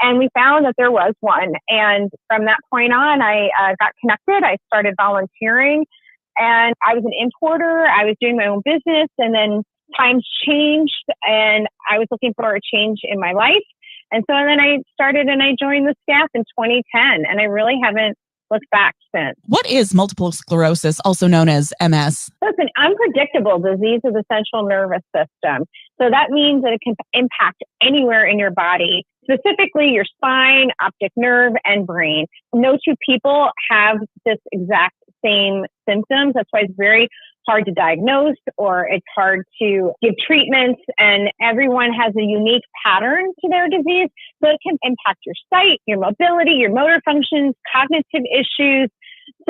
And we found that there was one. And from that point on, I got connected. I started volunteering, and I was an importer. I was doing my own business, and then times changed, and I was looking for a change in my life. And so then I started and I joined the staff in 2010, and I really haven't looked back since. What is multiple sclerosis, also known as MS? So it's an unpredictable disease of the central nervous system. So that means that it can impact anywhere in your body, specifically your spine, optic nerve, and brain. No two people have this exact same symptoms. That's why it's very hard to diagnose, or it's hard to give treatments, and everyone has a unique pattern to their disease. So it can impact your sight, your mobility, your motor functions, cognitive issues.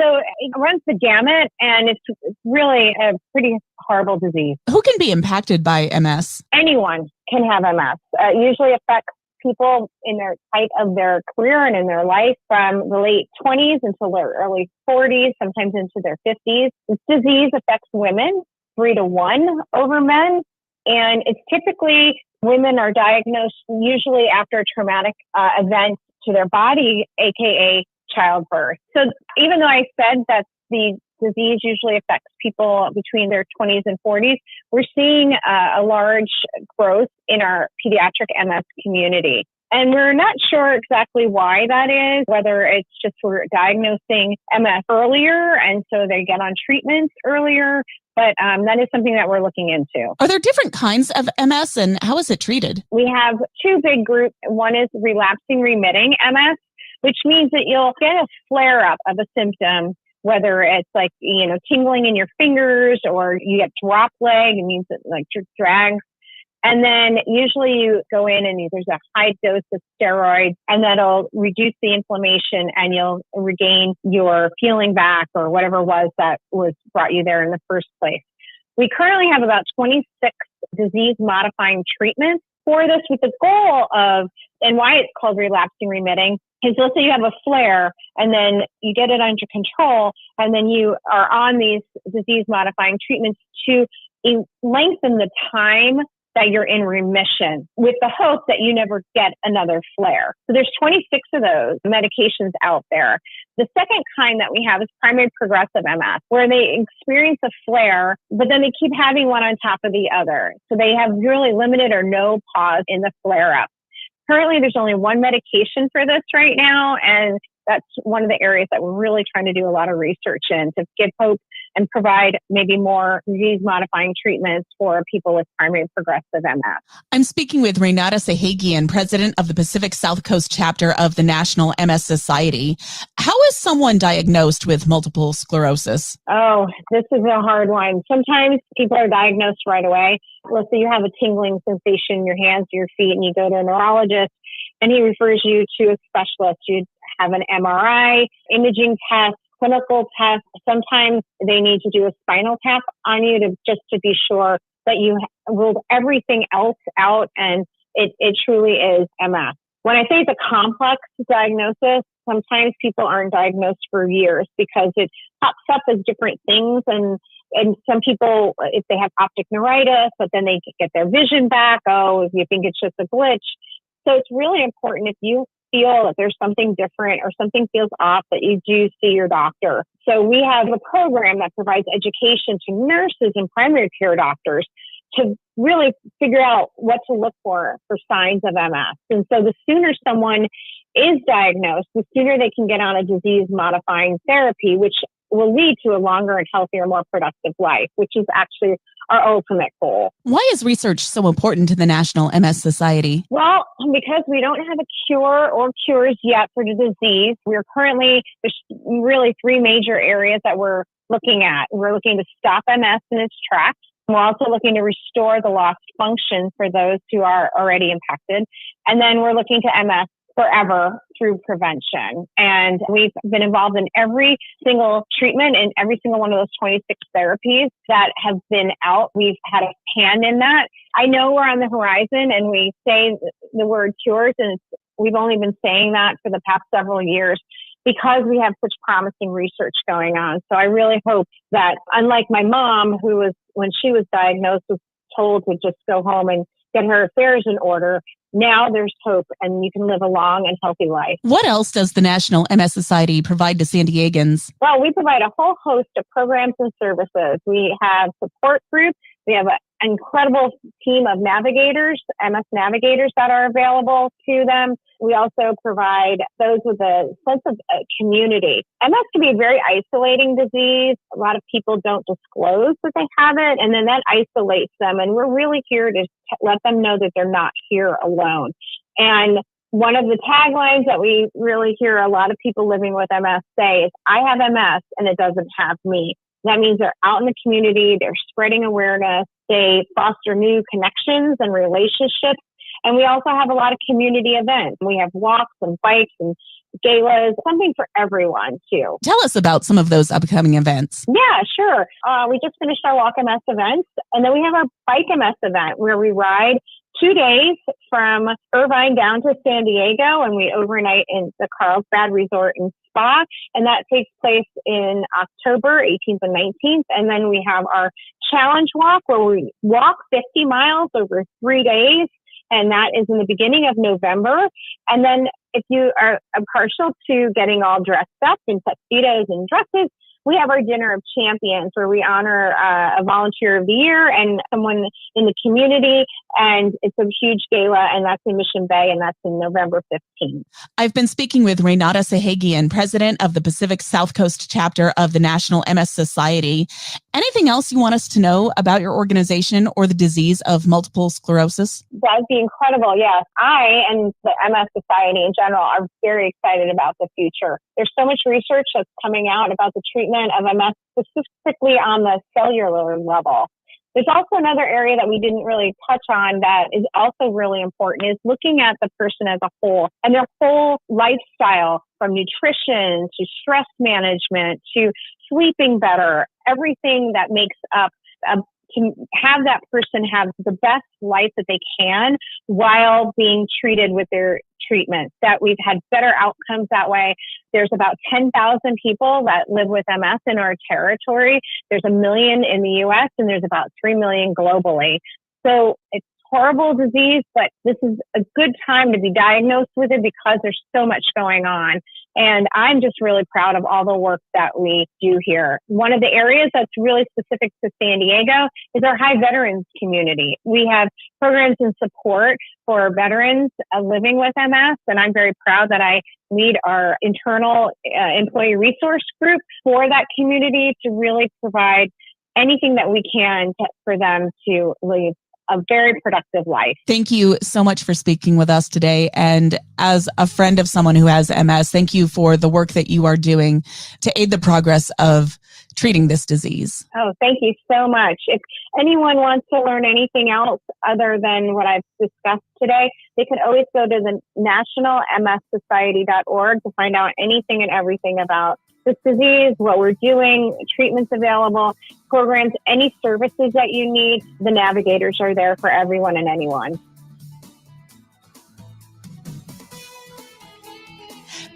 So it runs the gamut, and it's really a pretty horrible disease. Who can be impacted by MS? Anyone can have MS. It usually affects people in their height of their career and in their life from the late 20s until their early 40s, sometimes into their 50s. This disease affects women 3-to-1 over men. And it's typically women are diagnosed usually after a traumatic event to their body, aka childbirth. So even though I said that the disease usually affects people between their 20s and 40s, we're seeing a large growth in our pediatric MS community. And we're not sure exactly why that is, whether it's just we're diagnosing MS earlier, and so they get on treatments earlier. But that is something that we're looking into. Are there different kinds of MS, and how is it treated? We have two big groups. One is relapsing remitting MS, which means that you'll get a flare-up of a symptom, whether it's like, tingling in your fingers, or you get drop leg, it means it like drags. And then usually you go in and there's a high dose of steroids, and that'll reduce the inflammation, and you'll regain your feeling back, or whatever it was that was brought you there in the first place. We currently have about 26 disease modifying treatments for this, with the goal of, and why it's called relapsing remitting, is let's say you have a flare and then you get it under control, and then you are on these disease modifying treatments to lengthen the time that you're in remission, with the hope that you never get another flare. So there's 26 of those medications out there. The second kind that we have is primary progressive MS, where they experience a flare, but then they keep having one on top of the other. So they have really limited or no pause in the flare-up. Currently, there's only one medication for this right now, and that's one of the areas that we're really trying to do a lot of research in, to give hope and provide maybe more disease-modifying treatments for people with primary progressive MS. I'm speaking with Renata Sahagian, president of the Pacific South Coast chapter of the National MS Society. How is someone diagnosed with multiple sclerosis? Oh, this is a hard one. Sometimes people are diagnosed right away. Let's say you have a tingling sensation in your hands, your feet, and you go to a neurologist, and he refers you to a specialist. You have an MRI, imaging test, clinical test. Sometimes they need to do a spinal tap on you just to be sure that you ruled everything else out, and it truly is MS. When I say it's a complex diagnosis, sometimes people aren't diagnosed for years because it pops up as different things, and some people, if they have optic neuritis, but then they get their vision back, if you think it's just a glitch. So it's really important, if you feel that there's something different or something feels off, that you do see your doctor. So we have a program that provides education to nurses and primary care doctors to really figure out what to look for signs of MS. And so the sooner someone is diagnosed, the sooner they can get on a disease-modifying therapy, which will lead to a longer and healthier, more productive life, which is actually our ultimate goal. Why is research so important to the National MS Society? Well, because we don't have a cure or cures yet for the disease. There's really three major areas that we're looking at. We're looking to stop MS in its tracks. We're also looking to restore the lost function for those who are already impacted. And then we're looking to MS forever through prevention. And we've been involved in every single treatment and every single one of those 26 therapies that have been out. We've had a hand in that. I know we're on the horizon, and we say the word cures, and we've only been saying that for the past several years because we have such promising research going on. So I really hope that, unlike my mom, who was, when she was diagnosed, was told to just go home and get her affairs in order, now there's hope and you can live a long and healthy life. What else does the National MS Society provide to San Diegans? Well, we provide a whole host of programs and services. We have support groups. We have an incredible team of navigators, MS navigators that are available to them. We also provide those with a sense of community. MS can be a very isolating disease. A lot of people don't disclose that they have it, and then that isolates them. And we're really here to let them know that they're not here alone. And one of the taglines that we really hear a lot of people living with MS say is, I have MS and it doesn't have me. That means they're out in the community, they're spreading awareness, they foster new connections and relationships. And we also have a lot of community events. We have walks and bikes and galas, something for everyone too. Tell us about some of those upcoming events. Yeah, sure. We just finished our Walk MS events, and then we have our Bike MS event where we ride 2 days from Irvine down to San Diego, and we overnight in the Carlsbad Resort and Spa, and that takes place in October 18th and 19th. And then we have our Challenge Walk where we walk 50 miles over 3 days, and that is in the beginning of November. And then if you are partial to getting all dressed up in tuxedos and dresses, we have our Dinner of Champions where we honor a volunteer of the year and someone in the community. And it's a huge gala, and that's in Mission Bay, and that's in November 15th. I've been speaking with Renata Sahagian, president of the Pacific South Coast chapter of the National MS Society. Anything else you want us to know about your organization or the disease of multiple sclerosis? That'd be incredible. Yes. I and the MS Society in general are very excited about the future. There's so much research that's coming out about the treatment of MS, specifically on the cellular level. There's also another area that we didn't really touch on that is also really important is looking at the person as a whole and their whole lifestyle, from nutrition to stress management to sleeping better, everything that makes up to have that person have the best life that they can while being treated with their treatments. That we've had better outcomes that way. There's about 10,000 people that live with MS in our territory. There's 1 million in the US and there's about 3 million globally. So it's a horrible disease, but this is a good time to be diagnosed with it because there's so much going on. And I'm just really proud of all the work that we do here. One of the areas that's really specific to San Diego is our high veterans community. We have programs and support for veterans living with MS, and I'm very proud that I lead our internal employee resource group for that community to really provide anything that we can for them to live a very productive life. Thank you so much for speaking with us today. And as a friend of someone who has MS, thank you for the work that you are doing to aid the progress of treating this disease. Oh, thank you so much. If anyone wants to learn anything else other than what I've discussed today, they can always go to the nationalmssociety.org to find out anything and everything about this disease, what we're doing, treatments available, programs, any services that you need. The navigators are there for everyone and anyone.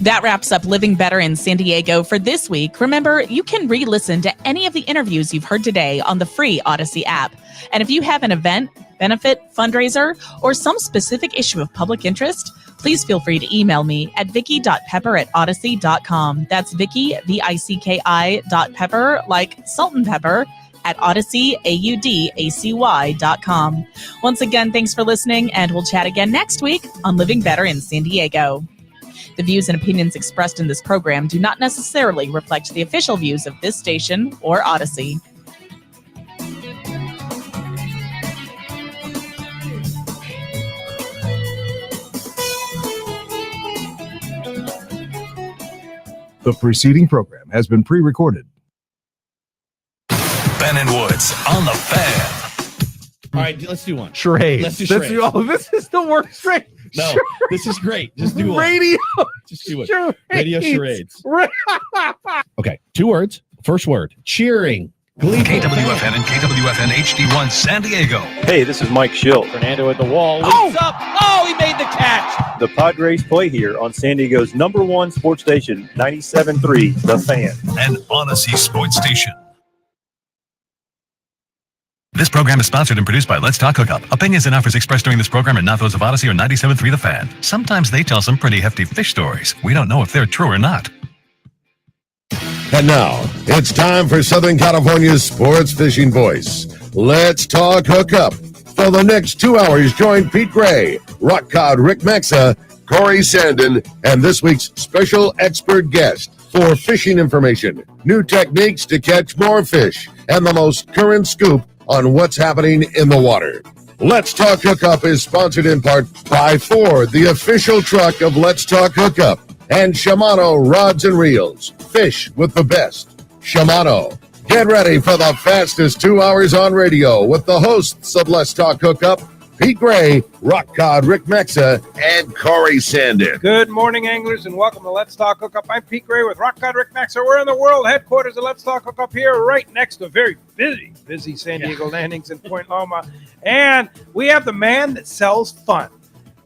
That wraps up Living Better in San Diego for this week. Remember, you can re-listen to any of the interviews you've heard today on the free Odyssey app. And if you have an event, benefit, fundraiser, or some specific issue of public interest, please feel free to email me at vicky.pepper@odyssey.com. That's Vicky, VICKI.pepper, like salt and pepper, at odyssey.com. Once again, thanks for listening, and we'll chat again next week on Living Better in San Diego. The views and opinions expressed in this program do not necessarily reflect the official views of this station or Odyssey. The preceding program has been pre-recorded. Ben and Woods on the Fan. All right, let's do one. Charades. Let's do charades. This is the worst charade. No, this is great. Just do one. Radio. Just do it. Charades. Radio charades. Okay, 2 words. First word, cheering. KWFN and KWFN HD1 San Diego. Hey, this is Mike Schill. Fernando at the wall. What's up? Oh, he made the catch. The Padres play here on San Diego's #1 sports station, 97.3 The Fan. An Odyssey Sports Station. This program is sponsored and produced by Let's Talk Hookup. Opinions and offers expressed during this program are not those of Odyssey or 97.3 The Fan. Sometimes they tell some pretty hefty fish stories. We don't know if they're true or not. And now, it's time for Southern California's sports fishing voice. Let's Talk Hookup. For the next 2 hours, join Pete Gray, Rock Cod Rick Maxa, Corey Sandin, and this week's special expert guest for fishing information, new techniques to catch more fish, and the most current scoop on what's happening in the water. Let's Talk Hookup is sponsored in part by Ford, the official truck of Let's Talk Hookup, and Shimano Rods and Reels. Fish with the best. Shimano. Get ready for the fastest 2 hours on radio with the hosts of Let's Talk Hookup, Pete Gray, Rock Cod Rick Maxa, and Corey Sandin. Good morning, anglers, and welcome to Let's Talk Hookup. I'm Pete Gray with Rock Cod Rick Maxa. We're in the world headquarters of Let's Talk Hookup here, right next to very busy San Diego landings in Point Loma. And we have the man that sells fun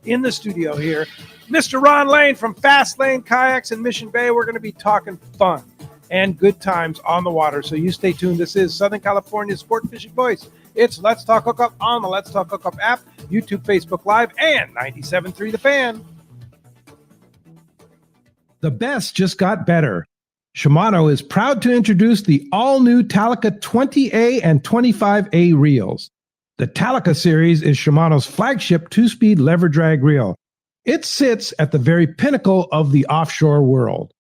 in the studio here, Mr. Ron Lane from Fast Lane Kayaks in Mission Bay. We're going to be talking fun and good times on the water. So you stay tuned. This is Southern California's sport fishing voice. It's Let's Talk Hookup on the Let's Talk Hookup app, YouTube, Facebook Live, and 97.3 The Fan. The best just got better. Shimano is proud to introduce the all-new Talica 20A and 25A reels. The Talica series is Shimano's flagship two-speed lever drag reel. It sits at the very pinnacle of the offshore world.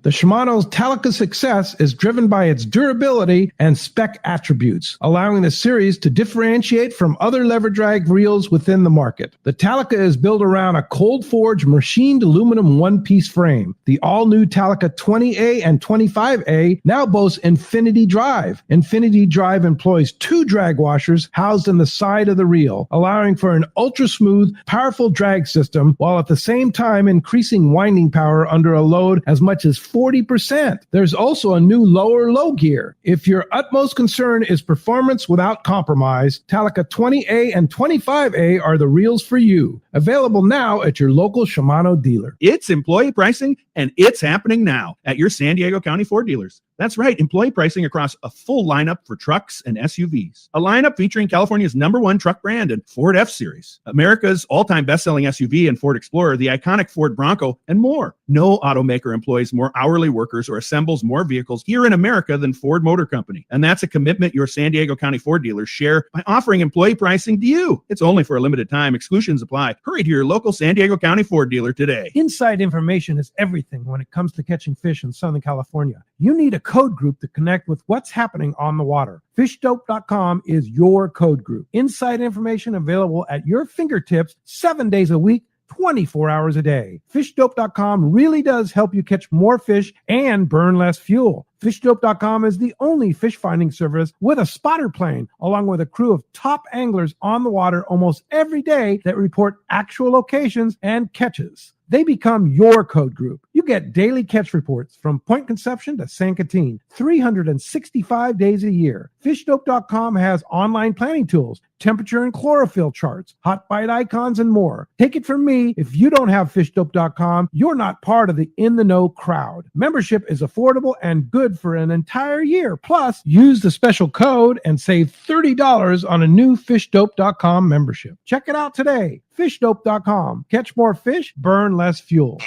The Shimano's Talica success is driven by its durability and spec attributes, allowing the series to differentiate from other lever drag reels within the market. The Talica is built around a cold forged machined aluminum one-piece frame. The all-new Talica 20A and 25A now boasts Infinity Drive. Infinity Drive employs 2 drag washers housed in the side of the reel, allowing for an ultra-smooth, powerful drag system, while at the same time increasing winding power under a load as much as 40%. There's also a new lower low gear. If your utmost concern is performance without compromise, Talica 20A and 25A are the reels for you. Available now at your local Shimano dealer. It's employee pricing, and it's happening now at your San Diego County Ford dealers. That's right, employee pricing across a full lineup for trucks and SUVs. A lineup featuring California's #1 truck brand and Ford F-Series, America's all-time best-selling SUV and Ford Explorer, the iconic Ford Bronco, and more. No automaker employs more hourly workers or assembles more vehicles here in America than Ford Motor Company. And that's a commitment your San Diego County Ford dealers share by offering employee pricing to you. It's only for a limited time. Exclusions apply. Hurry to your local San Diego County Ford dealer today. Inside information is everything when it comes to catching fish in Southern California. You need a code group to connect with what's happening on the water. FishDope.com is your code group. Inside information available at your fingertips 7 days a week, 24 hours a day. FishDope.com really does help you catch more fish and burn less fuel. FishDope.com is the only fish finding service with a spotter plane, along with a crew of top anglers on the water almost every day that report actual locations and catches. They become your code group. You get daily catch reports from Point Conception to San Catine, 365 days a year. FishDope.com has online planning tools, temperature and chlorophyll charts, hot bite icons, and more. Take it from me, if you don't have FishDope.com, you're not part of the in-the-know crowd. Membership is affordable and good for an entire year. Plus, use the special code and save $30 on a new FishDope.com membership. Check it out today. FishDope.com. Catch more fish, burn less fuel.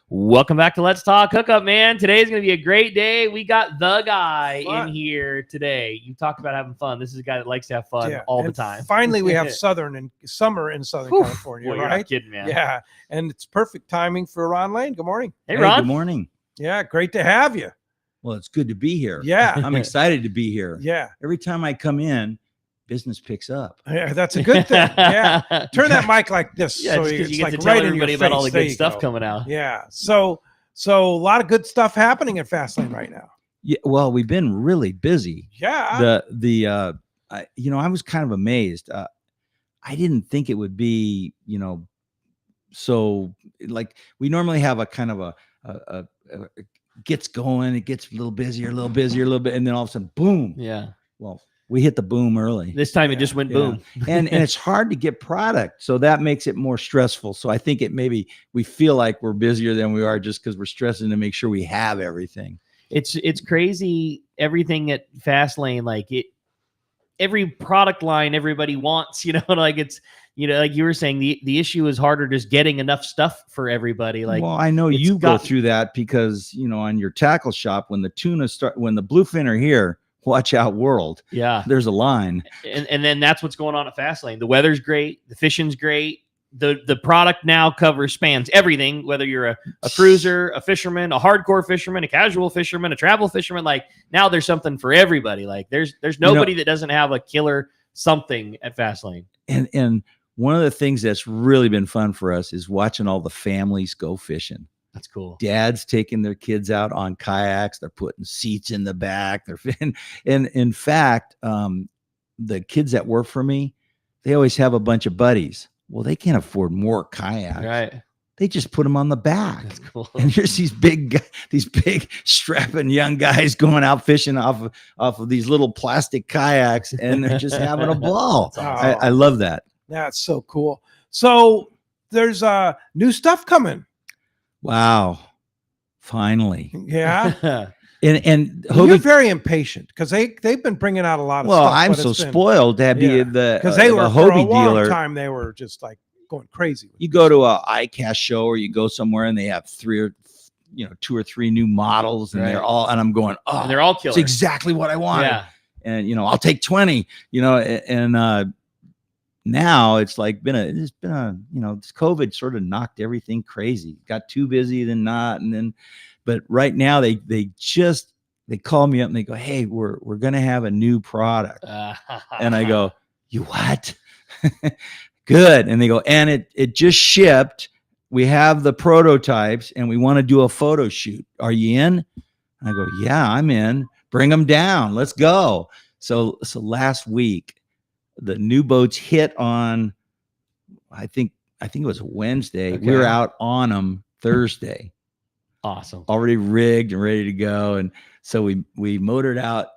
Welcome back to Let's Talk Hookup, man. Today's going to be a great day. We got the guy in here today. You talked about having fun. This is a guy that likes to have fun all the time. Finally, we have summer in Southern California, Boy, right? You're not kidding, man. Yeah, and it's perfect timing for Ron Lane. Good morning. Hey, Ron. Good morning. Yeah, great to have you. Well, it's good to be here. Yeah. I'm excited to be here. Yeah. Every time I come in, business picks up. Yeah, that's a good thing. Yeah. Turn that mic like this. Yeah, so because you get like to right tell everybody about all the good stuff coming out. Yeah. So a lot of good stuff happening at Fast Lane right now. Yeah. Well, we've been really busy. Yeah. I was kind of amazed. I didn't think it would be, so like we normally have a kind of a gets going, it gets a little busier, a little bit, and then all of a sudden, boom. Yeah. Well, we hit the boom early. This time it just went boom. and it's hard to get product. So that makes it more stressful. So I think maybe we feel like we're busier than we are just because we're stressing to make sure we have everything. It's crazy. Everything at Fast Lane, like every product line everybody wants, like it's, like you were saying, the issue is harder just getting enough stuff for everybody. Like, well, I know you go through that because, on your tackle shop, when the when the bluefin are here, watch out world. Yeah. There's a line. And then that's what's going on at Fast Lane. The weather's great. The fishing's great. The product now spans everything, whether you're a cruiser, a fisherman, a hardcore fisherman, a casual fisherman, a travel fisherman. Like, now there's something for everybody. Like, there's nobody that doesn't have a killer something at Fast Lane. And one of the things that's really been fun for us is watching all the families go fishing. That's cool. Dad's taking their kids out on kayaks. They're putting seats in the back. And in fact, the kids that work for me, they always have a bunch of buddies. Well, they can't afford more kayaks. Right. They just put them on the back. That's cool. And there's these big strapping young guys going out fishing off of these little plastic kayaks, and they're just having a ball. Awesome. I love that. That's so cool. So there's new stuff coming. Wow. Finally. Yeah. And you're very impatient because they've been bringing out a lot of stuff. Well, I'm so spoiled to be because they were for a long time. They were just like going crazy. You go to a ICAST show or you go somewhere and they have 2 or 3 new models, and they're all, and I'm going, oh, and they're all killer. It's exactly what I wanted. Yeah. And I'll take 20. And now it's like this COVID sort of knocked everything crazy. Got too busy, then not, and then. But right now they call me up and they go, hey, we're going to have a new product. And I go, you what? Good. And they go, and it just shipped. We have the prototypes and we want to do a photo shoot. Are you in? And I go, yeah, I'm in. Bring them down. Let's go. So last week, the new boats hit on, I think it was Wednesday. Okay. We were out on them Thursday. Awesome. Already rigged and ready to go. And so we motored out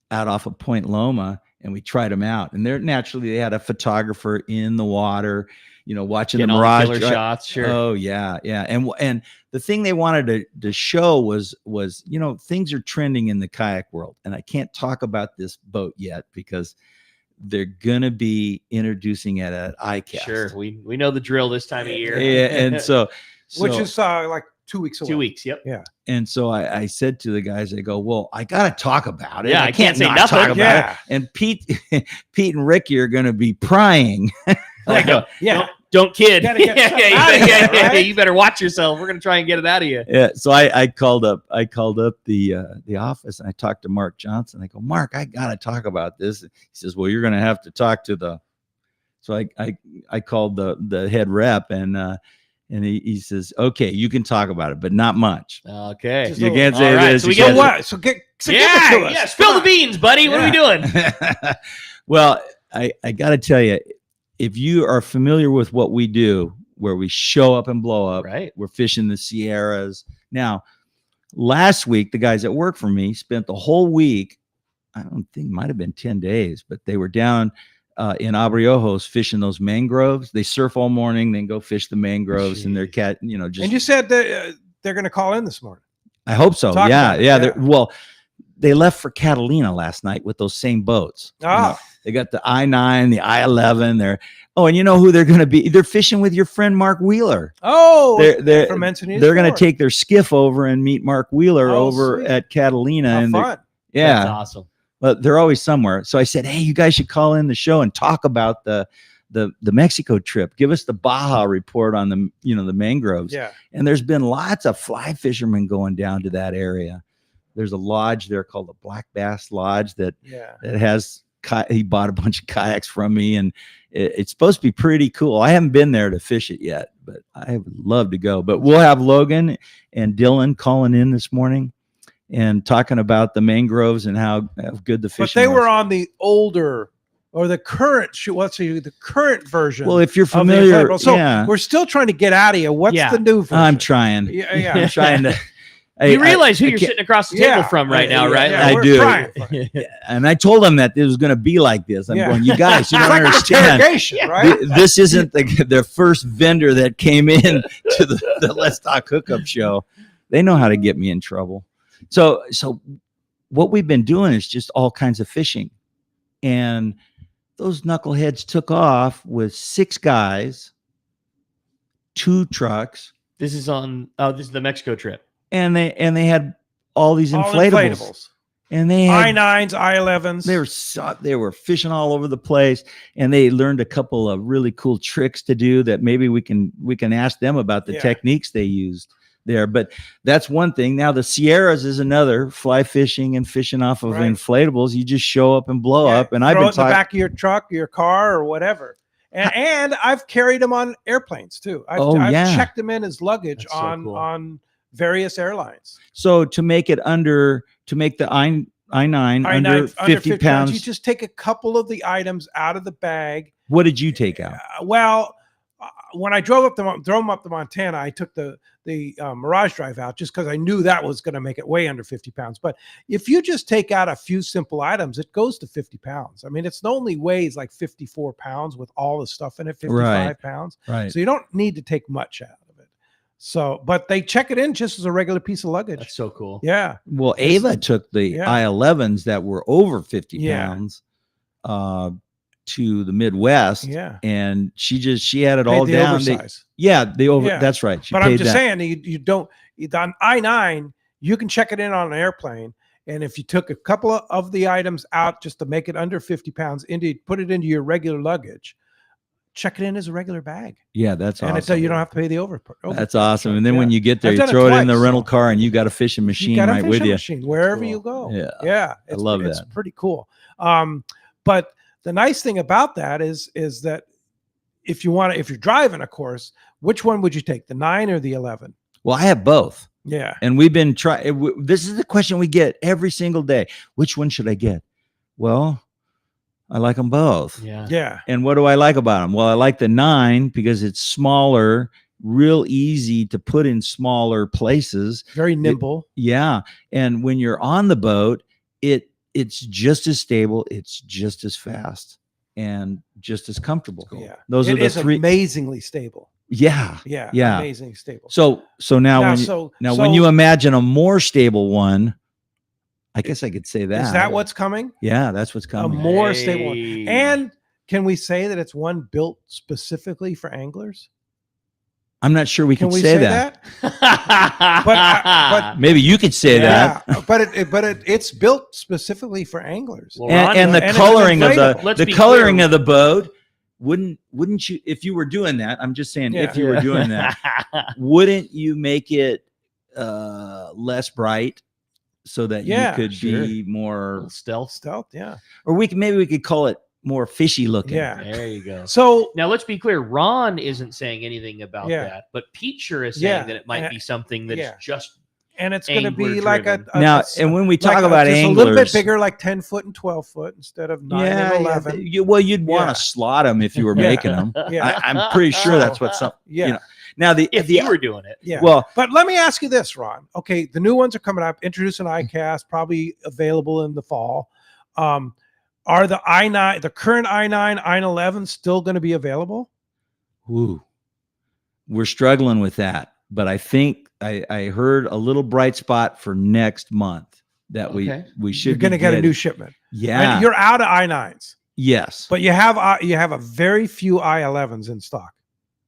off of Point Loma and we tried them out. And they had a photographer in the water, watching the mirage shots. Sure. Oh yeah. Yeah. And the thing they wanted to show was, things are trending in the kayak world. And I can't talk about this boat yet because they're going to be introducing it at ICAST. Sure. We know the drill this time of year. Yeah. And so which is like 2 weeks away. 2 weeks. Yep. Yeah. And so I said to the guys, I go, well, I got to talk about it. Yeah, I can't say nothing. Talk about it. And Pete and Ricky are going to be prying. I go, yeah. Don't kid. Yeah, you better watch yourself. We're going to try and get it out of you. Yeah. So I called up the office and I talked to Mark Johnson. I go, Mark, I got to talk about this. He says, well, you're going to have to talk to so I called the head rep and he says, okay, you can talk about it, but not much. Okay. You can't say this. So we get what? So give it to us. Yeah, spill the beans, buddy. What are we doing? Well, I got to tell you, if you are familiar with what we do, where we show up and blow up, right? We're fishing the Sierras. Now, last week, the guys that work for me spent the whole week, I don't think it might have been 10 days, but they were down in Abriojos fishing those mangroves. They surf all morning, then go fish the mangroves. And their cat, just. And you said that they're going to call in this morning. I hope so. Talk about it, Yeah. Well, they left for Catalina last night with those same boats. They got the I-9, the I-11. And you know who they're going to be? They're fishing with your friend Mark Wheeler. Oh, they're from Encinitas. They're going to take their skiff over and meet Mark Wheeler over sweet. at Catalina. How and fun. Yeah, That's awesome. But they're always somewhere. So I said, hey, you guys should call in the show and talk about the Mexico trip. Give us the Baja report on the the mangroves. Yeah. And there's been lots of fly fishermen going down to that area. There's a lodge there called the Black Bass Lodge that has he bought a bunch of kayaks from me, and it's supposed to be pretty cool. I haven't been there to fish it yet, but I would love to go. But we'll have Logan and Dylan calling in this morning and talking about the mangroves and how good the fishing. But they were on the older or the current the current version. Well, if you're familiar, we're still trying to get out of you. What's the new version? I'm trying. Yeah. I'm trying to. You realize who you're sitting across the table from right now, right? I do. And I told them that it was going to be like this. I'm going, you guys, you don't understand. Right? This isn't the first vendor that came in to the Let's Talk Hookup show. They know how to get me in trouble. So what we've been doing is just all kinds of fishing. And those knuckleheads took off with 6 guys, 2 trucks. This is the Mexico trip. And they had all these inflatables. And they had I-9s, I-11s. They were fishing all over the place, and they learned a couple of really cool tricks to do that maybe we can ask them about the techniques they used there. But that's one thing. Now the Sierras is another, fly fishing and fishing off of inflatables. You just show up and blow up. And I've been in the back of your truck, your car, or whatever. And I've carried them on airplanes too. I've checked them in as luggage on various airlines. So to make the I-9 under 50 pounds, you just take a couple of the items out of the bag. What did you take out? When I drove them up to Montana, I took the Mirage Drive out just because I knew that was going to make it way under 50 pounds. But if you just take out a few simple items, it goes to 50 pounds. I mean, it's only weighs like 54 pounds with all the stuff in it, 55 pounds. Right. So you don't need to take much out of it. So, but they check it in just as a regular piece of luggage. That's so cool. Yeah. Well, Ava took the I-11s that were over 50 pounds to the Midwest, and she had it all down. That's right. But I'm just saying, you don't on I-9, you can check it in on an airplane, and if you took a couple of the items out just to make it under 50 pounds, put it into your regular luggage, check it in as a regular bag. Yeah, that's awesome. And you don't have to pay the over. That's awesome. And then when you get there, you throw it in the rental car, and you got a fishing machine right with you. Wherever you go. Yeah. I love that. It's pretty cool. But the nice thing about that is that if you're driving, of course, which one would you take, the 9 or the 11? Well, I have both. Yeah. And we've been trying. This is the question we get every single day. Which one should I get? Well, I like them both. Yeah. And what do I like about them? Well, I like the 9 because it's smaller, real easy to put in smaller places. Very nimble. And when you're on the boat, it's just as stable, it's just as fast, and just as comfortable. Cool. Yeah. Those are the 3. Amazingly stable. Yeah. Amazingly stable. So now when you imagine a more stable one, I guess I could say that. Is that what's coming? Yeah, that's what's coming. A more stable one. And can we say that it's one built specifically for anglers? I'm not sure we can say that. but maybe you could say that. But it's built specifically for anglers. Well, and the coloring of the boat, wouldn't you, if you were doing that? I'm just saying, if you were doing that, wouldn't you make it less bright so that you could be more stealth? Or maybe we could call it more fishy looking. Yeah, there you go. So now let's be clear. Ron isn't saying anything about that, but Pete sure is saying that it might be something that's just, and it's going to be like and when we talk about anglers, a little bit bigger, like 10 foot and 12 foot instead of 9 and 11. You'd want to slot them if you were making them. I'm pretty sure that's what some. Now if you were doing it, but let me ask you this, Ron. Okay, the new ones are coming up. Introducing iCast, probably available in the fall. Are the I-9, the current I-9, I-11 still going to be available? Ooh, we're struggling with that, but I think I heard a little bright spot for next month that we should. You're going to get a new shipment. Yeah, and you're out of I-9s. Yes, but you have a very few I-11s in stock.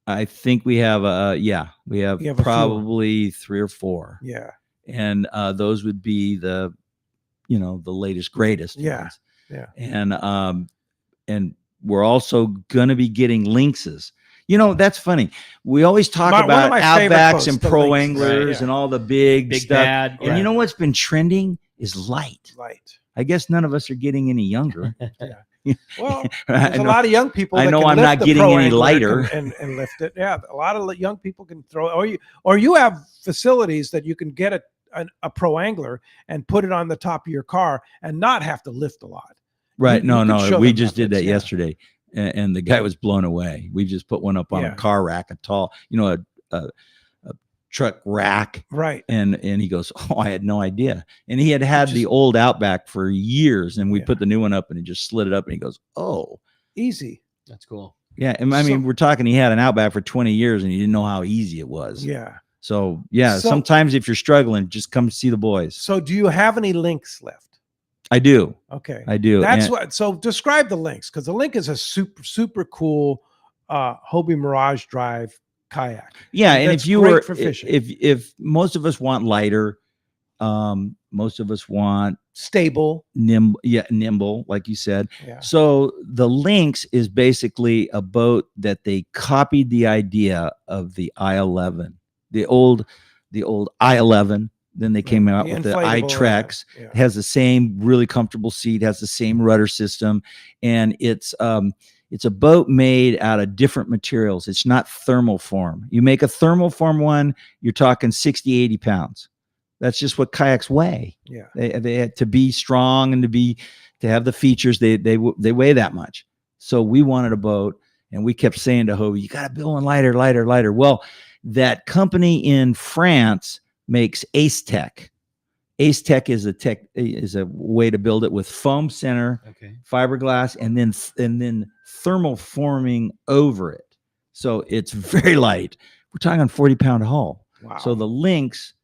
I think we have we have probably 3 or 4. Yeah, and those would be the latest greatest. ones. Yeah. And we're also going to be getting lynxes. That's funny. We always talk about Outbacks and pro anglers and all the big stuff. Bad, and you know what's been trending is light. I guess none of us are getting any younger. Well, there's a lot of young people. I know I'm not getting any lighter and lift it. Yeah, a lot of young people can throw. Or you have facilities that you can get a pro angler and put it on the top of your car and not have to lift a lot. Right. No. We just did that yesterday, and the guy was blown away. We just put one up on a car rack, a tall, a truck rack. Right. And he goes, "Oh, I had no idea." And he had the old Outback for years, and we put the new one up, and he just slid it up, and he goes, "Oh, easy." That's cool. Yeah. And I mean, we're talking, he had an Outback for 20 years, and he didn't know how easy it was. Yeah. So sometimes if you're struggling, just come see the boys. So do you have any links left? I do. Okay. I do. That's And- what. So describe the Lynx, because the Lynx is a super cool Hobie Mirage Drive kayak. Yeah, and that's if you great were for fishing. if most of us want lighter, most of us want Stable. nimble, like you said. Yeah. So the Lynx is basically a boat that they copied the idea of the I-11, the old I-11. Then they came out with the inflatable, iTrex. yeah. It has the same really comfortable seat, has the same rudder system, and it's a boat made out of different materials. It's not thermoform. You make a thermoform one, you're talking 60, 80 pounds. That's just what kayaks weigh. Yeah. They had to be strong and to have the features. They weigh that much. So we wanted a boat, and we kept saying to Hobie, you got to build one lighter, lighter, lighter. Well, that company in France makes Ace Tech. Ace Tech is a way to build it with foam center, fiberglass, and then thermal forming over it. So it's very light. We're talking 40-pound hull. Wow. So the Lynx,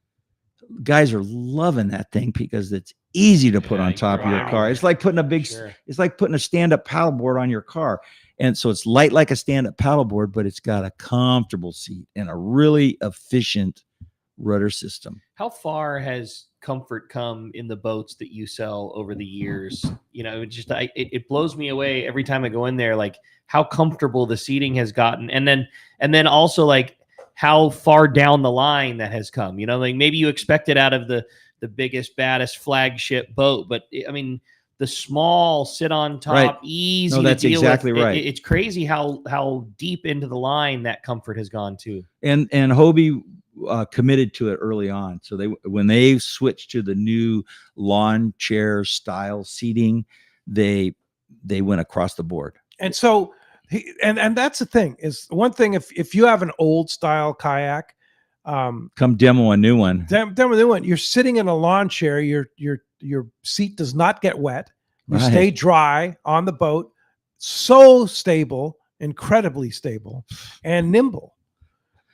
guys are loving that thing because it's easy to put on top of your car. It's like putting it's like putting a stand-up paddleboard on your car. And so it's light like a stand-up paddleboard, but it's got a comfortable seat and a really efficient rudder system. How far has comfort come in the boats that you sell over the years? You know, it blows me away every time I go in there, like how comfortable the seating has gotten. And then also like how far down the line that has come, you know, like maybe you expect it out of the biggest, baddest flagship boat, but I mean, the small sit on top, easy. No, that's to deal exactly with. right. It's crazy how deep into the line that comfort has gone too. And Hobie committed to it early on. So when they switched to the new lawn chair style seating, they went across the board. And so, and that's the thing is one thing. If you have an old style kayak, come demo a new one. Demo a new one. You're sitting in a lawn chair. Your seat does not get wet. You stay dry on the boat. So stable, incredibly stable, and nimble.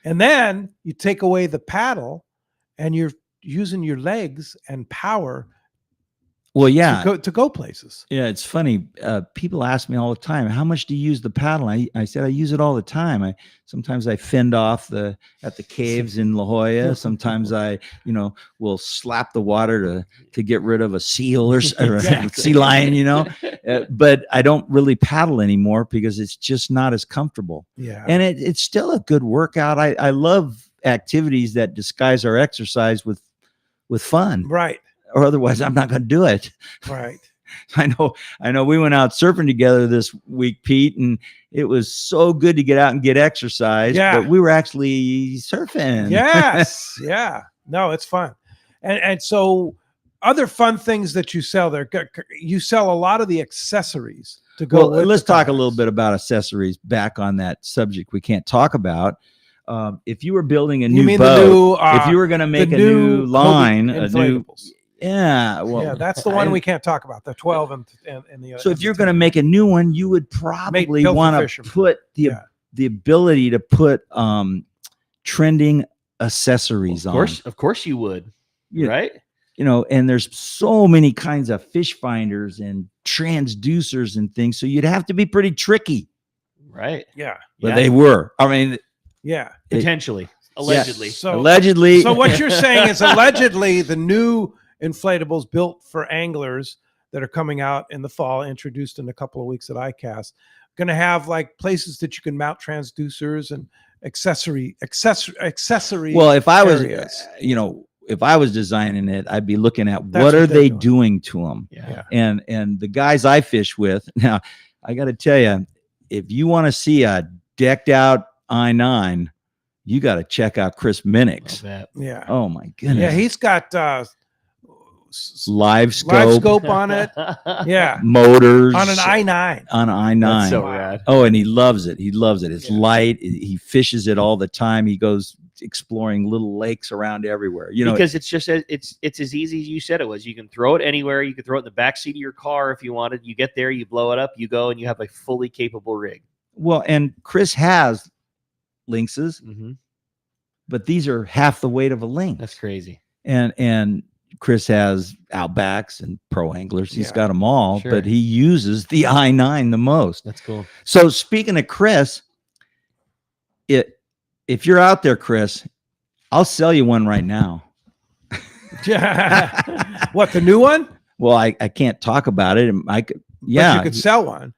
And then you take away the paddle, and you're using your legs and power. Well, yeah, to go places. Yeah, it's funny. People ask me all the time, "How much do you use the paddle?" I said, "I use it all the time. Sometimes I fend off at the caves in La Jolla. Sometimes I, will slap the water to get rid of a seal or a sea lion. But I don't really paddle anymore because it's just not as comfortable. Yeah, and it's still a good workout. I love activities that disguise our exercise with fun. Right. Or otherwise I'm not going to do it. Right. I know we went out surfing together this week, Pete, and it was so good to get out and get exercise. Yeah. But we were actually surfing. Yes. Yeah. No, it's fun. And so other fun things that you sell there, you sell a lot of the accessories to go. Well, let's talk a little bit about accessories back on that subject we can't talk about. If you were building a new boat, if you were going to make a new line, that's the one we can't talk about, the 12 and the other. So if you're going to make a new one, you would probably want to put the ability to put trending accessories on. Of course you would. Right? And there's so many kinds of fish finders and transducers and things, so you'd have to be pretty tricky. Right. Yeah. But they were. I mean, potentially. Allegedly. Yes. Allegedly. So what you're saying is allegedly the new inflatables built for anglers that are coming out in the fall, introduced in a couple of weeks at ICAST, going to have like places that you can mount transducers and accessory. Well, if I was, areas. if I was designing it, I'd be looking at That's what are they doing to them. Yeah. And the guys I fish with now, I got to tell you, if you want to see a decked out I-9, you got to check out Chris Minnick's. Yeah. Oh my goodness. Yeah, he's got live scope on it. Yeah. Motors on an I-9. On an I-9. That's so rad. Oh, and he loves it. He loves it. It's light. He fishes it all the time. He goes exploring little lakes around everywhere. Because it's just it's as easy as you said it was. You can throw it anywhere. You can throw it in the back seat of your car if you wanted. You get there, you blow it up, you go, and you have a fully capable rig. Well, and Chris has Lynxes, but these are half the weight of a Lynx. That's crazy. And Chris has Outbacks and Pro Anglers. He's Yeah. got them all, Sure. but he uses the I9 the most. That's cool. So speaking of Chris, if you're out there, Chris, I'll sell you one right now. What, the new one? Well, I can't talk about it. I could, But yeah, you could sell one.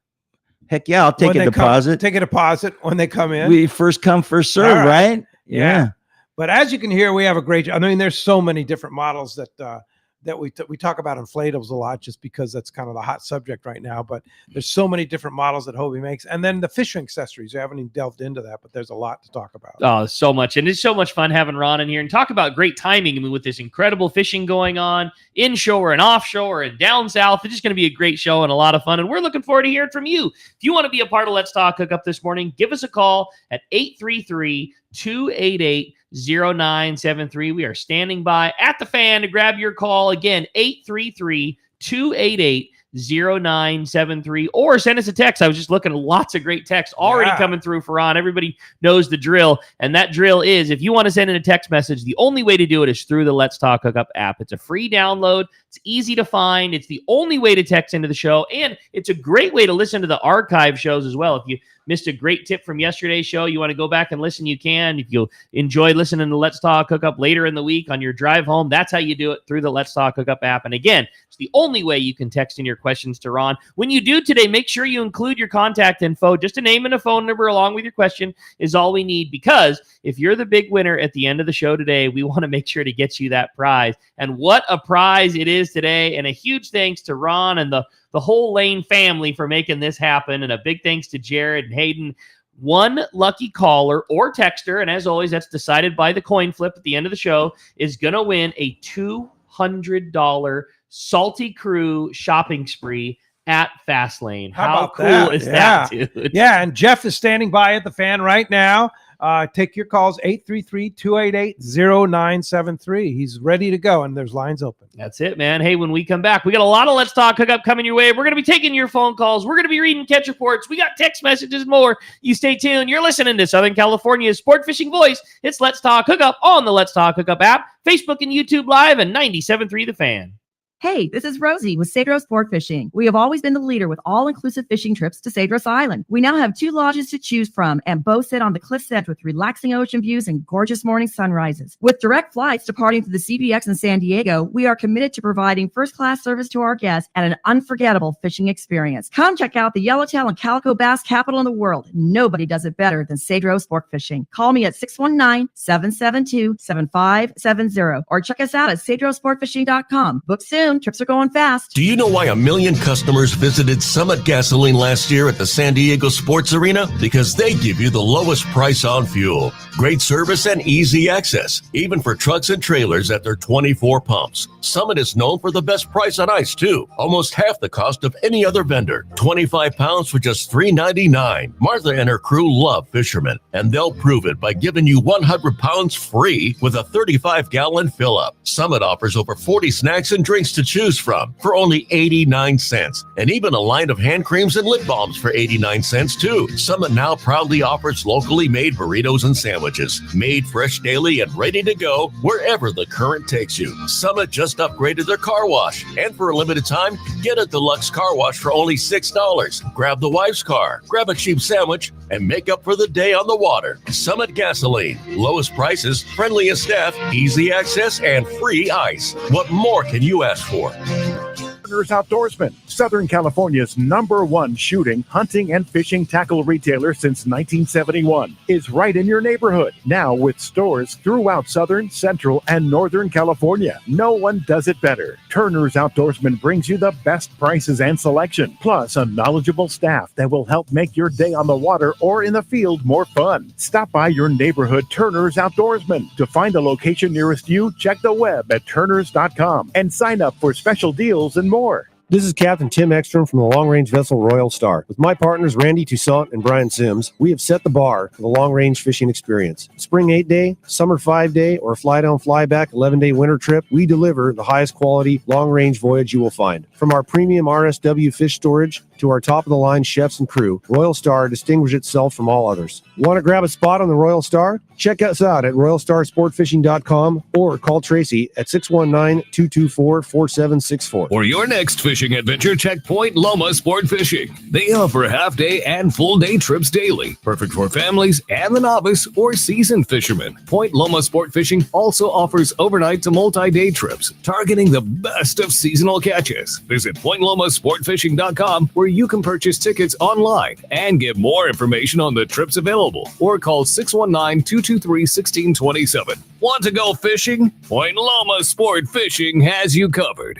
heck yeah, I'll take When a they deposit. Take a deposit when they come in. We first come, first serve, All right. right? Yeah. But as you can hear, we have a great. I mean, there's so many different models that we talk about inflatables a lot, just because that's kind of the hot subject right now. But there's so many different models that Hobie makes, and then the fishing accessories. We haven't even delved into that, but there's a lot to talk about. Oh, so much. And it's so much fun having Ron in here and talk about great timing. I mean, with this incredible fishing going on inshore and offshore and down south, it's just going to be a great show and a lot of fun. And we're looking forward to hearing from you. If you want to be a part of Let's Talk Hookup this morning, give us a call at 833-288-0973. We are standing by at the fan to grab your call. Again, 833-288-0973, or send us a text. I was just looking at lots of great texts already coming through for Ron. Everybody knows the drill. And that drill is, if you want to send in a text message, the only way to do it is through the Let's Talk Hookup app. It's a free download. It's easy to find. It's the only way to text into the show. And it's a great way to listen to the archive shows as well. If you missed a great tip from yesterday's show, you want to go back and listen, you can. If you enjoy listening to Let's Talk Hookup later in the week on your drive home, that's how you do it, through the Let's Talk Hookup app. And again, it's the only way you can text in your questions to Ron. When you do today, make sure you include your contact info. Just a name and a phone number along with your question is all we need, because if you're the big winner at the end of the show today, we want to make sure to get you that prize. And what a prize it is today. And a huge thanks to Ron and the whole Lane family for making this happen. And a big thanks to Jared and Hayden. One lucky caller or texter, and as always, that's decided by the coin flip at the end of the show, is going to win a $200 Salty Crew shopping spree at Fast Lane. How cool is that, dude? Yeah, and Jeff is standing by at the fan right now. Take your calls, 833-288-0973. He's ready to go, and there's lines open. That's it, man. Hey, when we come back, we got a lot of Let's Talk Hookup coming your way. We're going to be taking your phone calls. We're going to be reading catch reports. We got text messages and more. You stay tuned. You're listening to Southern California's sport fishing voice. It's Let's Talk Hookup on the Let's Talk Hookup app, Facebook and YouTube Live, and 97.3 The Fan. Hey, this is Rosie with Cedros Sport Fishing. We have always been the leader with all-inclusive fishing trips to Cedros Island. We now have 2 lodges to choose from, and both sit on the cliff's edge with relaxing ocean views and gorgeous morning sunrises. With direct flights departing to the CBX in San Diego, we are committed to providing first-class service to our guests and an unforgettable fishing experience. Come check out the yellowtail and calico bass capital in the world. Nobody does it better than Cedros Sport Fishing. Call me at 619-772-7570 or check us out at cedrosportfishing.com. Book soon. Trips are going fast. Do you know why 1 million customers visited Summit Gasoline last year at the San Diego Sports Arena? Because they give you the lowest price on fuel, great service, and easy access, even for trucks and trailers at their 24 pumps. Summit is known for the best price on ice, too. Almost half the cost of any other vendor. 25 pounds for just $3.99. Martha and her crew love fishermen, and they'll prove it by giving you 100 pounds free with a 35-gallon fill-up. Summit offers over 40 snacks and drinks to choose from for only 89 cents, and even a line of hand creams and lip balms for 89 cents too. Summit now proudly offers locally made burritos and sandwiches, made fresh daily and ready to go wherever the current takes you. Summit just upgraded their car wash, and for a limited time, get a deluxe car wash for only $6. Grab the wife's car, grab a cheap sandwich, and make up for the day on the water. Summit Gasoline, lowest prices, friendliest staff, easy access, and free ice. What more can you ask for? Turner's Outdoorsman, Southern California's #1 shooting, hunting, and fishing tackle retailer since 1971, is right in your neighborhood. Now with stores throughout Southern, Central, and Northern California. No one does it better. Turner's Outdoorsman brings you the best prices and selection, plus a knowledgeable staff that will help make your day on the water or in the field more fun. Stop by your neighborhood Turner's Outdoorsman. To find the location nearest you, check the web at turners.com and sign up for special deals and more. This is Captain Tim Ekstrom from the long-range vessel Royal Star. With my partners Randy Toussaint and Brian Sims, we have set the bar for the long-range fishing experience. Spring 8-day, summer 5-day, or fly-down, fly-back 11-day winter trip, we deliver the highest quality long-range voyage you will find. From our premium RSW fish storage, to our top-of-the-line chefs and crew, Royal Star distinguishes itself from all others. Want to grab a spot on the Royal Star? Check us out at royalstarsportfishing.com or call Tracy at 619-224-4764. For your next fishing adventure, check Point Loma Sport Fishing. They offer half-day and full-day trips daily, perfect for families and the novice or seasoned fishermen. Point Loma Sport Fishing also offers overnight to multi-day trips, targeting the best of seasonal catches. Visit PointLomaSportFishing.com, where you can purchase tickets online and get more information on the trips available, or call 619-223-1627. Want to go fishing? Point Loma Sport Fishing has you covered.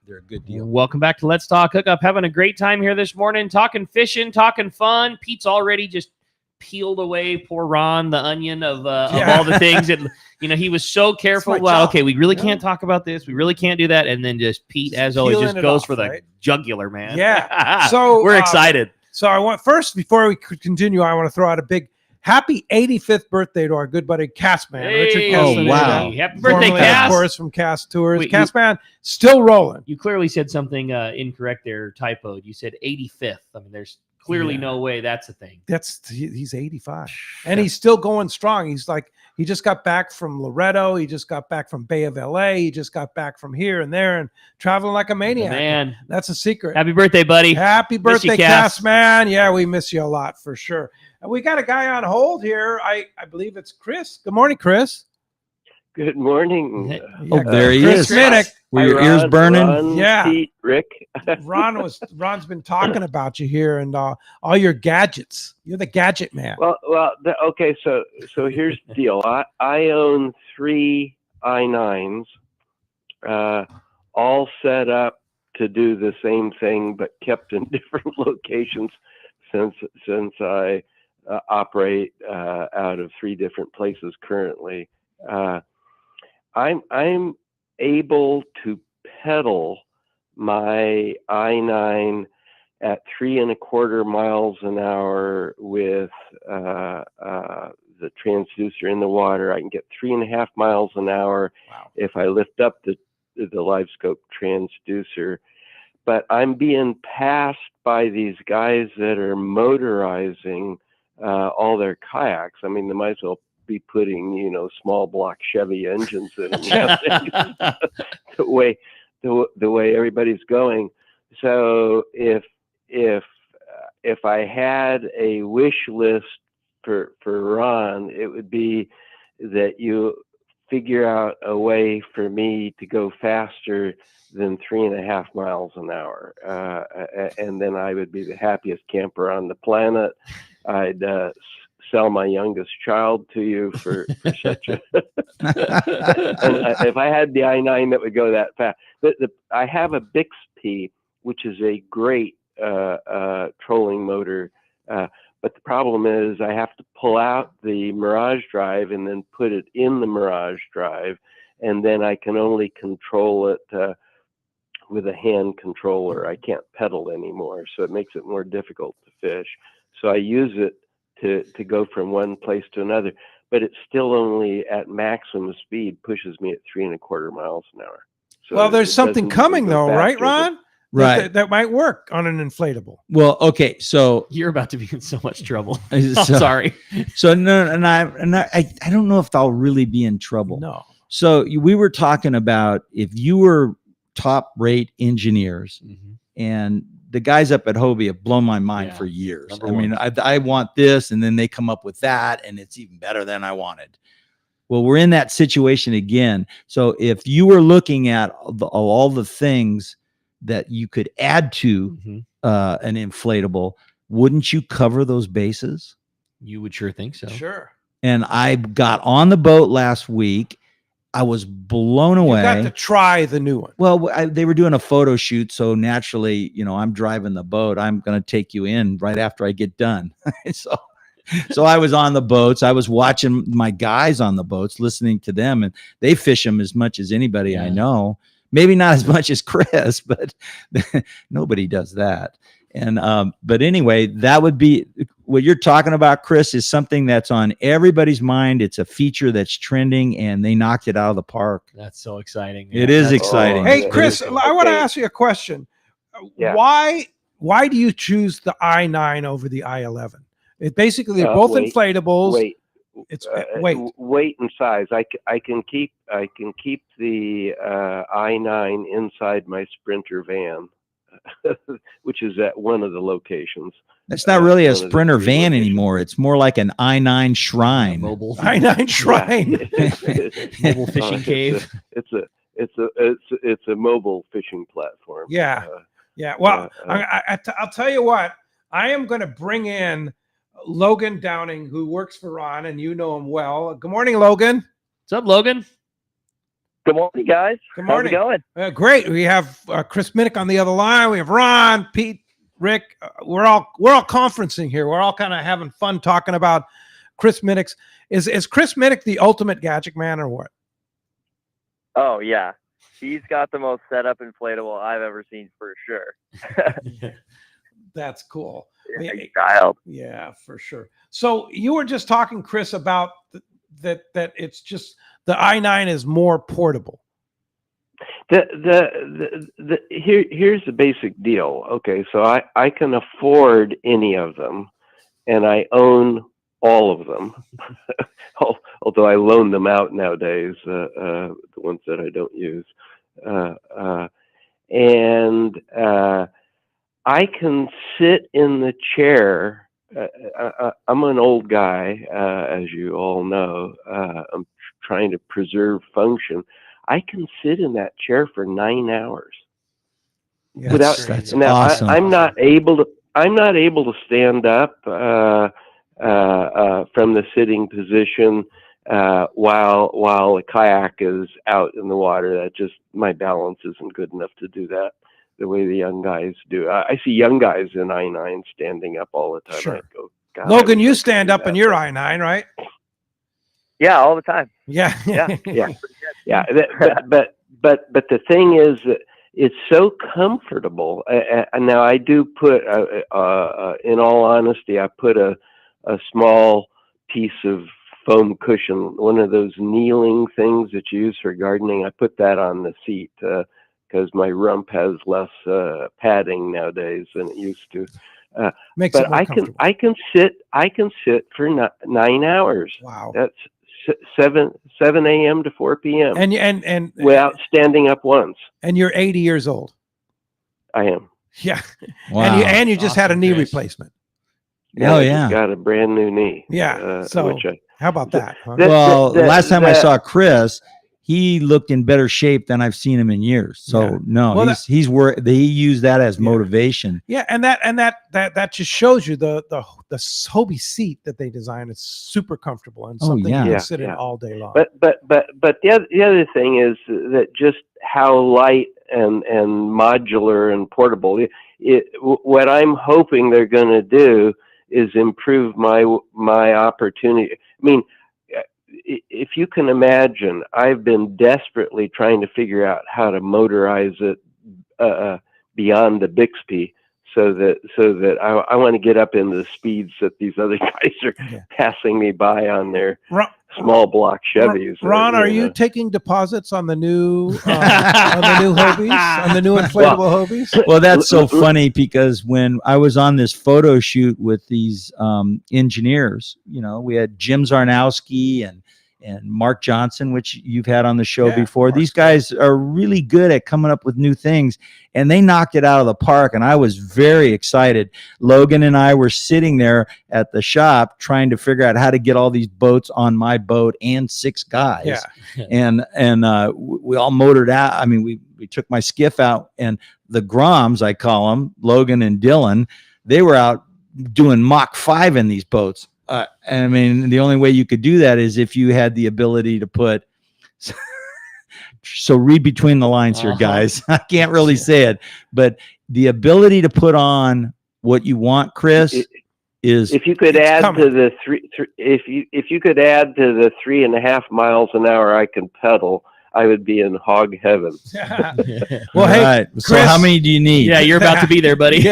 They're a good deal. Welcome back to Let's Talk Hookup. Having a great time here this morning, talking fishing, talking fun. Pete's already just peeled away poor Ron, the onion of all the things that, he was so careful. Well, okay, we really can't talk about this. We really can't do that. And then just Pete, as always, just goes for the jugular, man. Yeah. So we're excited. So I want first, before we continue, I want to throw out a big happy 85th birthday to our good buddy Castman, Richard Castaneda. Oh, wow. Happy birthday, Cass. Of course, from Cast Tours. Castman, still rolling. You clearly said something incorrect there, typoed. You said 85th. I mean, there's clearly no way that's a thing. He's 85. And he's still going strong. He's like, he just got back from Loretto. He just got back from Bay of LA. He just got back from here and there and traveling like a maniac. Man, that's a secret. Happy birthday, buddy. Happy birthday, Castman. Yeah, we miss you a lot for sure. And we got a guy on hold here. I believe it's Chris. Good morning, Chris. Good morning. There he Chris is. Minnick. Were your ears burning? Ron, Pete, Rick. Ron's been talking about you here and all your gadgets. You're the gadget man. Okay. So here's the deal. I own 3 i9s, all set up to do the same thing, but kept in different locations since I operate out of 3 different places currently. I'm able to pedal my i9 at 3.25 miles an hour with the transducer in the water. I can get 3.5 miles an hour if I lift up the live scope transducer. But I'm being passed by these guys that are motorizing all their kayaks. I mean, they might as well be putting, small block Chevy engines in them. the way everybody's going. So if I had a wish list for Ron, it would be that you figure out a way for me to go faster than 3.5 miles an hour. And then I would be the happiest camper on the planet. I'd sell my youngest child to you for such a and if I had the i9 that would go that fast. I have a Bixby, which is a great trolling motor, but the problem is I have to pull out the Mirage drive and then put it in the Mirage drive, and then I can only control it with a hand controller. I can't pedal anymore, so it makes it more difficult to fish. So I use it to go from one place to another, but it's still only at maximum speed, pushes me at 3.25 miles an hour. So there's something coming though, right, Ron? Right. That might work on an inflatable. Well, okay, so you're about to be in so much trouble. I'm sorry. So no, and I don't know if I'll really be in trouble. No. So we were talking about if you were top rate engineers, and the guys up at Hobie have blown my mind for years. I mean, I want this, and then they come up with that, and it's even better than I wanted. Well, we're in that situation again. So if you were looking at all the things that you could add to an inflatable, wouldn't you cover those bases? You would sure think so. Sure. And I got on the boat last week. I was blown away. You got to try the new one. Well, they were doing a photo shoot, so naturally, I'm driving the boat. I'm going to take you in right after I get done. So I was on the boats. I was watching my guys on the boats, listening to them, and they fish them as much as anybody I know. Maybe not as much as Chris, but nobody does that. And but anyway, that would be what you're talking about, Chris, is something that's on everybody's mind. It's a feature that's trending, and they knocked it out of the park. That's so exciting. It is exciting. Hey, Chris, I want to ask you a question. Why do you choose the i9 over the i11? It basically they're both inflatables. Weight and size. I can keep the i9 inside my Sprinter van, which is at one of the locations. That's not really a Sprinter van anymore. It's more like an i9 shrine. Mobile i9 shrine. Mobile fishing cave. It's a mobile fishing platform. Yeah. Well, I'll tell you what. I am going to bring in Logan Downing, who works for Ron, and you know him well. Good morning, Logan. What's up, Logan? Good morning, guys. Good morning. How's it going? Great. We have Chris Minnick on the other line. We have Ron, Pete, Rick. We're all conferencing here. We're all kind of having fun talking about Chris Minnick's. Is Chris Minnick the ultimate gadget man or what? Oh yeah, he's got the most set up inflatable I've ever seen for sure. That's cool. He's dialed. Yeah, for sure. So you were just talking, Chris, about that it's just the i9 is more portable. Here's the basic deal. Okay, so I can afford any of them, and I own all of them. Although I loan them out nowadays, the ones that I don't use, and I can sit in the chair. I'm an old guy, as you all know. I'm trying to preserve function. I can sit in that chair for 9 hours That's now, awesome. I'm not able to stand up from the sitting position while a kayak is out in the water. That just, my balance isn't good enough to do that the way the young guys do. I see young guys in i9 standing up all the time. Sure. I go, God, Logan, you stand up in your i9, right? Yeah, all the time. Yeah. But the thing is that it's so comfortable. And now I do put, in all honesty, I put a small piece of foam cushion, one of those kneeling things that you use for gardening. I put that on the seat because my rump has less padding nowadays than it used to. Makes but it more I can sit for 9 hours. Wow. That's 7 a.m. to 4 p.m. And without standing up once. And you're 80 years old. I am. Yeah. Wow. And you just had a knee replacement. Oh, I yeah. just got a brand new knee. Yeah. So how about that? Huh? Well, the last time I saw Chris, he looked in better shape than I've seen him in years. So he's worried. He used that as motivation. Yeah, and that just shows you the Hobie seat that they designed is super comfortable and something you can sit in all day long. But the other thing is that just how light and modular and portable. What I'm hoping they're going to do is improve my opportunity. I mean, if you can imagine, I've been desperately trying to figure out how to motorize it beyond the Bixby, so that I want to get up into the speeds that these other guys are passing me by on their small block Chevys. Ron, are you taking deposits on the new Hobies, on the new inflatable Hobies? Well, that's so funny because when I was on this photo shoot with these engineers, we had Jim Zarnowski and Mark Johnson, which you've had on the show before. These guys are really good at coming up with new things, and they knocked it out of the park, and I was very excited. Logan and I were sitting there at the shop trying to figure out how to get all these boats on my boat and 6 guys. Yeah. And we all motored out. I mean, we took my skiff out, and the Groms, I call them, Logan and Dylan, they were out doing Mach 5 in these boats. I mean, the only way you could do that is if you had the ability to put. So read between the lines here, guys. I can't really say it, but the ability to put on what you want, Chris, is. If you could add to the if you could add to the 3.5 miles an hour I can pedal, I would be in hog heaven. Well, hey, right. Chris, so how many do you need? Yeah, you're about to be there, buddy.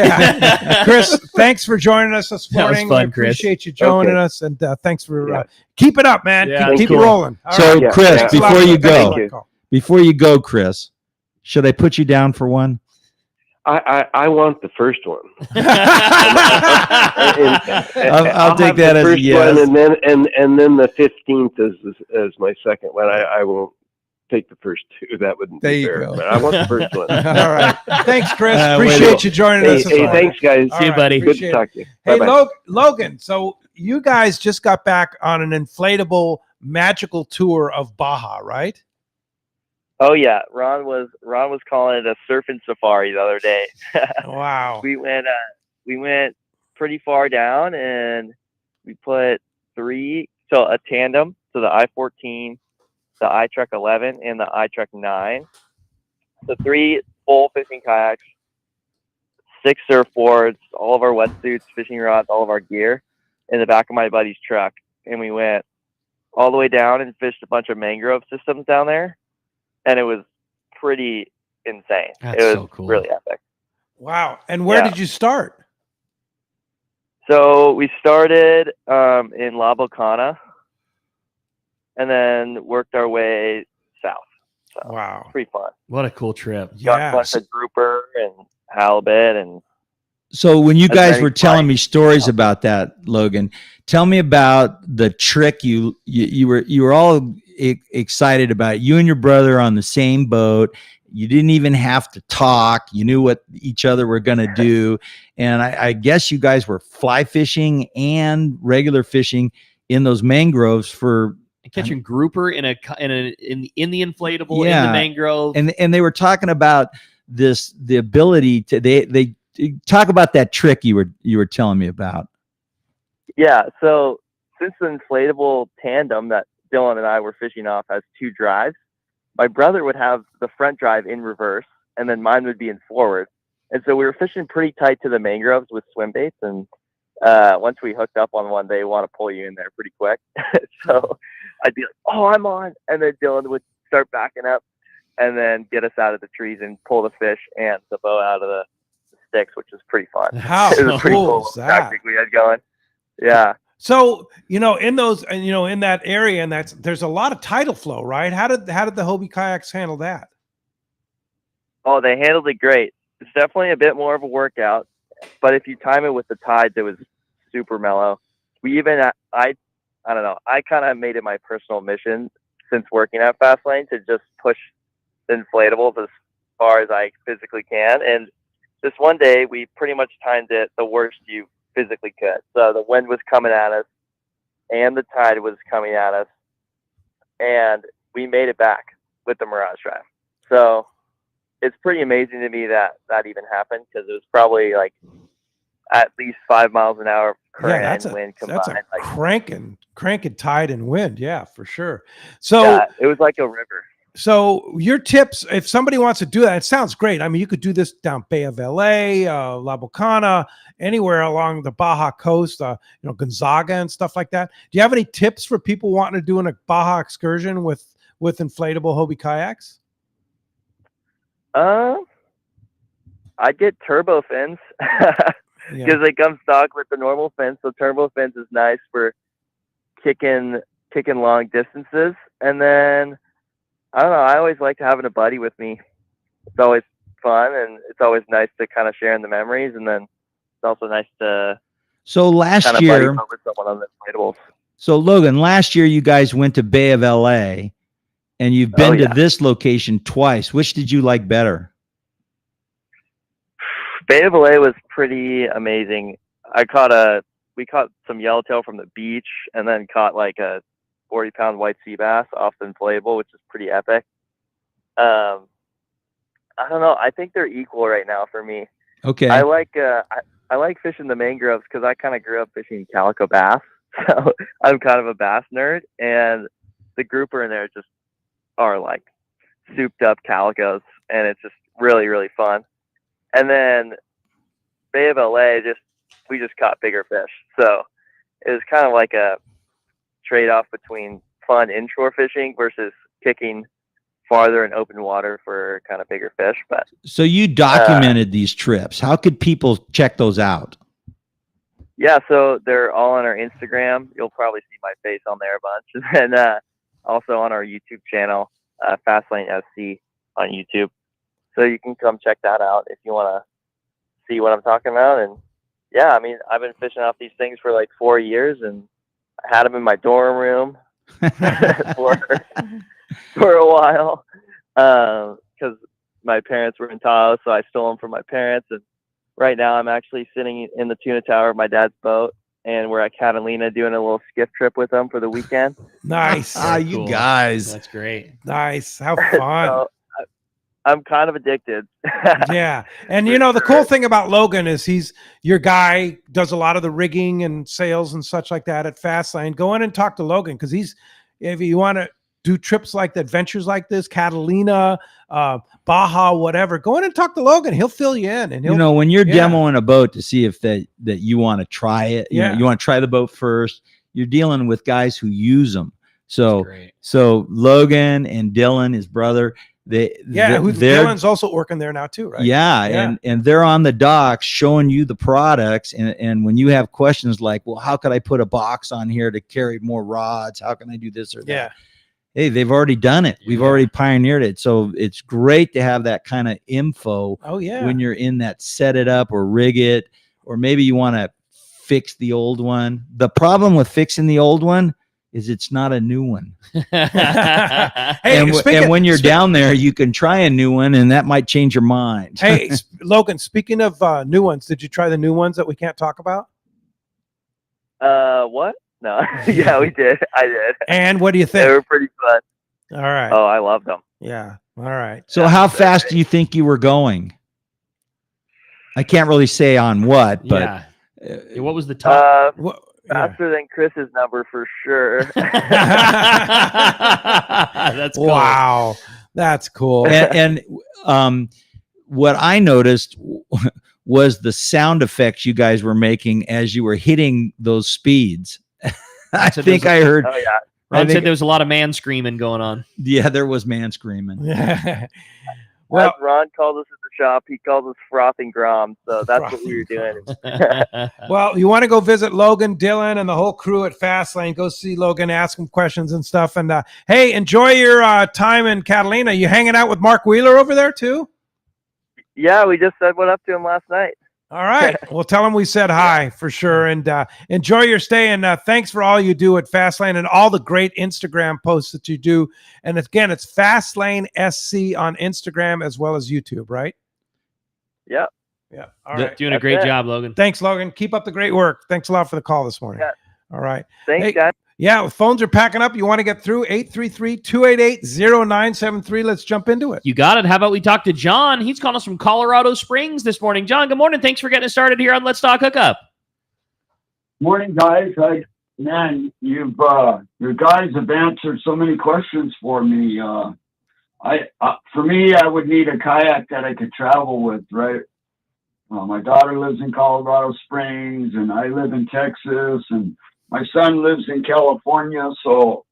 Chris, thanks for joining us this morning. That was fun, we Chris. appreciate you joining us, and thanks for keep it up, man. Yeah, keep it rolling. All So, right. Chris, Thanks a lot. before you go, Chris, should I put you down for one? I want the first one. I'll take have that the as a first yes. one, and then the 15th is my second one. I won't take the first two. That wouldn't There be you fair. go. But I want the first one. All right. Thanks, Chris. way Appreciate to- you joining Hey, us. this hey, morning. thanks, guys. All See you, right, buddy. Good appreciate to it. talk to you. Hey, Bye-bye. Logan, so you guys just got back on an inflatable magical tour of Baja, right? Oh yeah, Ron was calling it a surfing safari the other day. Wow. We went pretty far down, and we put a tandem, so the I-14, the iTrek 11, and the iTrek 9. So 3 full fishing kayaks, 6 surfboards, all of our wetsuits, fishing rods, all of our gear in the back of my buddy's truck, and we went all the way down and fished a bunch of mangrove systems down there, and it was pretty insane. That's it was so cool. really epic. Wow. And where did you start? So we started in La Bocana and then worked our way south. So wow. Pretty fun. What a cool trip. Got a bunch of grouper and halibut and So when you as guys many were telling me flights. stories about that, Logan, tell me about the trick you were all excited about. You and your brother on the same boat. You didn't even have to talk. You knew what each other were going to do. And I guess you guys were fly fishing and regular fishing in those mangroves for catching grouper in the inflatable in the mangrove. And they were talking about the ability to they talk about that trick you were telling me about. Yeah, so since the inflatable tandem that Dylan and I were fishing off has 2 drives, my brother would have the front drive in reverse, and then mine would be in forward. And so we were fishing pretty tight to the mangroves with swim baits, and once we hooked up on one, they want to pull you in there pretty quick. So I'd be like, "Oh, I'm on," and then Dylan would start backing up, and then get us out of the trees and pull the fish and the bow out of the sticks, which is pretty fun. How it was a pretty cool cool is that? tactic we had going. Yeah. So, in those, and in that area, and there's a lot of tidal flow, right? How did the Hobie kayaks handle that? Oh, they handled it great. It's definitely a bit more of a workout, but if you time it with the tides, it was super mellow. We even, I don't know, I kind of made it my personal mission since working at Fast Lane to just push the inflatables as far as I physically can. And this one day, we pretty much timed it the worst you physically could. So the wind was coming at us and the tide was coming at us, and we made it back with the Mirage Drive. So it's pretty amazing to me that even happened, because it was probably like at least 5 miles an hour current and wind combined. That's a cranking tide and wind. Yeah, for sure. So yeah, it was like a river. So your tips, if somebody wants to do that, it sounds great. I mean, you could do this down Bay of LA, La Bocana, anywhere along the Baja coast, Gonzaga and stuff like that. Do you have any tips for people wanting to do a Baja excursion with inflatable Hobie kayaks? I'd get turbo fins because they come stock with the normal fins. So turbo fins is nice for kicking long distances. And then I don't know, I always liked having a buddy with me. It's always fun, and it's always nice to kind of share in the memories. And then it's also nice to last year buddy with someone on the inflatables. So Logan, last year you guys went to Bay of LA, and you've been to this location twice. Which did you like better? Bay of LA was pretty amazing. We caught some yellowtail from the beach, and then caught like a 40-pound white sea bass off the inflatable, which is pretty epic. I don't know. I think they're equal right now for me. Okay. I like fishing the mangroves because I kind of grew up fishing calico bass, so I'm kind of a bass nerd, and the grouper in there just are like souped up calicos, and it's just really, really fun. And then Bay of LA, we just caught bigger fish, so it was kind of like a trade-off between fun inshore fishing versus kicking farther in open water for kind of bigger fish. But so you documented these trips. How could people check those out? Yeah, so they're all on our Instagram. You'll probably see my face on there a bunch, and also on our YouTube channel, Fastlane SC on YouTube. So you can come check that out if you want to see what I'm talking about. And yeah, I mean, I've been fishing off these things for like 4 years, and I had them in my dorm room for a while because my parents were in Tahoe, so I stole them from my parents. And right now I'm actually sitting in the tuna tower of my dad's boat, and we're at Catalina doing a little skiff trip with them for the weekend. Nice. You guys. That's great. Nice. How fun. So, I'm kind of addicted. Yeah. And you know, the cool thing about Logan is he's your guy, does a lot of the rigging and sales and such like that at Fast Lane. Go in and talk to Logan, because if you want to do trips like the adventures like this, Catalina, Baja, whatever, go in and talk to Logan. He'll fill you in. And he'll, when you're demoing a boat to see if that you want to try it, you know, you want to try the boat first, you're dealing with guys who use them. So Logan and Dylan, his brother, Dylan's also working there now too, right? Yeah. And they're on the docks showing you the products. And when you have questions like, well, how could I put a box on here to carry more rods? How can I do this or that? Yeah. Hey, they've already done it. We've already pioneered it. So it's great to have that kind of info. Oh, yeah. When you're in that set it up or rig it, or maybe you want to fix the old one. The problem with fixing the old one is it's not a new one. And when you're down there, you can try a new one, and that might change your mind. Hey, Logan, speaking of new ones, did you try the new ones that we can't talk about? What? No. Yeah, we did. I did. And what do you think? They were pretty fun. All right. Oh, I loved them. Yeah. All right. So how fast do you think you were going? I can't really say on what, but what was the top? Faster than Chris's number for sure. That's cool. Wow. That's cool. And what I noticed was the sound effects you guys were making as you were hitting those speeds. I think I heard. Oh, yeah. Ron said there was a lot of man screaming going on. Yeah, there was man screaming. Well, Ron called us at the shop. He called us frothing Grom. So that's what we were doing. Well, you want to go visit Logan, Dylan, and the whole crew at Fast Lane. Go see Logan, ask him questions and stuff. And hey, enjoy your time in Catalina. You hanging out with Mark Wheeler over there too? Yeah, we just said what up to him last night. All right. Well, tell him we said hi for sure. And enjoy your stay. And thanks for all you do at Fastlane and all the great Instagram posts that you do. And again, it's Fastlane SC on Instagram as well as YouTube, right? Yep. Yeah. All right. Doing a great job, Logan. Thanks, Logan. Keep up the great work. Thanks a lot for the call this morning. Yeah. All right. Thanks, guys. Yeah, the phones are packing up. You want to get through 833-288-0973. Let's jump into it. You got it. How about we talk to John? He's calling us from Colorado Springs this morning. John, good morning. Thanks for getting us started here on Let's Talk Hookup. Morning, guys. Man, your guys have answered so many questions for me. For me, I would need a kayak that I could travel with, right? My daughter lives in Colorado Springs, and I live in Texas, and my son lives in California. So,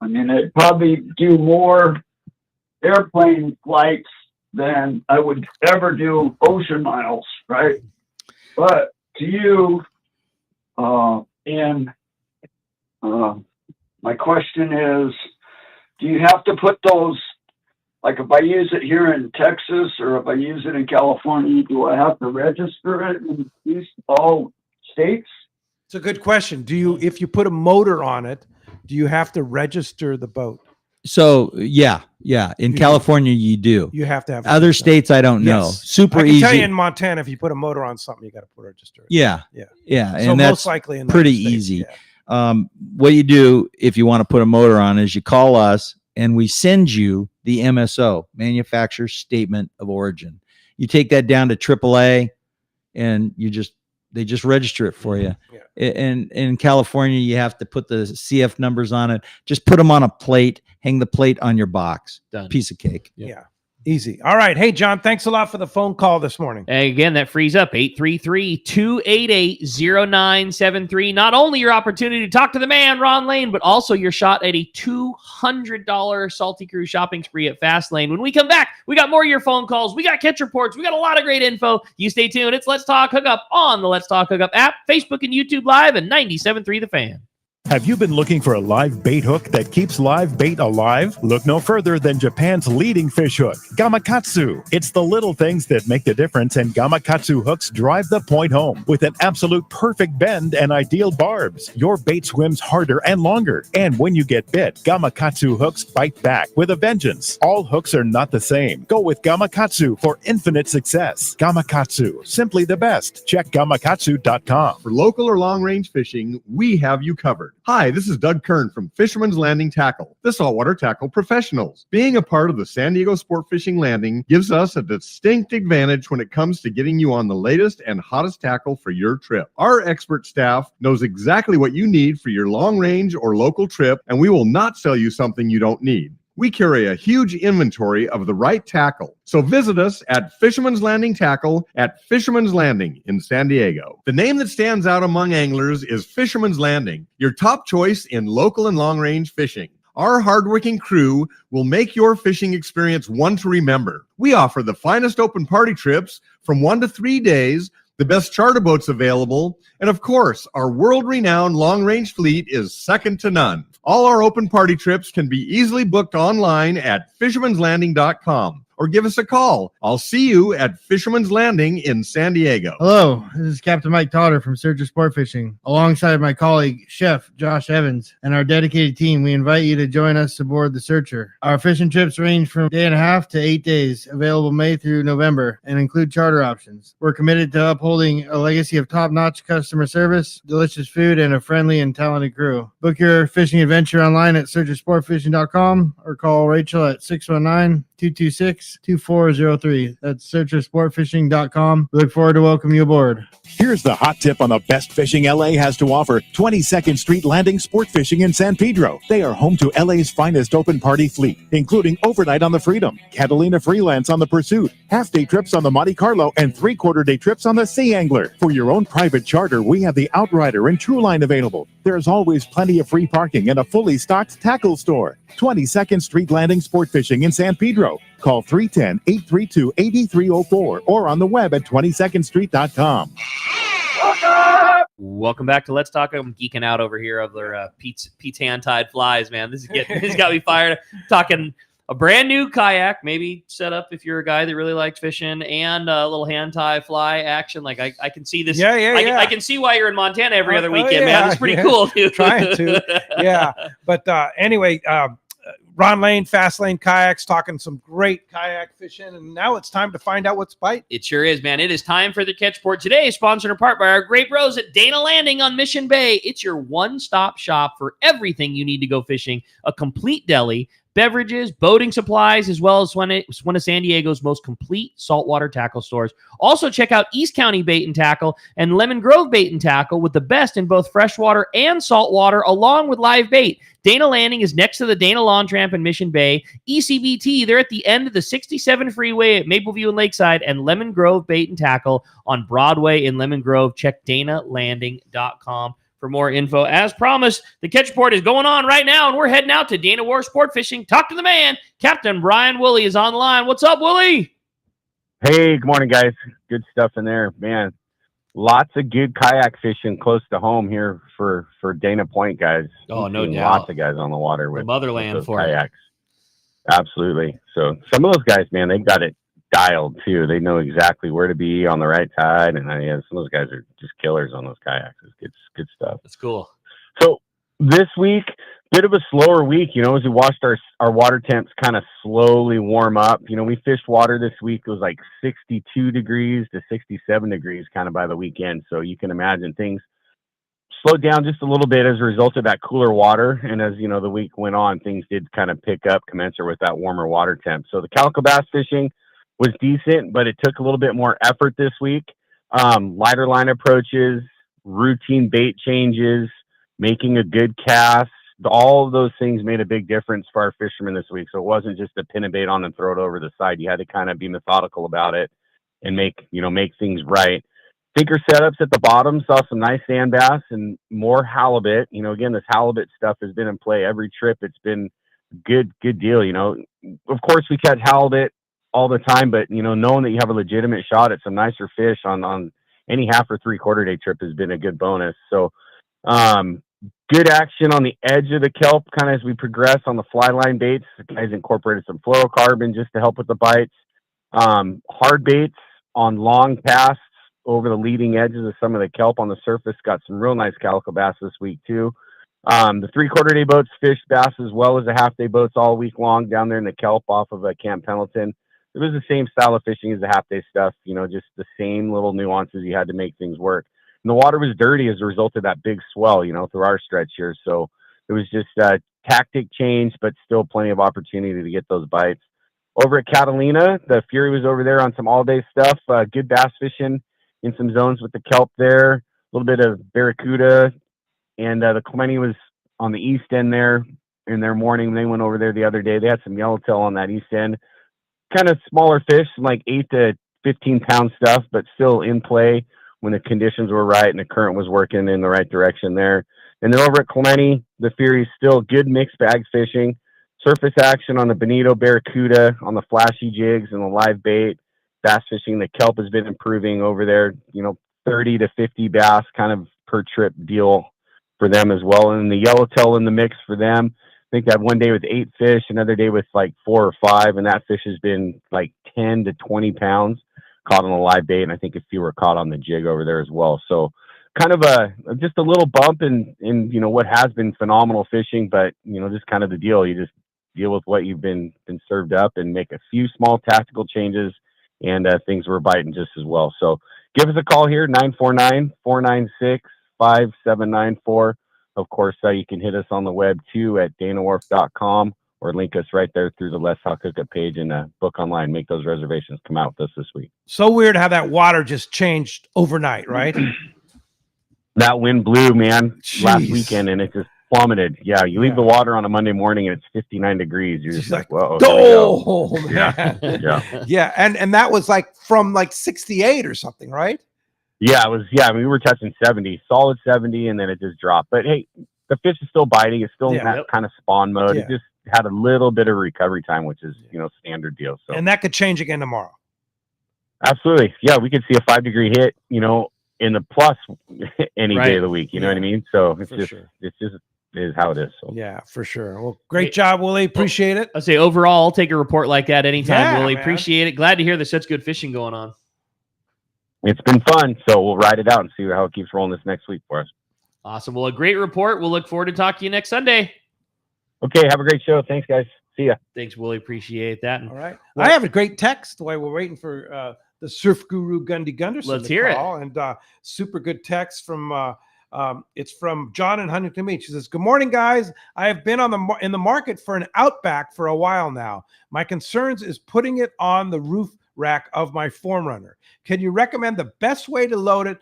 I mean, I'd probably do more airplane flights than I would ever do ocean miles, right? But to you, my question is, do you have to put those, like if I use it here in Texas or if I use it in California, do I have to register it in these all states? It's a good question. If you put a motor on it, do you have to register the boat? So yeah. In California, you do. You have to have other states. I don't know. Super I can easy. tell you in Montana, if you put a motor on something, you got to put register it. Yeah. So And most that's likely in the pretty United States, easy. What you do if you want to put a motor on is you call us and we send you the MSO, Manufacturer Statement of Origin. You take that down to AAA, and they just register it for you. And in California, you have to put the CF numbers on it. Just put them on a plate, hang the plate on your box. Done. Piece of cake. Yeah. Easy. All right. Hey, John, thanks a lot for the phone call this morning. And again, that frees up 833-288-0973. Not only your opportunity to talk to the man, Ron Lane, but also your shot at a $200 Salty Crew shopping spree at Fast Lane. When we come back, we got more of your phone calls. We got catch reports. We got a lot of great info. You stay tuned. It's Let's Talk Hookup on the Let's Talk Hookup app, Facebook and YouTube Live, and 97.3 The Fan. Have you been looking for a live bait hook that keeps live bait alive? Look no further than Japan's leading fish hook, Gamakatsu. It's the little things that make the difference, and Gamakatsu hooks drive the point home. With an absolute perfect bend and ideal barbs, your bait swims harder and longer. And when you get bit, Gamakatsu hooks bite back with a vengeance. All hooks are not the same. Go with Gamakatsu for infinite success. Gamakatsu, simply the best. Check gamakatsu.com. For local or long-range fishing, we have you covered. Hi, this is Doug Kern from Fisherman's Landing Tackle, the saltwater tackle professionals. Being a part of the San Diego Sport Fishing Landing gives us a distinct advantage when it comes to getting you on the latest and hottest tackle for your trip. Our expert staff knows exactly what you need for your long-range or local trip, and we will not sell you something you don't need. We carry a huge inventory of the right tackle. So visit us at Fisherman's Landing Tackle at Fisherman's Landing in San Diego. The name that stands out among anglers is Fisherman's Landing, your top choice in local and long-range fishing. Our hardworking crew will make your fishing experience one to remember. We offer the finest open party trips from 1 to 3 days, the best charter boats available, and of course, our world-renowned long-range fleet is second to none. All our open party trips can be easily booked online at fishermanslanding.com or give us a call. I'll see you at Fisherman's Landing in San Diego. Hello, this is Captain Mike Totter from Searcher Sport Fishing. Alongside my colleague, Chef Josh Evans, and our dedicated team, we invite you to join us aboard the Searcher. Our fishing trips range from 1.5 to 8 days, available May through November, and include charter options. We're committed to upholding a legacy of top-notch customer service, delicious food, and a friendly and talented crew. Book your fishing adventure online at searchersportfishing.com or call Rachel at 619-226-2403. That's searchersportfishing.com. We look forward to welcoming you aboard. Here's the hot tip on the best fishing LA has to offer. 22nd Street Landing Sport Fishing in San Pedro. They are home to LA's finest open party fleet, including overnight on the Freedom, Catalina Freelance on the Pursuit, half-day trips on the Monte Carlo, and three-quarter-day trips on the Sea Angler. For your own private charter, we have the Outrider and Trueline available. There's always plenty of free parking and a fully stocked tackle store. 22nd Street Landing Sport Fishing in San Pedro. Call 310-832-8304 or on the web at 22ndstreet.com. Welcome back to Let's Talk. I'm geeking out over here of their Pete's hand-tied flies, man. This has got me fired. Talking a brand new kayak, maybe set up if you're a guy that really likes fishing, and a little hand-tie fly action. Like I can see this. I can see why you're in Montana every other weekend, man. It's pretty cool, dude. Trying to, yeah. But anyway, Ron Lane, Fast Lane Kayaks, talking some great kayak fishing, and now it's time to find out what's biting. It sure is, man. It is time for the Catch Port today, sponsored in part by our great bros at Dana Landing on Mission Bay. It's your one-stop shop for everything you need to go fishing. A complete deli, beverages, boating supplies, as well as one of San Diego's most complete saltwater tackle stores. Also, check out East County Bait and Tackle and Lemon Grove Bait and Tackle with the best in both freshwater and saltwater, along with live bait. Dana Landing is next to the Dana Lawn Tramp in Mission Bay. ECBT, they're at the end of the 67 freeway at Mapleview and Lakeside, and Lemon Grove Bait and Tackle on Broadway in Lemon Grove. Check danalanding.com for more info. As promised, the Catch Port is going on right now, and we're heading out to Dana War Sport Fishing. Talk to the man. Captain Brian Woolley is on the line. What's up, Woolley? Hey, good morning, guys. Good stuff in there, man. Lots of good kayak fishing close to home here for Dana Point, guys. Oh, no doubt. Lots of guys on the water with the motherland with for kayaks. Absolutely. So some of those guys, man, they've got it dialed too. They know exactly where to be on the right tide, and some of those guys are just killers on those kayaks. It's good stuff. That's cool. So this week, bit of a slower week, as we watched our water temps kind of slowly warm up. We fished water this week. It was like 62 degrees to 67 degrees kind of by the weekend. So you can imagine things slowed down just a little bit as a result of that cooler water. And as the week went on, things did kind of pick up commensurate with that warmer water temp. So the calico bass fishing was decent, but it took a little bit more effort this week. Lighter line approaches, routine bait changes, making a good cast. All of those things made a big difference for our fishermen this week. So it wasn't just a pin a bait on and throw it over the side. You had to kind of be methodical about it and make things right. Thinker setups at the bottom, saw some nice sand bass and more halibut. Again, this halibut stuff has been in play every trip. It's been good deal. Of course we catch halibut all the time, but knowing that you have a legitimate shot at some nicer fish on any half or 3/4 day trip has been a good bonus. So, Good action on the edge of the kelp, kind of as we progress on the fly line baits. The guys incorporated some fluorocarbon just to help with the bites. Hard baits on long casts over the leading edges of some of the kelp on the surface. Got some real nice calico bass this week too. The 3/4 day boats fished bass as well as the half-day boats all week long down there in the kelp off of Camp Pendleton. It was the same style of fishing as the half-day stuff, just the same little nuances you had to make things work. And the water was dirty as a result of that big swell, through our stretch here. So it was just a tactic change, but still plenty of opportunity to get those bites. Over at Catalina, the Fury was over there on some all-day stuff. Good bass fishing in some zones with the kelp there. A little bit of barracuda. And the Clemente was on the east end there in their morning. They went over there the other day. They had some yellowtail on that east end. Kind of smaller fish, like 8 to 15 pound stuff, but still in play when the conditions were right and the current was working in the right direction there. And then over at Clemente, the Fury's still good mixed bag fishing. Surface action on the bonito, barracuda, on the flashy jigs and the live bait. Bass fishing, the kelp has been improving over there, 30 to 50 bass kind of per trip deal for them as well. And the yellowtail in the mix for them. I think they had one day with 8 fish, another day with like 4 or 5, and that fish has been like 10 to 20 pounds caught on a live bait, and I think a few were caught on the jig over there as well. So kind of just a little bump in what has been phenomenal fishing, but just kind of the deal. You just deal with what you've been served up and make a few small tactical changes, and things were biting just as well. So give us a call here, 949-496-5794. Of course, you can hit us on the web too at danawharf.com or link us right there through the Let's Talk Hookup page and book online. Make those reservations. Come out with us this week. So weird how that water just changed overnight, right? That wind blew, man, Jeez. last weekend, and it just plummeted. Yeah, you leave the water on a Monday morning and it's 59 degrees. You're just like, whoa. Oh, man. Yeah. Yeah. And that was like from like 68 or something, right? Yeah, it was. Yeah, I mean, we were touching 70, solid 70, and then it just dropped. But hey, the fish is still biting. It's still in that kind of spawn mode. Yeah. It just had a little bit of recovery time, which is standard deal. So And that could change again tomorrow. absolutely, yeah, we could see a 5-degree hit, in the plus any day of the week. You know what I mean? So it's just is how it is. So yeah, for sure. Well, great job, Willie. Appreciate it. I say overall, I'll take a report like that anytime, Yeah, Willie. man. Appreciate it. Glad to hear there's such good fishing going on. it's been fun. So we'll ride it out and see how it keeps rolling this next week for us. Awesome. Well, a great report. We'll look forward to talking to you next Sunday. Okay, have a great show. Thanks, guys. See ya. Thanks, Willie. Appreciate that. All right. I have a great text while we're waiting for the surf guru Gundy Gunderson. Let's to hear it. call. And super good text from it's from John in Huntington Beach. He says, "Good morning, guys. I have been in the market for an Outback for a while now. My concerns is putting it on the roof rack of my Forerunner. Can you recommend the best way to load it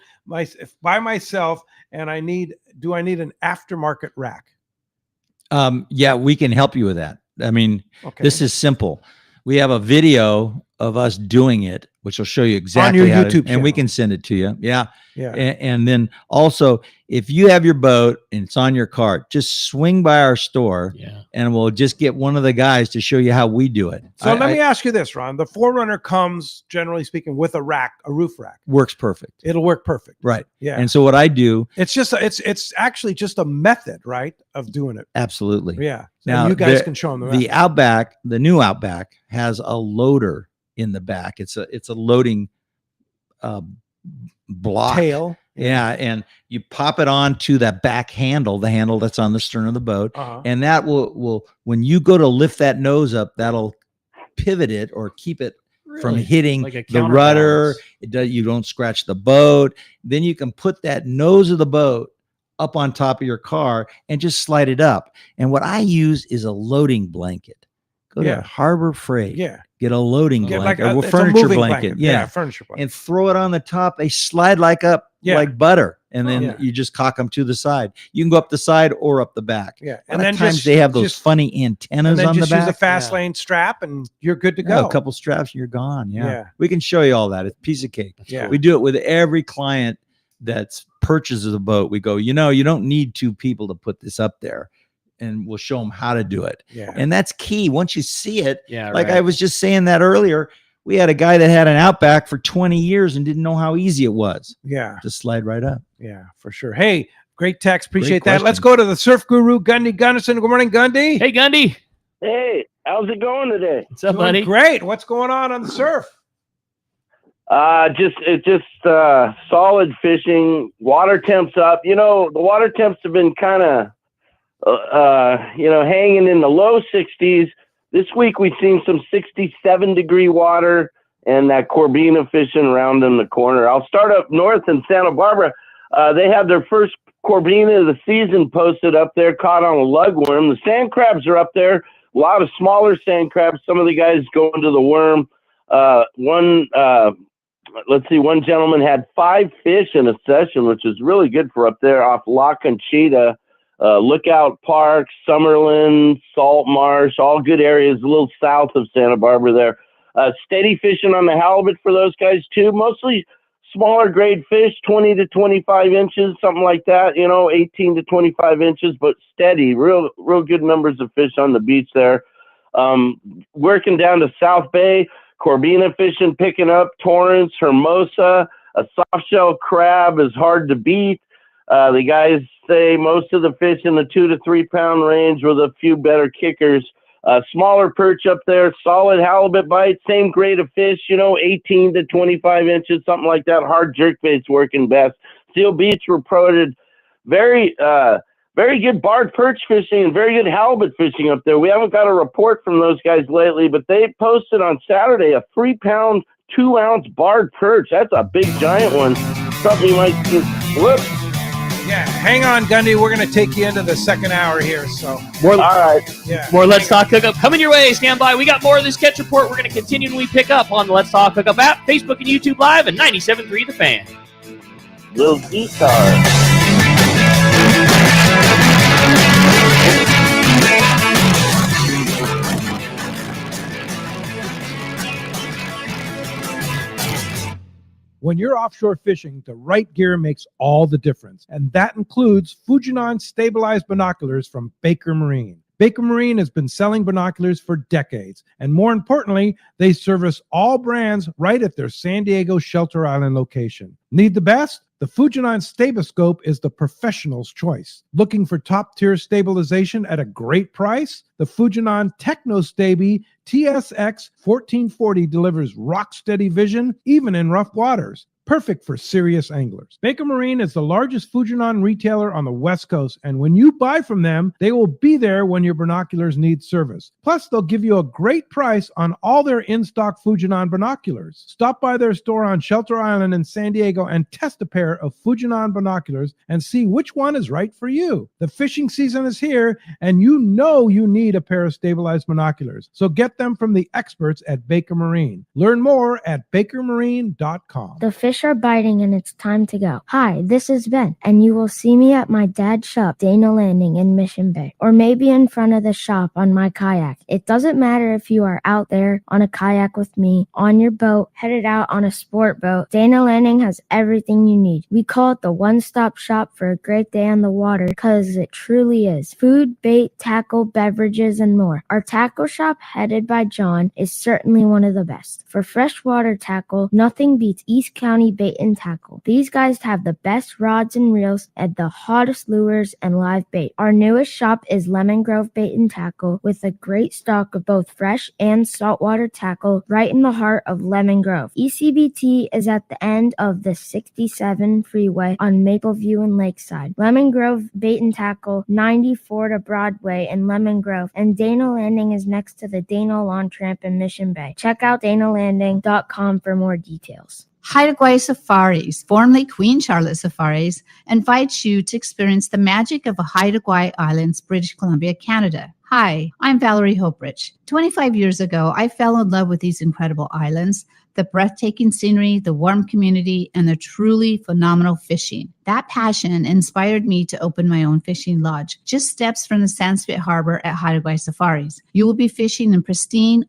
by myself? And do I need an aftermarket rack?" Yeah, we can help you with that. I mean, this is simple. We have a video of us doing it, which will show you exactly on your how YouTube and we can send it to you. Yeah. Yeah. And then also, if you have your boat and it's on your cart, just swing by our store and we'll just get one of the guys to show you how we do it. So let me ask you this, Ron. The Forerunner comes, generally speaking, with a rack, a roof rack. Works perfect. It'll work perfect. Right. Yeah. And so what I do, It's just it's actually just a method, right, of doing it. absolutely. Yeah. So Now you guys the- can show them the Outback, the new Outback has a loader in the back. It's a loading block. Tail. Yeah, and you pop it onto that back handle, the handle that's on the stern of the boat, and that will when you go to lift that nose up, that'll pivot it or keep it from Really? hitting Like a the rudder. counterbalance. You don't scratch the boat. Then you can put that nose of the boat up on top of your car and just slide it up. And what I use is a loading blanket. Go Yeah. to Harbor Freight. Yeah. Get a loading Get blanket, like or it's a furniture moving blanket. Yeah. furniture blanket. And throw it on the top. They slide like butter. And then Yeah. you just cock them to the side. You can go up the side or up the back. Yeah. And then times they have those funny antennas and then on the just back. use a fast lane strap and you're good to Yeah, go. a couple straps and you're gone. Yeah. Yeah. We can show you all that. It's a piece of cake. Yeah. We do it with every client that's purchases a boat. We go, you don't need 2 people to put this up there. And we'll show them how to do it. Yeah. And that's key. Once you see it, Yeah, like right. I was just saying that earlier, we had a guy that had an Outback for 20 years and didn't know how easy it was Yeah. to slide right up. Yeah, for sure. Hey, Great text. Appreciate Great that. Let's go to the surf guru, Gundy Gunnison. Good morning, Gundy. Hey, Gundy. Hey, how's it going today? What's up, Doing buddy? great. What's going on the surf? Just solid fishing. Water temps up. You know, the water temps have been kind of, hanging in the low 60s. This week we've seen some 67-degree water and that Corbina fishing around in the corner. I'll start up north in Santa Barbara. They had their first Corbina of the season posted up there, caught on a lugworm. The sand crabs are up there. A lot of smaller sand crabs. Some of the guys going to the worm. One gentleman had 5 fish in a session, which is really good for up there off La Conchita, Lookout Park, Summerlin, Salt Marsh, all good areas a little south of Santa Barbara there. Steady fishing on the halibut for those guys too. Mostly smaller grade fish, 20 to 25 inches, something like that, 18 to 25 inches, but steady, real good numbers of fish on the beach there. Working down to South Bay, Corbina fishing, picking up, Torrance, Hermosa, a soft shell crab is hard to beat. The guys say most of the fish in the 2 to 3 pound range with a few better kickers. Smaller perch up there, solid halibut bite, same grade of fish, 18 to 25 inches, something like that. Hard jerkbait's working best. Seal Beach reported very good barred perch fishing and very good halibut fishing up there. We haven't got a report from those guys lately, but they posted on Saturday a 3-pound, 2-ounce barred perch. That's a big giant one. Something you might just whoop. Yeah, hang on, Gundy. We're going to take you into the second hour here. So, More Hang Let's Talk Hookup coming your way. Stand by. We got more of this catch report. We're going to continue when we pick up on the Let's Talk Hookup app, Facebook and YouTube Live, and 97.3 The Fan. Little guitar. When you're offshore fishing, the right gear makes all the difference. And that includes Fujinon stabilized binoculars from Baker Marine. Baker Marine has been selling binoculars for decades. And more importantly, they service all brands right at their San Diego Shelter Island location. Need the best? The Fujinon Staboscope is the professional's choice. Looking for top-tier stabilization at a great price? The Fujinon TechnoStabi TSX 1440 delivers rock-steady vision even in rough waters. Perfect for serious anglers. Baker Marine is the largest Fujinon retailer on the West Coast, and when you buy from them, they will be there when your binoculars need service. Plus, they'll give you a great price on all their in-stock Fujinon binoculars. Stop by their store on Shelter Island in San Diego and test a pair of Fujinon binoculars and see which one is right for you. The fishing season is here, and you know you need a pair of stabilized binoculars. So get them from the experts at Baker Marine. Learn more at bakermarine.com. The fish are biting and it's time to go. Hi, this is Ben, and you will see me at my dad's shop, Dana Landing in Mission Bay, or maybe in front of the shop on my kayak. It doesn't matter if you are out there on a kayak with me, on your boat, headed out on a sport boat. Dana Landing has everything you need. We call it the one-stop shop for a great day on the water because it truly is. Food, bait, tackle, beverages, and more. Our tackle shop, headed by John, is certainly one of the best. For freshwater tackle, nothing beats East County Bait and Tackle. These guys have the best rods and reels and the hottest lures and live bait. Our newest shop is Lemon Grove Bait and Tackle with a great stock of both fresh and saltwater tackle right in the heart of Lemon Grove. ECBT is at the end of the 67 freeway on Mapleview and Lakeside. Lemon Grove Bait and Tackle, 94 to Broadway in Lemon Grove, and Dana Landing is next to the Dana Lawn Tramp in Mission Bay. Check out danalanding.com for more details. Haida Gwaii Safaris, formerly Queen Charlotte Safaris, invites you to experience the magic of Haida Gwaii Islands, British Columbia, Canada. Hi, I'm Valerie Hoprich. 25 years ago, I fell in love with these incredible islands, the breathtaking scenery, the warm community, and the truly phenomenal fishing. That passion inspired me to open my own fishing lodge, just steps from the Sandspit Harbor at Haida Gwaii Safaris. You will be fishing in pristine,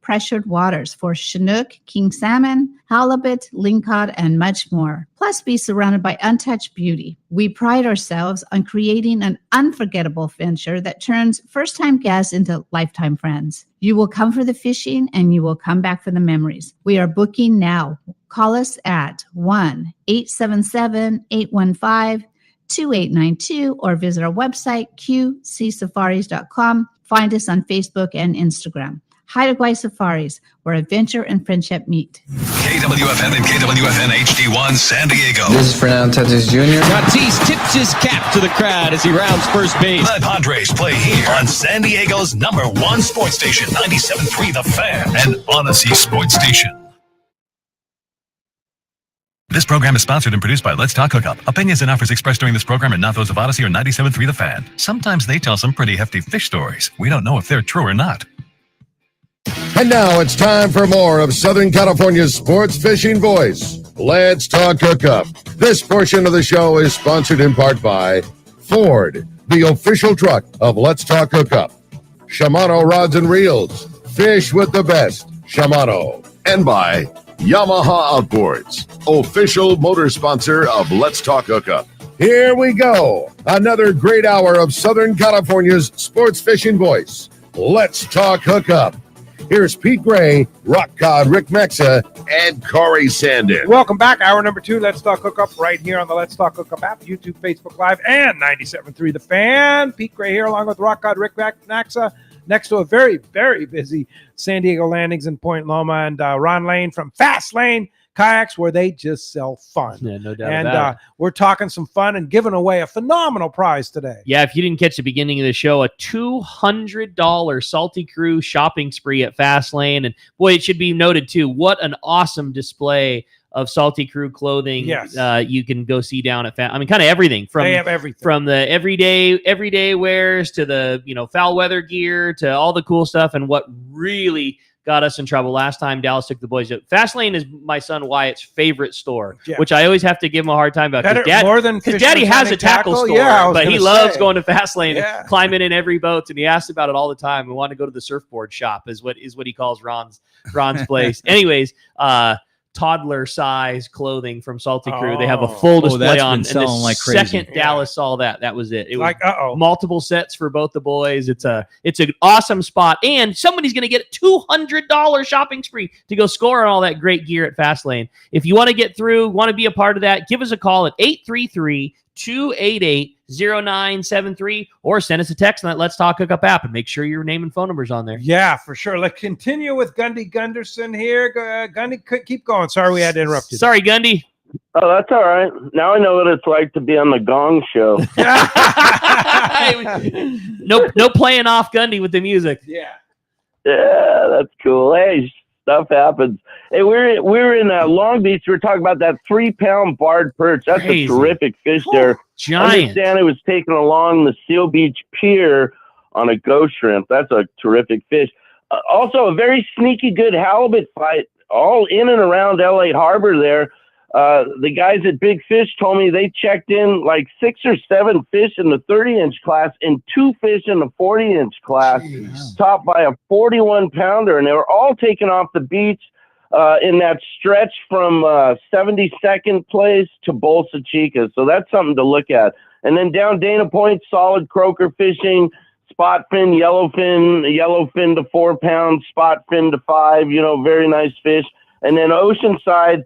pressured waters for Chinook, king salmon, halibut, lingcod, and much more. Plus, be surrounded by untouched beauty. We pride ourselves on creating an unforgettable venture that turns first-time guests into lifetime friends. You will come for the fishing, and you will come back for the memories. We are booking now. Call us at 1-877-815 2892 or visit our website, qcsafaris.com. Find us on Facebook and Instagram. Haida Gwaii Safaris, where adventure and friendship meet. KWFN and KWFN HD1 San Diego. This is Fernando Tatis Jr. Tatis tips his cap to the crowd as he rounds first base. The Padres play here on San Diego's #1 sports station, 97.3 The Fan and Odyssey Sports Station. This program is sponsored and produced by Let's Talk Hookup. Opinions and offers expressed during this program are not those of Odyssey or 97.3 The Fan. Sometimes they tell some pretty hefty fish stories. We don't know if they're true or not. And now it's time for more of Southern California's sports fishing voice. Let's Talk Hookup. This portion of the show is sponsored in part by Ford, the official truck of Let's Talk Hookup. Shimano Rods and Reels. Fish with the best. Shimano. And by Yamaha Outboards, official motor sponsor of Let's Talk Hookup. Here we go. Another great hour of Southern California's sports fishing voice. Let's Talk Hookup. Here's Pete Gray, Rock Cod Rick Maxa, and Corey Sandin. Welcome back. Hour number 2, Let's Talk Hookup, right here on the Let's Talk Hookup app, YouTube, Facebook Live, and 97.3 The Fan. Pete Gray here, along with Rock Cod Rick Maxa, next to a very, very busy San Diego Landings in Point Loma, and Ron Lane from Fast Lane Kayaks, where they just sell fun. Yeah, no doubt and about it. We're talking some fun and giving away a phenomenal prize today. Yeah, if you didn't catch the beginning of the show, a $200 Salty Crew shopping spree at Fast Lane. And boy, it should be noted too, what an awesome display of Salty Crew clothing. Yes. You can go see down at Fast. I mean, kind of everything They have everything. from the everyday wears to the foul weather gear to all the cool stuff. And what really got us in trouble last time Dallas took the boys out. Fast Lane is my son Wyatt's favorite store, Yeah. which I always have to give him a hard time about. More than Because Daddy Fisherman's has a Landing tackle store, Yeah, I was but he gonna loves say. going to Fast Lane Yeah. and climbing in every boat, and he asks about it all the time. We want to go to the surfboard shop is what he calls Ron's place. Anyways, toddler size clothing from Salty Crew. They have a full display that's on. been selling like crazy. Second Dallas saw that was it. It was Like, multiple sets for both the boys. It's an awesome spot, and somebody's going to get a $200 shopping spree to go score on all that great gear at Fast Lane. If you want to get through, want to be a part of that, give us a call at 833-288-0973 or send us a text on that Let's Talk Hookup app and make sure your name and phone number's on there. Yeah, for sure. Let's continue with Gundy Gunderson here. Gundy, keep going. Sorry we had to interrupt you. Sorry, Gundy. Oh, that's all right. Now I know what it's like to be on the Gong Show. No playing off Gundy with the music. Yeah. Yeah, that's cool. Hey, stuff happens. Hey, we're in Long Beach. We're talking about that 3-pound barred perch. That's Crazy. a terrific fish there. Giant. I understand it was taken along the Seal Beach Pier on a ghost shrimp. That's a terrific fish. Also, a very sneaky good halibut fight all in and around LA Harbor there. The guys at Big Fish told me they checked in like 6 or 7 fish in the 30-inch class and 2 fish in the 40-inch class, topped by a 41-pounder, and they were all taken off the beach in that stretch from 72nd place to Bolsa Chica. So that's something to look at. And then down Dana Point, solid croaker fishing, spot fin, yellowfin to 4 pounds, spot fin to 5, very nice fish. And then Oceanside,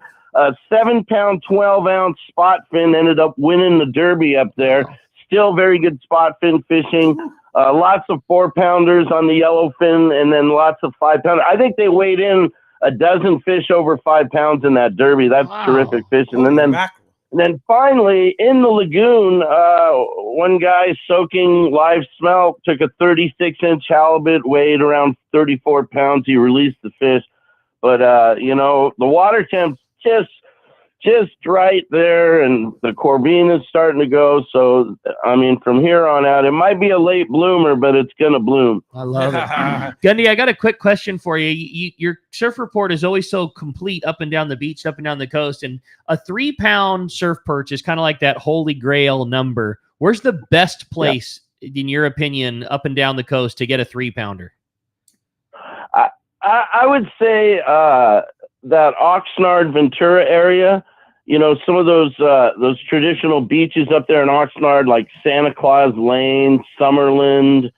7-pound, 12-ounce spot fin ended up winning the Derby up there. Still very good spot fin fishing. Lots of 4-pounders on the yellowfin, and then lots of 5-pounders. I think they weighed in a dozen fish over 5 pounds in that Derby. That's terrific fishing. And then finally in the lagoon, one guy soaking live smelt took a 36-inch halibut, weighed around 34 pounds. He released the fish, but the water temp just right there, and the Corvine is starting to go. So, I mean, from here on out, it might be a late bloomer, but it's going to bloom. I love it. Gundy, I got a quick question for you. Your surf report is always so complete up and down the beach, up and down the coast, and a 3-pound surf perch is kind of like that holy grail number. Where's the best place, in your opinion, up and down the coast to get a 3-pounder? I would say that Oxnard, Ventura area, some of those traditional beaches up there in Oxnard, like Santa Claus Lane, Summerland,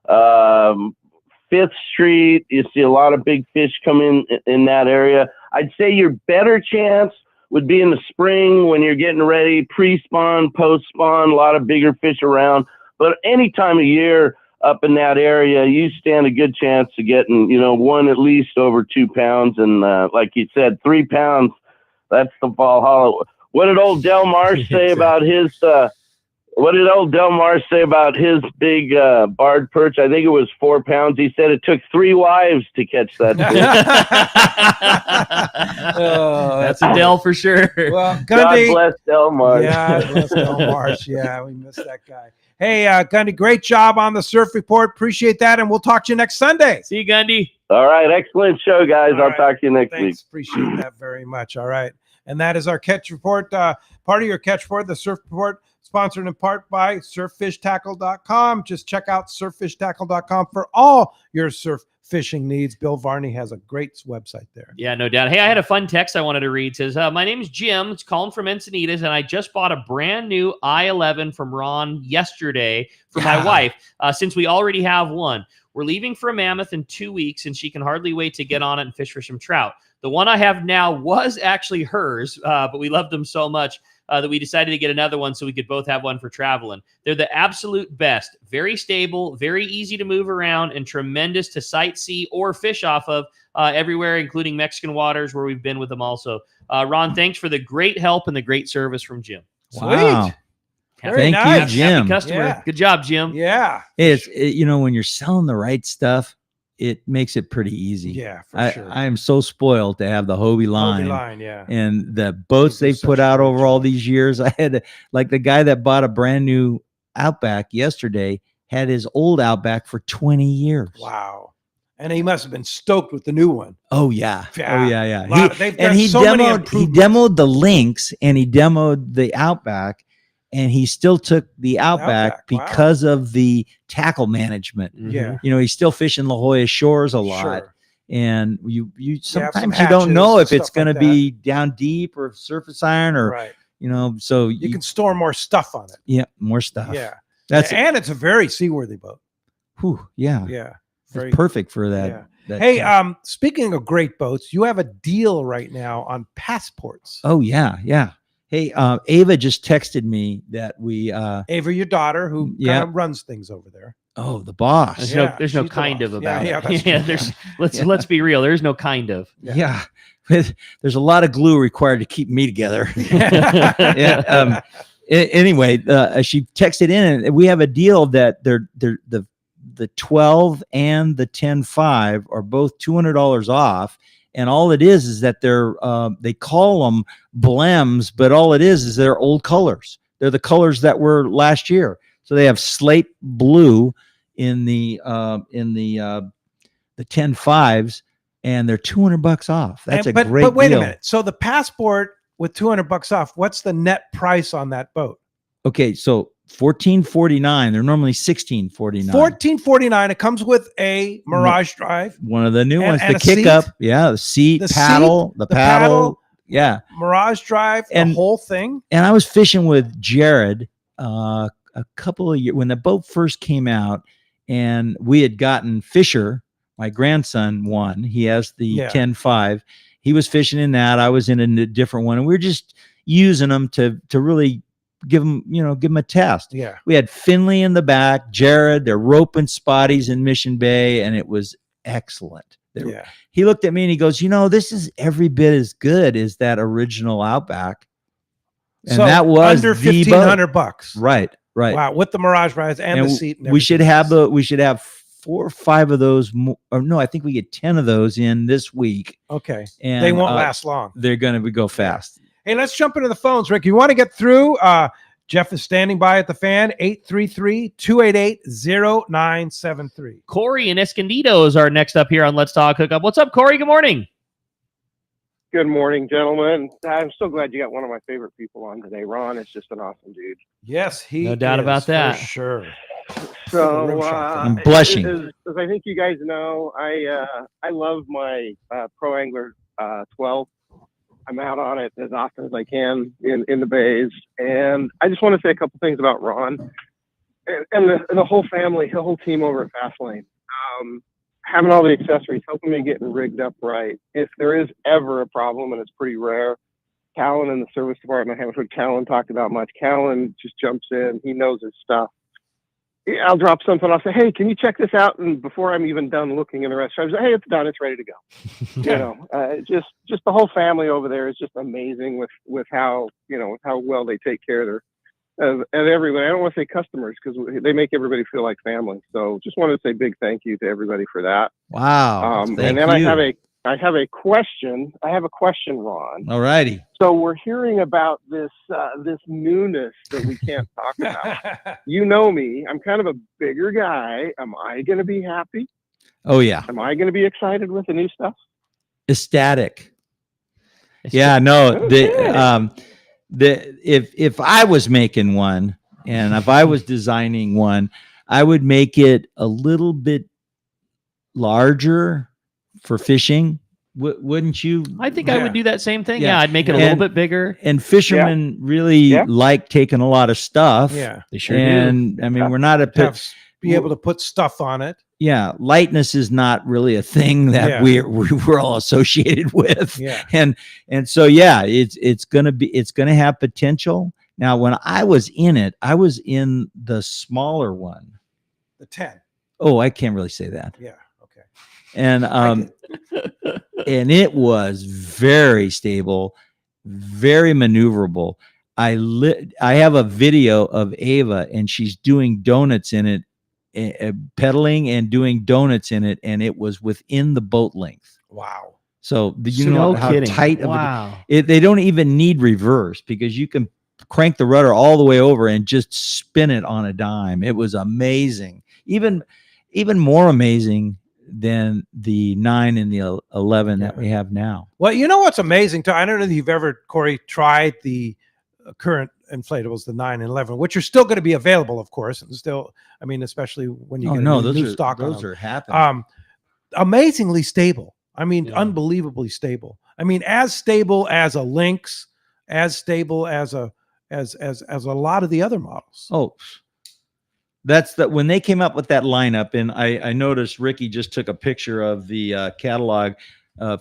5th Street. You see a lot of big fish come in that area. I'd say your better chance would be in the spring when you're getting ready, pre-spawn, post-spawn, a lot of bigger fish around. But any time of year up in that area, you stand a good chance of getting, one at least over 2 pounds. And like you said, 3 pounds, that's the Valhalla. What did old Del Marsh say about his big barred perch? I think it was 4 pounds. He said it took 3 wives to catch that fish. That's a Del for sure. Well, God Gundy, bless Del Marsh. yeah, bless Del Marsh. Yeah, we missed that guy. Hey, Gundy, great job on the surf report. Appreciate that, and we'll talk to you next Sunday. See you, Gundy. All right, excellent show, guys. I'll talk to you next week. Appreciate that very much. All right, and that is our catch report. Part of your catch report, the surf report, sponsored in part by surffishtackle.com. Just check out surffishtackle.com for all your surf fishing needs. Bill Varney has a great website there. Yeah, no doubt. Hey, I had a fun text I wanted to read. It says, my name is Jim. It's calling from Encinitas, and I just bought a brand new I-11 from Ron yesterday for my wife, since we already have one. We're leaving for a Mammoth in 2 weeks, and she can hardly wait to get on it and fish for some trout. The one I have now was actually hers, but we loved them so much that we decided to get another one so we could both have one for traveling. They're the absolute best. Very stable, very easy to move around, and tremendous to sightsee or fish off of everywhere, including Mexican waters where we've been with them also. Ron, thanks for the great help and the great service from Jim. Wow. Sweet. Thank you, Jim. Happy customer. Yeah. Good job, Jim. Yeah. When you're selling the right stuff, it makes it pretty easy. Yeah, for sure. I am so spoiled to have the Hobie line. Hobie line, yeah. And the boats they've put out over all these years. I had, like, the guy that bought a brand new Outback yesterday had his old Outback for 20 years. Wow. And he must have been stoked with the new one. Oh, yeah. Yeah. Oh, yeah. He demoed the Lynx and he demoed the Outback. And he still took the Outback because of the tackle management. Yeah. He's still fishing La Jolla shores a lot. Sure. And you sometimes some you don't know if hatches it's and going to stuff like be down deep or surface iron or, Right. so You can store more stuff on it. yeah, more stuff. Yeah. That's and it's a very seaworthy boat. whew, yeah. Yeah. It's perfect for that. Yeah. that Hey, kind of- speaking of great boats, you have a deal right now on passports. oh yeah. Hey, Ava just texted me that we Ava, your daughter, who kind of runs things over there. oh, the boss. There's Yeah, no, there's no she's the kind boss. of Yeah, about yeah, it. that's Yeah, true. let's be real. There's no kind of. Yeah. There's a lot of glue required to keep me together. Yeah. Anyway, she texted in, and we have a deal that the 12 and the 10.5 are both $200 off. And all it is that they call them blems, but all it is they're old colors. They're the colors that were last year. So they have slate blue in the 10.5s, and they're $200 off. That's a great But wait deal. a minute. So the passport with $200 off, what's the net price on that boat? Okay, so $14.49. They're normally $16.49. $14.49. It comes with a Mirage Drive, One of the new ones, and the a seat. kick up, the seat, The paddle, seat, the the paddle, paddle. yeah. Mirage Drive, And- the whole thing. And I was fishing with Jared a couple of years when the boat first came out, and we had gotten Fisher, my grandson, one. He has the 10.5. He was fishing in that. I was in a different one, and we were just using them to really give them a test. Yeah. We had Finley in the back, Jared, they're roping spotties in Mission Bay, and it was excellent. Yeah. He looked at me and he goes, this is every bit as good as that original Outback. And So that was under the $1,500. Right. Wow, with the Mirage Drives and the seat. And we should have 4 or 5 of those. Or no, I think we get 10 of those in this week. Okay. And They won't last long. They're going to go fast. Hey, let's jump into the phones, Rick. You want to get through? Jeff is standing by at the fan, 833-288-0973. Corey in Escondido is our next up here on Let's Talk Hookup. What's up, Corey? Good morning. Good morning, gentlemen. I'm so glad you got one of my favorite people on today. Ron is just an awesome dude. Yes, he No doubt is, about that. for sure. So I'm blushing. As I think you guys know, I love my Pro Angler 12. I'm out on it as often as I can in the bays, and I just want to say a couple things about Ron and the whole family, the whole team over at Fast Lane. Having all the accessories, helping me getting rigged up right. If there is ever a problem, and it's pretty rare, Callan in the service department. I haven't heard Callan talked about much. Callan just jumps in. He knows his stuff. Yeah, I'll drop something. I'll say, hey, can you check this out? And before I'm even done looking in the restaurant, I say, hey, it's done. It's ready to go. Just the whole family over there is just amazing with how, with how well they take care of everybody. I don't want to say customers because they make everybody feel like family. So just wanted to say big thank you to everybody for that. Wow. And then I have a question. I have a question, Ron. All righty. So we're hearing about this newness that we can't talk about. You know me. I'm kind of a bigger guy. Am I going to be happy? Oh yeah. Am I going to be excited with the new stuff? Ecstatic. Yeah. No. If I was making one and if I was designing one, I would make it a little bit larger for fishing. Wouldn't you? I think I would do that same thing. Yeah, I'd make it a little bit bigger. And fishermen really like taking a lot of stuff. Yeah, they sure do. I mean, we're not be able to put stuff on it. Yeah, lightness is not really a thing that we're all associated with. Yeah, and so it's gonna have potential. Now, when I was in it, I was in the smaller one, the 10. Oh, I can't really say that. Yeah. Okay. And and it was very stable, very maneuverable. I have a video of Ava, and she's doing donuts in it, pedaling and doing donuts in it, and it was within the boat length. Wow. So you know how tight of they don't even need reverse because you can crank the rudder all the way over and just spin it on a dime. It was amazing. Even more amazing than the 9 and the 11 that we have now. Well, you know what's amazing too? I don't know if you've ever, Corey, tried the current inflatables, the 9 and 11, which are still going to be available, of course, and still, I mean, especially when you get new stock. Those are happening. Amazingly stable. I mean, unbelievably stable. I mean, as stable as a Lynx, as stable as a lot of the other models. Oh, that's when they came up with that lineup, and I noticed Ricky just took a picture of the catalog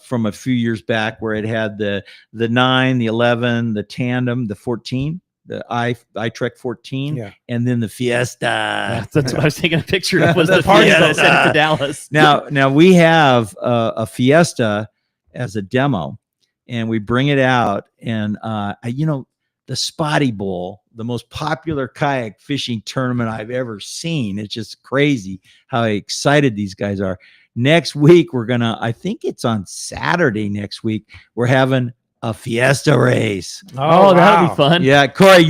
from a few years back where it had the 9, the 11, the Tandem, the 14, the iTrek 14, and then the Fiesta. That's what I was taking a picture of, was the Fiesta. I sent it to Dallas. Now we have a Fiesta as a demo, and we bring it out, and the Spotty Bowl, the most popular kayak fishing tournament I've ever seen. It's just crazy how excited these guys are. Next week, I think it's on Saturday next week, we're having a Fiesta race. Oh, that'll be fun. Yeah. Corey,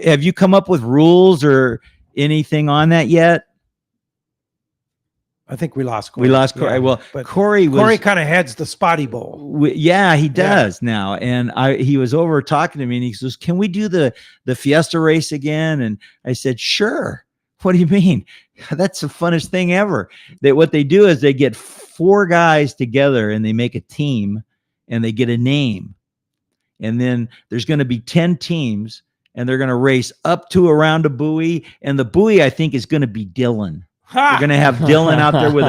have you come up with rules or anything on that yet? I think we lost Corey. We lost Corey. Well, Corey kind of heads the Spotty Bowl. He does now. And he was over talking to me, and he says, can we do the Fiesta race again? And I said, sure. What do you mean? That's the funnest thing ever. What they do is they get 4 guys together and they make a team and they get a name. And then there's going to be 10 teams, and they're going to race up to around a buoy. And the buoy, I think, is going to be Dylan. We're gonna have Dylan out there with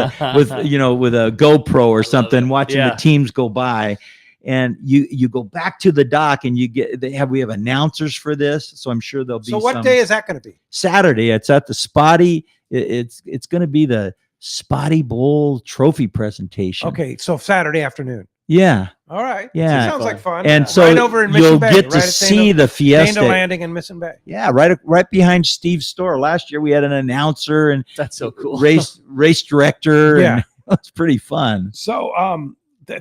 a GoPro or something, watching the teams go by, and you go back to the dock, and we have announcers for this, so I'm sure there'll be. So what day is that going to be? Saturday. It's at the Spotty. It's going to be the Spotty Bowl trophy presentation. Okay, so Saturday afternoon. Yeah. All right. Yeah. Sounds like fun. And so right over in Mission you'll Bay, get to right at see the Fiesta. Dana Landing in Mission Bay. Yeah, right behind Steve's store. Last year we had an announcer, and that's so cool. Race director. Yeah. And it's pretty fun. So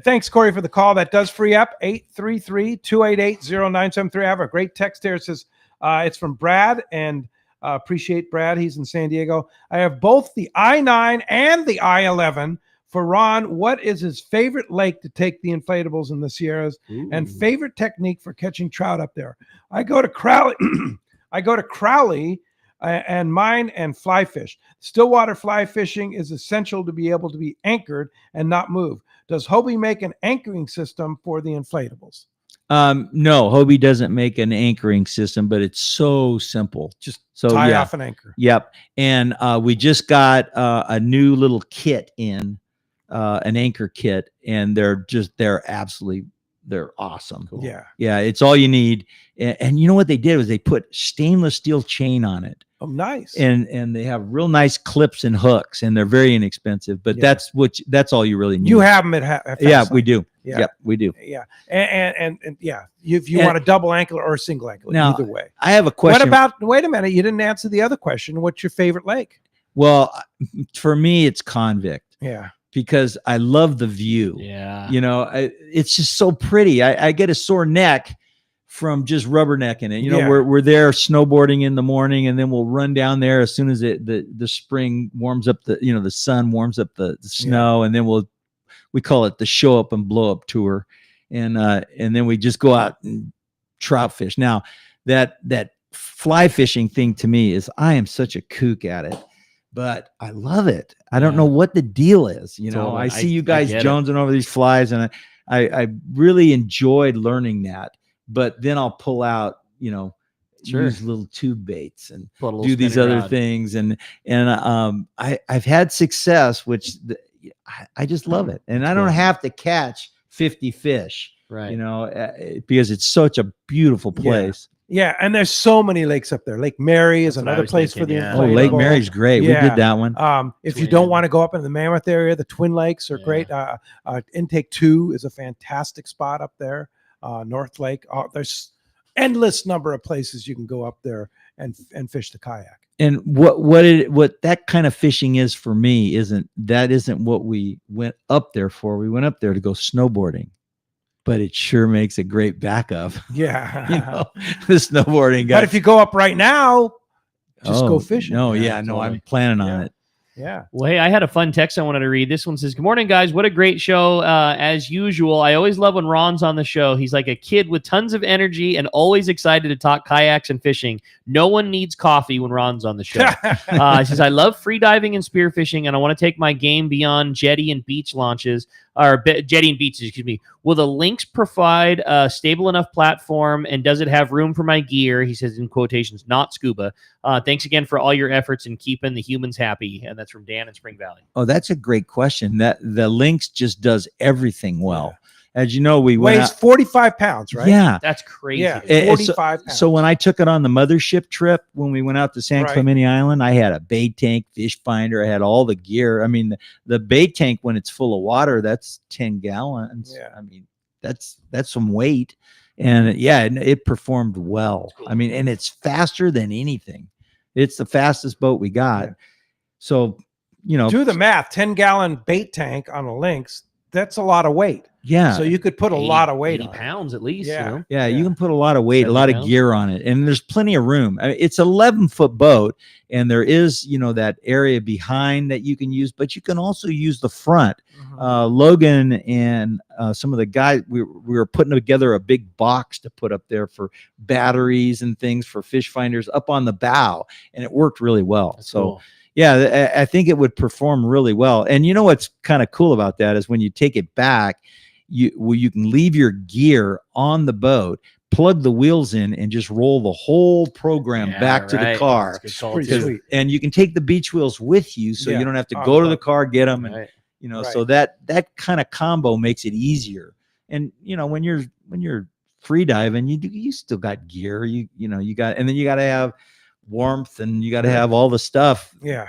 thanks, Corey, for the call. That does free up 833-288-0973. I have a great text here. It says it's from Brad, and appreciate Brad. He's in San Diego. I have both the I-9 and the I-11. For Ron, what is his favorite lake to take the inflatables in the Sierras, and favorite technique for catching trout up there? I go to Crowley. And mine and fly fish. Stillwater fly fishing is essential to be able to be anchored and not move. Does Hobie make an anchoring system for the inflatables? No, Hobie doesn't make an anchoring system, but it's so simple. Just tie off an anchor. Yep. And we just got a new little kit in. An anchor kit, and they're absolutely they're awesome. Yeah. Yeah, it's all you need. And you know what they did was they put stainless steel chain on it. Oh, nice. And they have real nice clips and hooks, and they're very inexpensive. But Yeah. that's all you really need. You have them at Fast Yeah, Lane. we do. Yeah. Yep, we do. Yeah. And yeah, if you And- want a double ankle or a single ankle, Now, either way. I have a question. What about, wait a minute, you didn't answer the other question. What's your favorite lake? Well, for me, it's Convict. Yeah. Because I love the view. Yeah. You know, it's just so pretty. I get a sore neck from just rubbernecking it. You know, Yeah. we're there snowboarding in the morning, and then we'll run down there as soon as the spring warms up, the sun warms up the snow, and then we call it the show up and blow up tour. And then we just go out and trout fish. Now that fly fishing thing to me I am such a kook at it, but I love it. I don't know what the deal is. You know, Totally. I see you I guys get it. jonesing over these flies, and I really enjoyed learning that. But then I'll pull out, Sure. use little tube baits and Put a little do these spinning other rod. things. And I've had success, which I just love it. And I don't have to catch 50 fish, Right. because it's such a beautiful Yeah. place. Yeah, and there's so many lakes up there. Lake Mary is That's what I another was place thinking, for the yeah. Oh, Lake inflatable. Mary's great. We did that one. If you don't want to go up in the Mammoth area, the Twin Lakes are great. Intake 2 is a fantastic spot up there. North Lake. There's endless number of places you can go up there and fish the kayak. And what that kind of fishing is for me isn't what we went up there for. We went up there to go snowboarding, but it sure makes a great backup. Yeah. The snowboarding guy. But if you go up right now, just go fishing. No, I'm planning on it. Yeah. Well, hey, I had a fun text I wanted to read. This one says, "Good morning, guys. What a great show. As usual, I always love when Ron's on the show. He's like a kid with tons of energy and always excited to talk kayaks and fishing. No one needs coffee when Ron's on the show." He says, "I love free diving and spearfishing, and I want to take my game beyond jetty and beach launches, jetty and beaches, excuse me. Will the links provide a stable enough platform, and does it have room for my gear?" He says in quotations, "not scuba. Thanks again for all your efforts in keeping the humans happy." And that's from Dan in Spring Valley. Oh, that's a great question. That the Lynx just does everything well. As you know, we went Weighs out, 45 pounds, right? Yeah. That's crazy. Yeah, Eh, 45 pounds. So when I took it on the mothership trip, when we went out to San Right. Clemente Island, I had a bait tank, fish finder. I had all the gear. I mean, the bait tank, when it's full of water, that's 10 gallons. Yeah. I mean, that's some weight. And it performed well. I mean, and it's faster than anything. It's the fastest boat we got. Yeah. So, do the math. 10-gallon bait tank on a Lynx, that's a lot of weight. yeah. So you could put a lot of weight 80 on it. pounds at least. Yeah. You know? Yeah, you can put a lot of weight, a 70 lot of pounds. gear on it, and there's plenty of room. I mean, it's an 11-foot boat, and there is, that area behind that you can use, but you can also use the front. Logan and some of the guys, we were putting together a big box to put up there for batteries and things for fish finders up on the bow, and it worked really well. That's so. cool. Yeah, I think it would perform really well. And you know what's kind of cool about that is when you take it back, you can leave your gear on the boat, plug the wheels in, and just roll the whole program back to the car. That's a good call, Pretty too. sweet. And you can take the beach wheels with you, so Yeah, you don't have to on go to the the car, get them, and Right. so that kind of combo makes it easier. And when you're free diving, you still got gear, you got, and then you got to have warmth, and you got to have all the stuff. Yeah.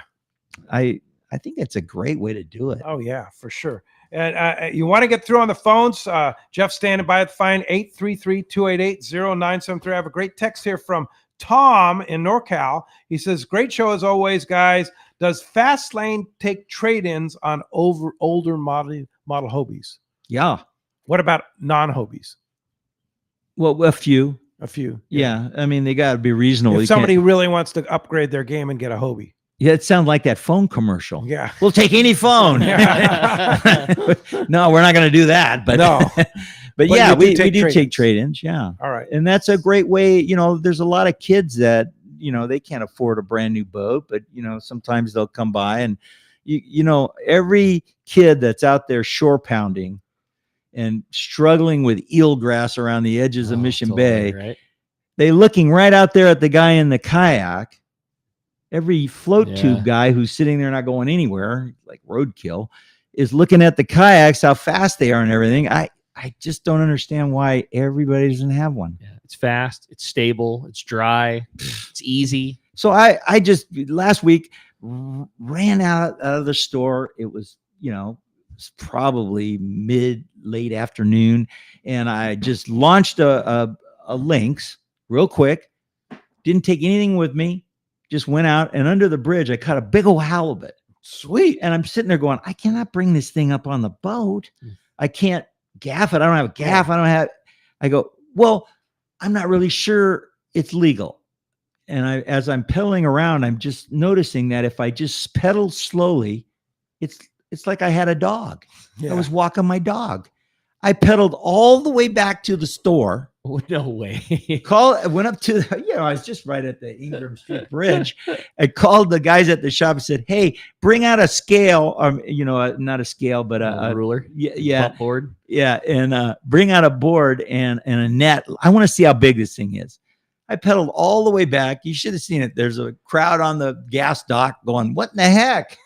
I think that's a great way to do it. Oh, yeah, for sure. And you want to get through on the phones. Jeff standing by at the phone, 833-288-0973. I have a great text here from Tom in NorCal. He says, "Great show as always, guys. Does Fast Lane take trade-ins on older model Hobies? Yeah. What about non-Hobies? Well, a few. A few. Yeah. I mean, they got to be reasonable. If You can't- somebody really wants to upgrade their game and get a Hobie. Yeah, it sounds like that phone commercial. Yeah. We'll take any phone. No, we're not going to do that. But No. but But yeah, you do we take do trade-ins. take trade-ins. Yeah. All right. And that's a great way. There's a lot of kids that, they can't afford a brand new boat, but, sometimes they'll come by, and, every kid that's out there shore pounding and struggling with eelgrass around the edges of Mission Totally, Bay, right? they looking right out there at the guy in the kayak. Every float Yeah. tube guy who's sitting there not going anywhere, like roadkill, is looking at the kayaks, how fast they are and everything. I I just don't understand why everybody doesn't have one. Yeah, it's fast, it's stable, it's dry, it's easy. So I just last week ran out of the store. It was, it's probably late afternoon, and I just launched a Lynx real quick. Didn't take anything with me. Just went out, and under the bridge, I caught a big old halibut. Sweet. And I'm sitting there going, I cannot bring this thing up on the boat. I can't gaff it. I don't have a gaff. I go, well, I'm not really sure it's legal. And as I'm pedaling around, I'm just noticing that if I just pedal slowly, it's like I had a dog. Yeah. I was walking my dog. I pedaled all the way back to the store. Oh, no way. Went up to I was just right at the Ingram Street Bridge. I called the guys at the shop and said, hey, bring out a scale, not a scale, but a ruler. Yeah. Board. Yeah. And bring out a board and a net. I want to see how big this thing is. I pedaled all the way back. You should have seen it. There's a crowd on the gas dock going, what in the heck?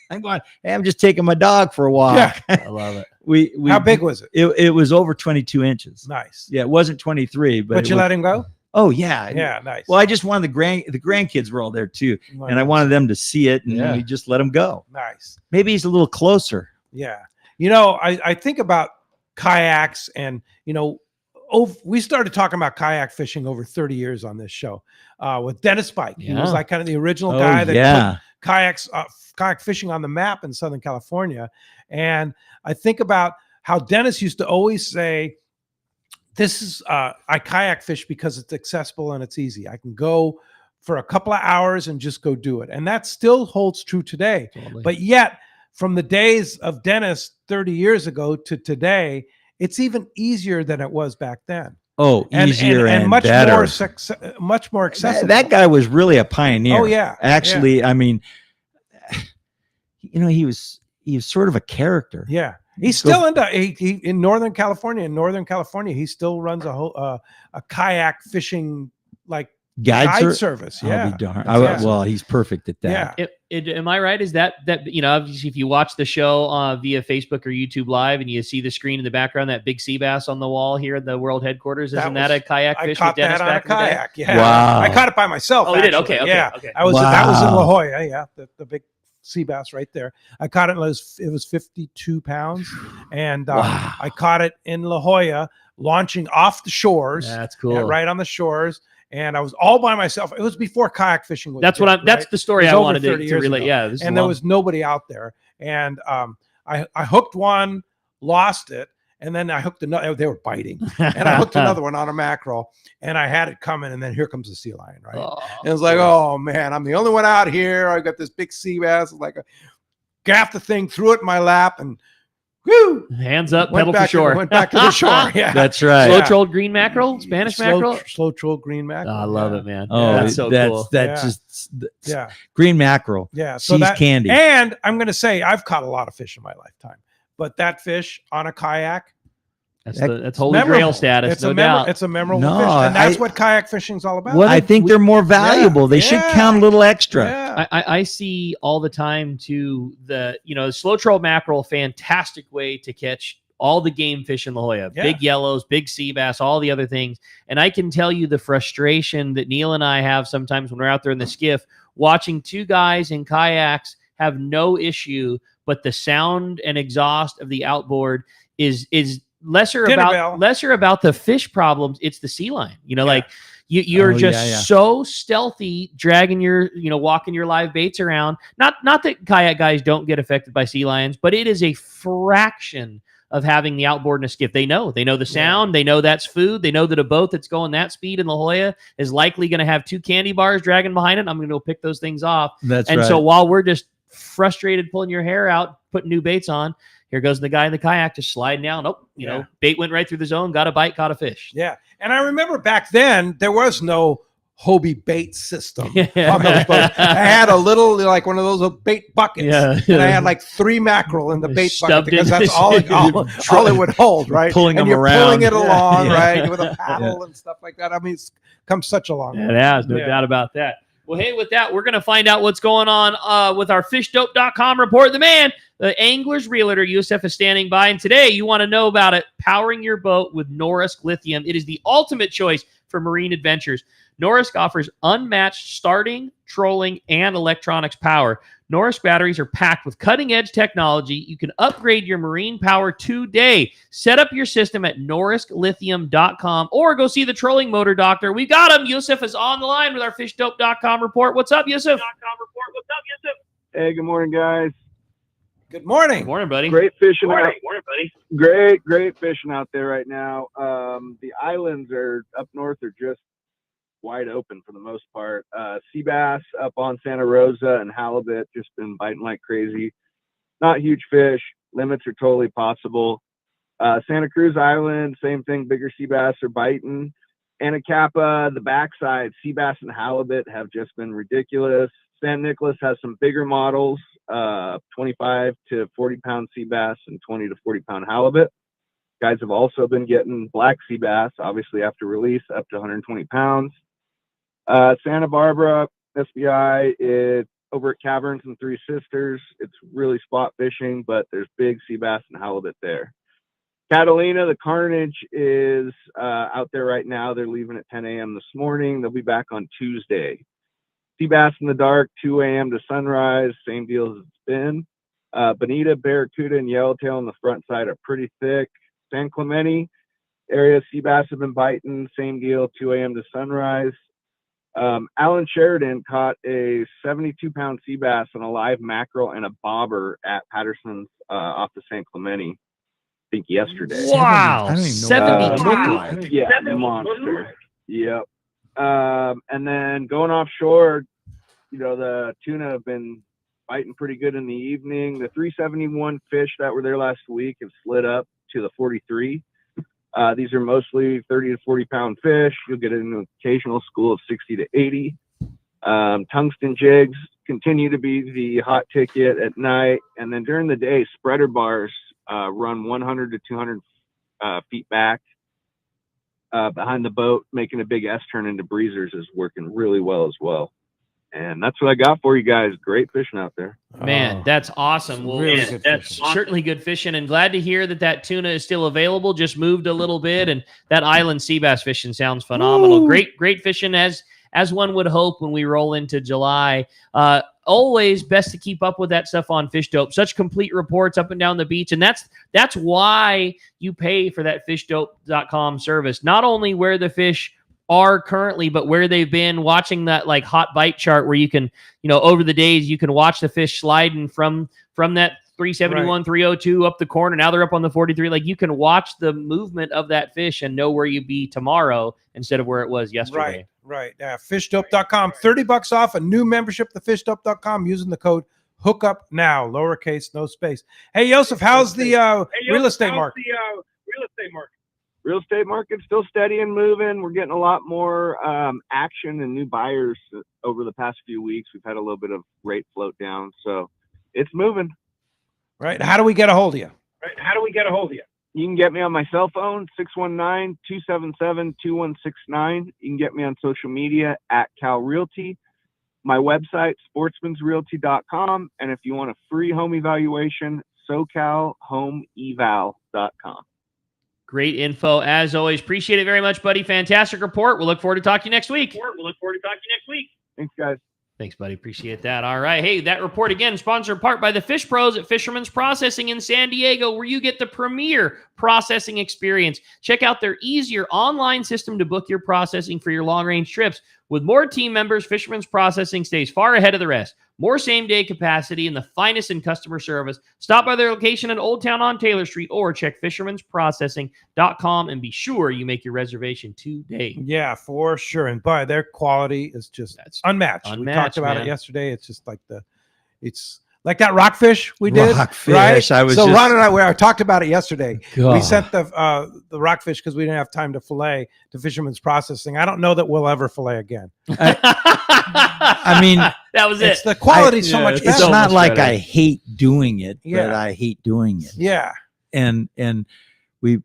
I'm going, hey, I'm just taking my dog for a walk. Yeah. I love it. We How big was it? It was over 22 inches. Nice. Yeah, it wasn't 23, But you let him go? Oh yeah. Yeah, nice. Well, I just wanted the grandkids were all there too, and I wanted them to see it, and we just let them go. Nice. Maybe he's a little closer. Yeah. I think about kayaks, and we started talking about kayak fishing over 30 years on this show with Dennis Pike. He was like kind of the original guy that put kayak fishing on the map in Southern California. And I think about how Dennis used to always say, this is I kayak fish because it's accessible and it's easy. I can go for a couple of hours and just go do it. And that still holds true today. Totally. But yet, from the days of Dennis 30 years ago to today, it's even easier than it was back then. Oh, easier and much better. much more accessible. That guy was really a pioneer. Oh yeah. Actually, yeah. I mean, he was sort of a character. Yeah. He's still in Northern California. In Northern California, he still runs a kayak fishing guide service. Yeah. I'll be darned. Well, he's perfect at that. Yeah. Am I right? Is that obviously if you watch the show via Facebook or YouTube Live and you see the screen in the background, that big sea bass on the wall here at the world headquarters, isn't that a kayak fish? I caught with Dennis that on a back in the day? kayak. Yeah. Wow. I caught it by myself. Oh, you did? Actually. Okay. Yeah. Okay. That was in La Jolla. Yeah. The big sea bass right there. I caught it. It was 52 pounds, and I caught it in La Jolla, launching off the shores. That's cool. Yeah, right on the shores. And I was all by myself. It was before kayak fishing was That's big, that's the story I wanted to relate. Ago. Yeah. And there was nobody out there. And I hooked one, lost it, and then I hooked another. They were biting. And I hooked another one on a mackerel, and I had it coming, and then here comes the sea lion, right? And it was like, oh man, I'm the only one out here. I got this big sea bass. Gaffed the thing, threw it in my lap, and whoo! Hands up, pedal to shore. Went back to the shore. Yeah, that's right. Slow trolled green mackerel, Spanish mackerel. Slow trolled green mackerel. Oh, I love it, man. Oh, that's so cool. Yeah. Green mackerel. Yeah, so she's candy. And I'm going to say I've caught a lot of fish in my lifetime, but that fish on a kayak. That's holy grail status, no doubt. It's a memorable fish, and that's what kayak fishing is all about. I think they're more valuable. They should count a little extra. Yeah. I see all the time too the slow troll mackerel, fantastic way to catch all the game fish in La Jolla, big yellows, big sea bass, all the other things. And I can tell you the frustration that Neil and I have sometimes when we're out there in the skiff watching two guys in kayaks have no issue, but the sound and exhaust of the outboard is lesser about the fish problems. It's the sea lion. You're so stealthy, dragging your, walking your live baits around. Not that kayak guys don't get affected by sea lions, but it is a fraction of having the outboard in a skiff. They know the sound. They know that's food. They know that a boat that's going that speed in La Jolla is likely going to have two candy bars dragging behind it. I'm going to go pick those things off. So while we're just frustrated pulling your hair out, putting new baits on, here goes the guy in the kayak just sliding down. Oh, bait went right through the zone, got a bite, caught a fish. Yeah. And I remember back then, there was no Hobie bait system on those boats. I had a little, one of those bait buckets. And I had 3 mackerel in the bait bucket because that's all it would hold, right? Pulling and them you're around. pulling it along, right? With a paddle and stuff like that. I mean, it's come such a long way. It has, no doubt about that. Well, hey, with that, we're going to find out what's going on with our fishdope.com report. The man, the angler's realtor, Yusuf, is standing by. And today you want to know about it, powering your boat with Norrisk Lithium. It is the ultimate choice for marine adventures. Norrisk offers unmatched starting, trolling, and electronics power. Norrisk batteries are packed with cutting-edge technology. You can upgrade your marine power today. Set up your system at norrisklithium.com or go see the trolling motor doctor. We got him. Yusuf is on the line with our fishdope.com report. What's up, Yusuf? Hey, good morning, guys. Good morning. Good morning, buddy. Great fishing Morning, buddy. Great fishing out there right now. The islands are up north are just wide open for the most part. Sea bass up on Santa Rosa and halibut just been biting like crazy. Not huge fish. Limits are totally possible. Santa Cruz Island, same thing. Bigger sea bass are biting. Anacapa, the backside, sea bass and halibut have just been ridiculous. San Nicolas has some bigger models, 25 to 40 pound sea bass and 20 to 40 pound halibut. Guys have also been getting black sea bass, obviously after release, up to 120 pounds. Santa Barbara, SBI, it's over at Caverns and Three Sisters. It's really spot fishing, but there's big sea bass and halibut there. Catalina, the Carnage is out there right now. They're leaving at 10 a.m. this morning. They'll be back on Tuesday. Sea bass in the dark, 2 a.m. to sunrise, same deal as it's been. Bonita, Barracuda, and Yellowtail on the front side are pretty thick. San Clemente area, sea bass have been biting, same deal, 2 a.m. to sunrise. Alan Sheridan caught a 72-pound sea bass on a live mackerel and a bobber at Patterson's off the San Clemente, I think yesterday. Wow. I don't even know what that looked like. Yeah, monster. Yep. And then going offshore, the tuna have been biting pretty good in the evening. The 371 fish that were there last week have slid up to the 43. These are mostly 30 to 40 pound fish. You'll get an occasional school of 60 to 80. Tungsten jigs continue to be the hot ticket at night. And then during the day, spreader bars run 100 to 200 feet back behind the boat, making a big S turn into breezers is working really well as well. And that's what I got for you guys. Great fishing out there. Man, that's awesome. Well, really good that's fishing. certainly good fishing, and glad to hear that tuna is still available. Just moved a little bit, and that island sea bass fishing sounds phenomenal. Woo. Great fishing as one would hope when we roll into July. Always best to keep up with that stuff on Fish Dope. Such complete reports up and down the beach, and that's why you pay for that fishdope.com service. Not only where the fish are currently, but where they've been, watching that like hot bite chart where you can, over the days you can watch the fish sliding from that 371, Right. 302 up the corner. Now they're up on the 43. Like you can watch the movement of that fish and know where you be tomorrow instead of where it was yesterday. Right. Fishdope.com, $30 off a new membership to fishdope.com using the code Hookup now, lowercase, no space. Hey, Yosef, how's the real estate market? Real estate market's still steady and moving. We're getting a lot more action and new buyers over the past few weeks. We've had a little bit of rate float down, so it's moving. Right. How do we get a hold of you? You can get me on my cell phone, 619-277-2169. You can get me on social media at Cal Realty. My website, sportsmansrealty.com. And if you want a free home evaluation, SoCalHomeEval.com. Great info as always. Appreciate it very much, buddy. Fantastic report. We'll look forward to talking to you next week. Thanks, guys. Thanks, buddy. Appreciate that. All right. Hey, that report again, sponsored in part by the Fish Pros at Fisherman's Processing in San Diego, where you get the premier processing experience. Check out their easier online system to book your processing for your long-range trips. With more team members, Fisherman's Processing stays far ahead of the rest. More same-day capacity and the finest in customer service. Stop by their location in Old Town on Taylor Street or check fishermansprocessing.com and be sure you make your reservation today. Yeah, for sure. And by their quality is just unmatched. We talked about it yesterday. It's just like it's like that rockfish we did. Rockfish, right? I was so just- Ron and I talked about it yesterday. God. We sent the rockfish because we didn't have time to fillet to Fisherman's Processing. I don't know that we'll ever fillet again. I mean, that was it's the quality so much It's better. not like I hate doing it, but Yeah. I hate doing it. Yeah. And we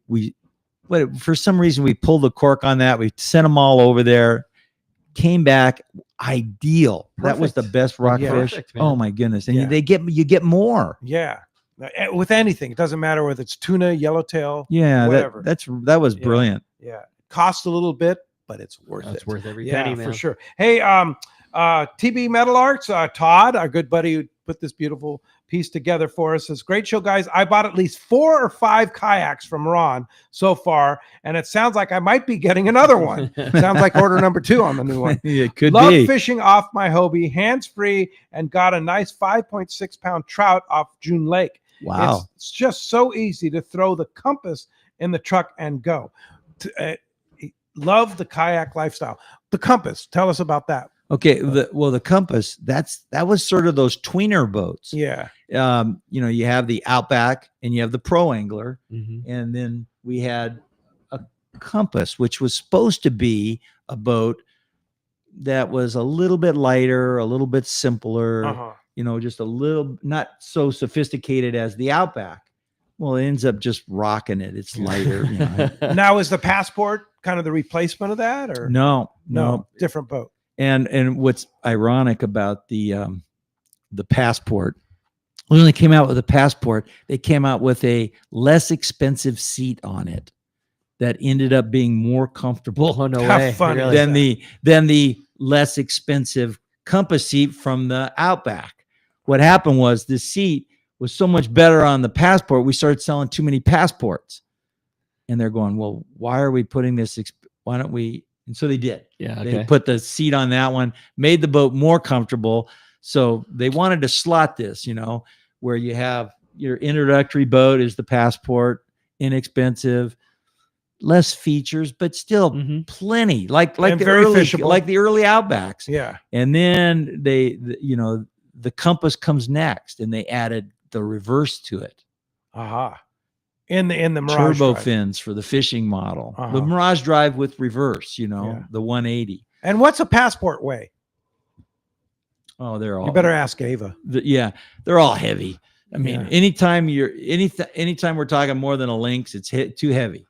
for some reason we pulled the cork on that. We sent them all over there, came back. ideal. That was the Perfect. best rockfish. Yeah. Perfect, man. Oh my goodness. And Yeah. you get more. Yeah. With anything, it doesn't matter whether it's tuna, yellowtail, Yeah, whatever. that was brilliant. Yeah. Costs a little bit, but it's worth it. It's worth every Yeah, penny, for man. sure. Hey, TB Metal Arts, Todd, our good buddy who put this beautiful piece together for us, says, great show, guys. I bought at least 4 or 5 kayaks from Ron so far, and it sounds like I might be getting another one. Sounds like order number 2 on the new one. It could Love be. fishing off my Hobie, hands-free, and got a nice 5.6-pound trout off June Lake. Wow. It's just so easy to throw the compass in the truck and go. Love the kayak lifestyle. The compass, tell us about that. Okay, the compass, that was sort of those tweener boats. Yeah. You have the Outback and you have the Pro Angler, Mm-hmm. and then we had a compass, which was supposed to be a boat that was a little bit lighter, a little bit simpler, just a little not so sophisticated as the Outback. Well, it ends up just rocking it. It's lighter. Now, is the Passport kind of the replacement of that, or No, different boat? And what's ironic about the Passport, when they came out with the Passport, they came out with a less expensive seat on it that ended up being more comfortable. Oh, no way. Really? than the less expensive compass seat from the Outback. What happened was the seat was so much better on the Passport, we started selling too many Passports. And they're going, well, why are we putting this? Why don't we? And so they did. Yeah. They put the seat on that one, made the boat more comfortable. So they wanted to slot this, where you have your introductory boat is the Passport, inexpensive, less features, but still plenty, like And the very early, fishable. like the early Outbacks. Yeah. And then the compass comes next, and they added the reverse to it. Aha. In the Mirage Turbo Drive. fins for the fishing model. The Mirage Drive with reverse, the 180. And what's a Passport weigh? Oh, they're all. You better ask Ava. Yeah, they're all heavy. I mean, anytime we're talking more than a Lynx, it's too heavy.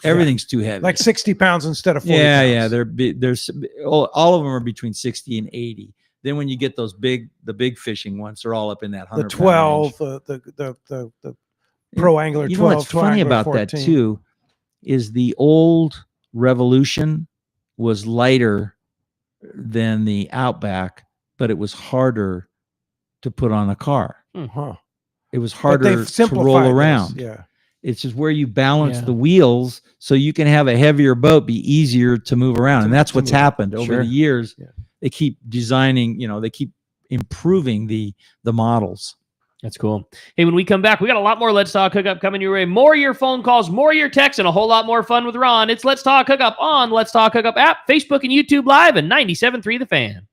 Everything's too heavy. Like 60 pounds instead of 40 yeah, pounds. yeah. There's all of them are between 60 and 80. Then when you get the big fishing ones, they're all up in that 100. The 12, the Pro Angler 12. You know what's funny Angler about 14. that too is the old Revolution was lighter than the Outback, but it was harder to put on a car. It was harder to roll around. Yeah. It's just where you balance the wheels so you can have a heavier boat be easier to move around. And that's what's happened over the years. They keep designing, they keep improving the models. That's cool. Hey, when we come back, we got a lot more Let's Talk Hookup coming your way. More of your phone calls, more of your texts, and a whole lot more fun with Ron. It's Let's Talk Hookup on Let's Talk Hookup app, Facebook and YouTube Live, and 97.3 The Fan.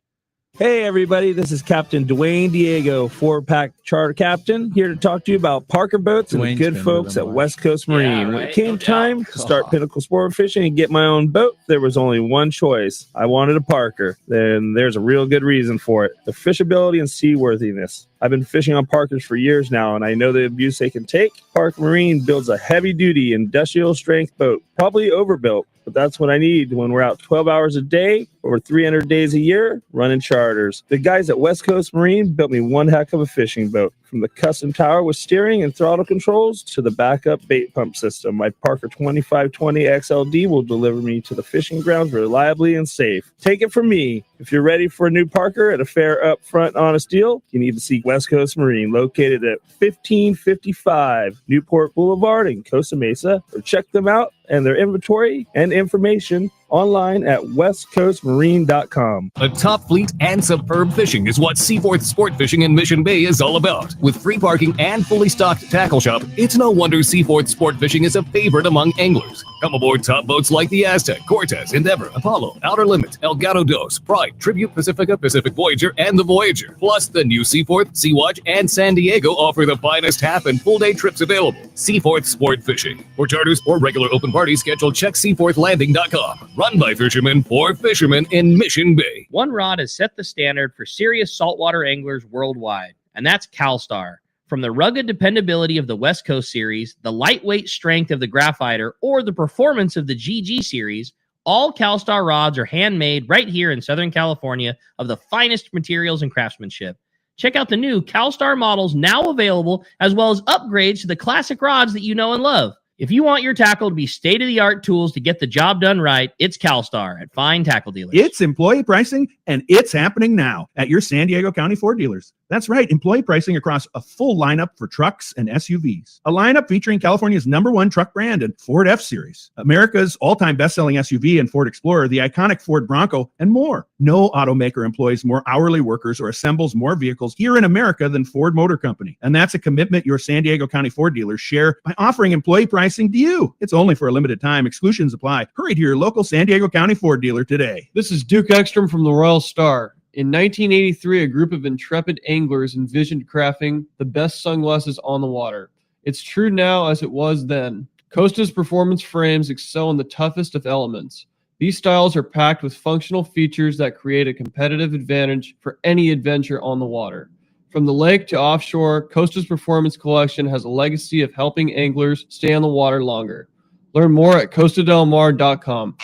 Hey, everybody, this is Captain Dwayne Diego, 4-pack charter captain, here to talk to you about Parker Boats and the Dwayne's good been folks with them at a West Coast Marine. When it came time to start Pinnacle Sport Fishing and get my own boat, there was only one choice. I wanted a Parker. Then there's a real good reason for it. The fishability and seaworthiness. I've been fishing on Parkers for years now, and I know the abuse they can take. Parker Marine builds a heavy-duty industrial strength boat, probably overbuilt, but that's what I need when we're out 12 hours a day, over 300 days a year, running charters. The guys at West Coast Marine built me one heck of a fishing boat. From the custom tower with steering and throttle controls to the backup bait pump system, my Parker 2520 XLD will deliver me to the fishing grounds reliably and safe. Take it from me. If you're ready for a new Parker at a fair, upfront, honest deal, you need to see West Coast Marine, located at 1555 Newport Boulevard in Costa Mesa, or check them out and their inventory and information online at westcoastmarine.com. A top fleet and superb fishing is what Seaforth Sport Fishing in Mission Bay is all about. With free parking and fully stocked tackle shop, it's no wonder Seaforth Sport Fishing is a favorite among anglers. Come aboard top boats like the Aztec, Cortez, Endeavor, Apollo, Outer Limit, El Gato Dos, Pride, Tribute, Pacifica, Pacific Voyager, and the Voyager. Plus, the new Seaforth, Sea-Watch, and San Diego offer the finest half and full day trips available. Seaforth Sport Fishing. For charters or regular open party schedule, check seaforthlanding.com. Run by fishermen for fishermen in Mission Bay. One rod has set the standard for serious saltwater anglers worldwide, and that's CalStar. From the rugged dependability of the West Coast series, the lightweight strength of the Graphiter, or the performance of the GG series, All CalStar rods are handmade right here in Southern California of the finest materials and craftsmanship. Check out the new CalStar models now available, as well as upgrades to the classic rods that you know and love. If you want your tackle to be state-of-the-art tools to get the job done right, it's CalStar at Fine Tackle Dealers. It's employee pricing, and it's happening now at your San Diego County Ford dealers. That's right, employee pricing across a full lineup for trucks and SUVs. A lineup featuring California's #1 truck brand and Ford F-Series, America's all-time best-selling SUV and Ford Explorer, the iconic Ford Bronco, and more. No automaker employs more hourly workers or assembles more vehicles here in America than Ford Motor Company. And that's a commitment your San Diego County Ford dealers share by offering employee pricing to you. It's only for a limited time. Exclusions apply. Hurry to your local San Diego County Ford dealer today. This is Duke Ekstrom from the Royal Star. In 1983, a group of intrepid anglers envisioned crafting the best sunglasses on the water. It's true now as it was then. Costa's performance frames excel in the toughest of elements. These styles are packed with functional features that create a competitive advantage for any adventure on the water. From the lake to offshore, Costa's Performance Collection has a legacy of helping anglers stay on the water longer. Learn more at costadelmar.com.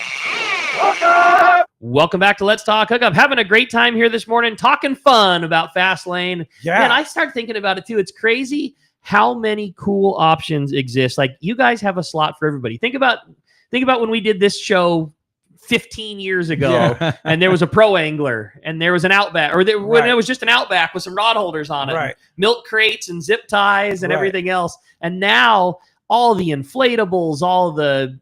Welcome back to Let's Talk Hookup. Having a great time here this morning, talking fun about Fast Lane. Yeah. Man, I started thinking about it too. It's crazy how many cool options exist. Like, you guys have a slot for everybody. Think about when we did this show 15 years ago, and there was a pro angler, and there was an Outback, or when it was just an Outback with some rod holders on it, Right. milk crates and zip ties and Right. everything else. And now all the inflatables, all the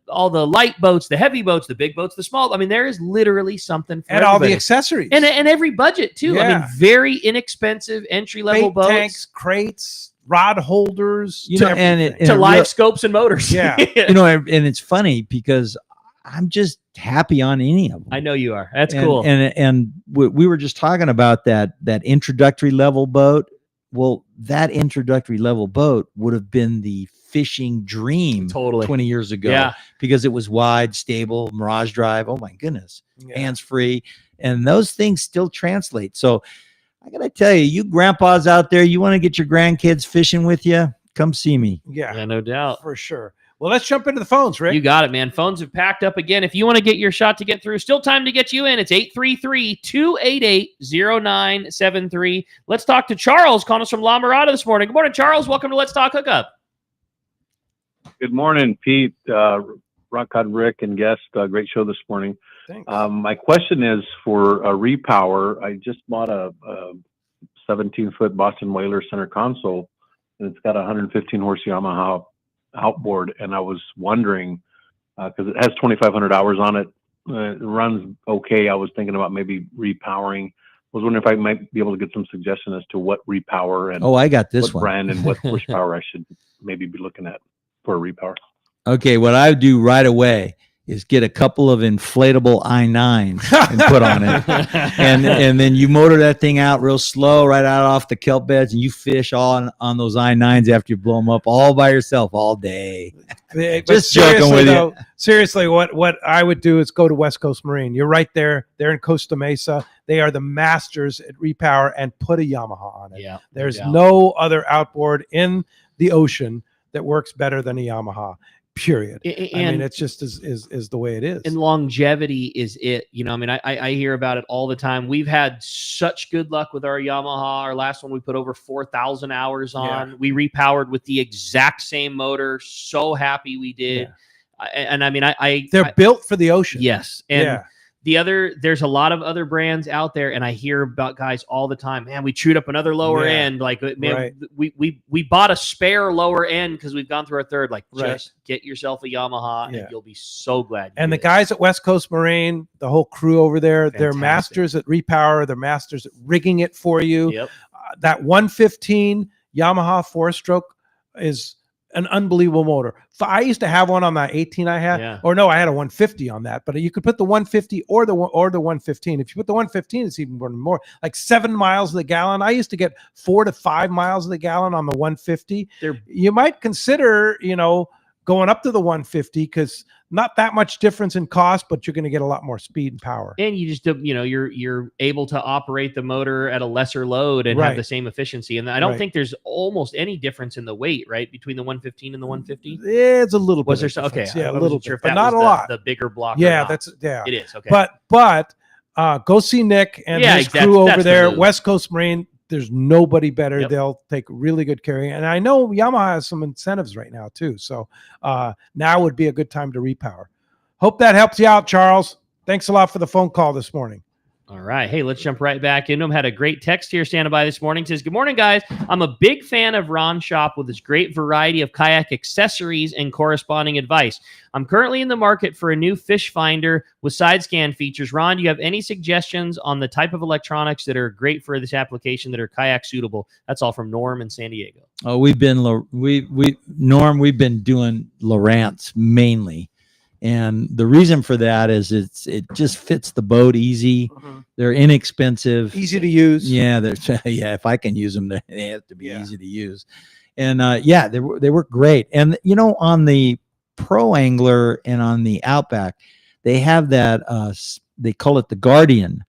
light boats, the heavy boats, the big boats, the small. I mean, there is literally something for And all the everybody. accessories. And every budget too. I mean, Yeah. very inexpensive entry level Bait boats. tanks, crates, rod holders, You know, and everything. it to live real- scopes and motors. Yeah. you know, and it's funny because I'm just happy on any of them. I know you are. That's And- cool. And we were just talking about that introductory level boat. Well, that introductory level boat would have been the fishing dream Totally. 20 years ago, Yeah. because it was wide, stable, Mirage drive. Oh my goodness, hands free, and those things still translate. So I gotta tell you, you grandpas out there, you want to get your grandkids fishing with you, come see me. Yeah, no doubt. For sure. Well, let's jump into the phones, Rick. You got it, man. Phones have packed up again. If you want to get your shot to get through, still time to get you in. It's 833-288-0973. Let's talk to Charles, calling us from La Mirada this morning. Good morning, Charles. Welcome to Let's Talk Hookup. Good morning, Pete, Rockcod, Rick, and guest. Great show this morning. Thanks. My question is for Repower. I just bought a 17-foot Boston Whaler center console, and it's got a 115 horse Yamaha outboard. And I was wondering, because it has 2,500 hours on it, it runs okay. I was thinking about maybe repowering. I was wondering if I might be able to get some suggestion as to what Repower and I got this what one. brand and what horsepower I should maybe be looking at for a Repower. Okay, what I would do right away is get a couple of inflatable I9s and put on it. and then you motor that thing out real slow right out off the kelp beds, and you fish on those I9s after you blow them up all by yourself all day. But Just joking seriously, with though, you. seriously, what I would do is go to West Coast Marine. You're right there. They're in Costa Mesa. They are the masters at Repower, and put a Yamaha on it. Yeah, There's no doubt. no other outboard in the ocean that works better than a Yamaha. Period. I mean, And- it's just is the way it is. And longevity is it. You know, I mean, I hear about it all the time. We've had such good luck with our Yamaha. Our last one, we put over 4,000 hours on. Yeah. We repowered with the exact same motor. So happy we did. And I mean, They're built for the ocean. Yes. And Yeah. there's a lot of other brands out there, and I hear about guys all the time. Man, we chewed up another lower Yeah. end. Like, man, Right. we bought a spare lower end because we've gone through our third. Like, Right. just get yourself a Yamaha, Yeah. and you'll be so glad. And the guys at West Coast Marine, the whole crew over there, they're Fantastic. masters at Repower. They're masters at rigging it for you. Yep. That 115 Yamaha 4-stroke is an unbelievable motor. I used to have one on that 18 I had, Yeah. or no, I had a 150 on that. But you could put the 150 or the 115. If you put the 115, it's even more, like 7 miles of the gallon. I used to get 4 to 5 miles of the gallon on the 150. You might consider, going up to the 150 because not that much difference in cost, but you're going to get a lot more speed and power. And you just, you're able to operate the motor at a lesser load and have the same efficiency. And I don't think there's almost any difference in the weight, right, between the 115 and the 150. It's a little bit. Was there okay? Yeah, a little bit, sure if but that not was a lot. The bigger block. Yeah, it is. Okay, but go see Nick and his crew over there, West Coast Marine. There's nobody better. They'll take really good care of you. And I know Yamaha has some incentives right now too. So now would be a good time to repower. Hope that helps you out, Charles. Thanks a lot for the phone call this morning. All right. Hey, let's jump right back into him. Had a great text here standing by this morning. Says, good morning, guys. I'm a big fan of Ron's shop with his great variety of kayak accessories and corresponding advice. I'm currently in the market for a new fish finder with side scan features. Ron, do you have any suggestions on the type of electronics that are great for this application that are kayak suitable? That's all from Norm in San Diego. Oh, we've been Norm, we've been doing Lowrance mainly. And the reason for that is it just fits the boat easy. They're inexpensive, easy to use. Yeah, if I can use them, they have to be easy to use. And they work great. And on the Pro Angler and on the Outback, they have that they call it the Guardian,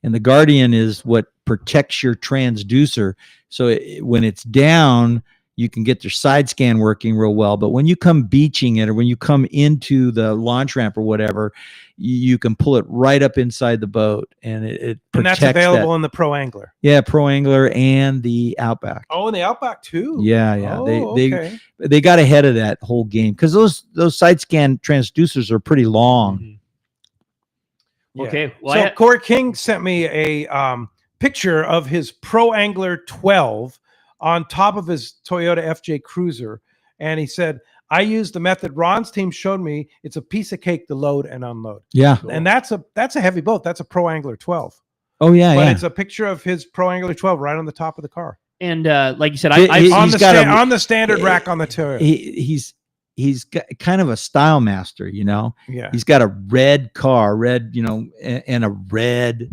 and the Guardian is what protects your transducer. So when it's down, you can get their side scan working real well. But when you come beaching it or when you come into the launch ramp or whatever, you can pull it right up inside the boat, and it protects. And that's available in the Pro Angler. Yeah, Pro Angler and the Outback. Oh, and the Outback too. Yeah. Oh, they got ahead of that whole game because those side scan transducers are pretty long. Yeah. Okay. Well, so Corey King sent me a picture of his Pro Angler 12 on top of his Toyota FJ Cruiser. And he said, I used the method Ron's team showed me. It's a piece of cake to load and unload. Yeah. And that's a heavy boat. That's a Pro Angler 12. Oh, yeah. But it's a picture of his Pro Angler 12 right on the top of the car. And like you said, on the standard rack on the Toyota. He's got kind of a style master, Yeah. He's got a red car, and a red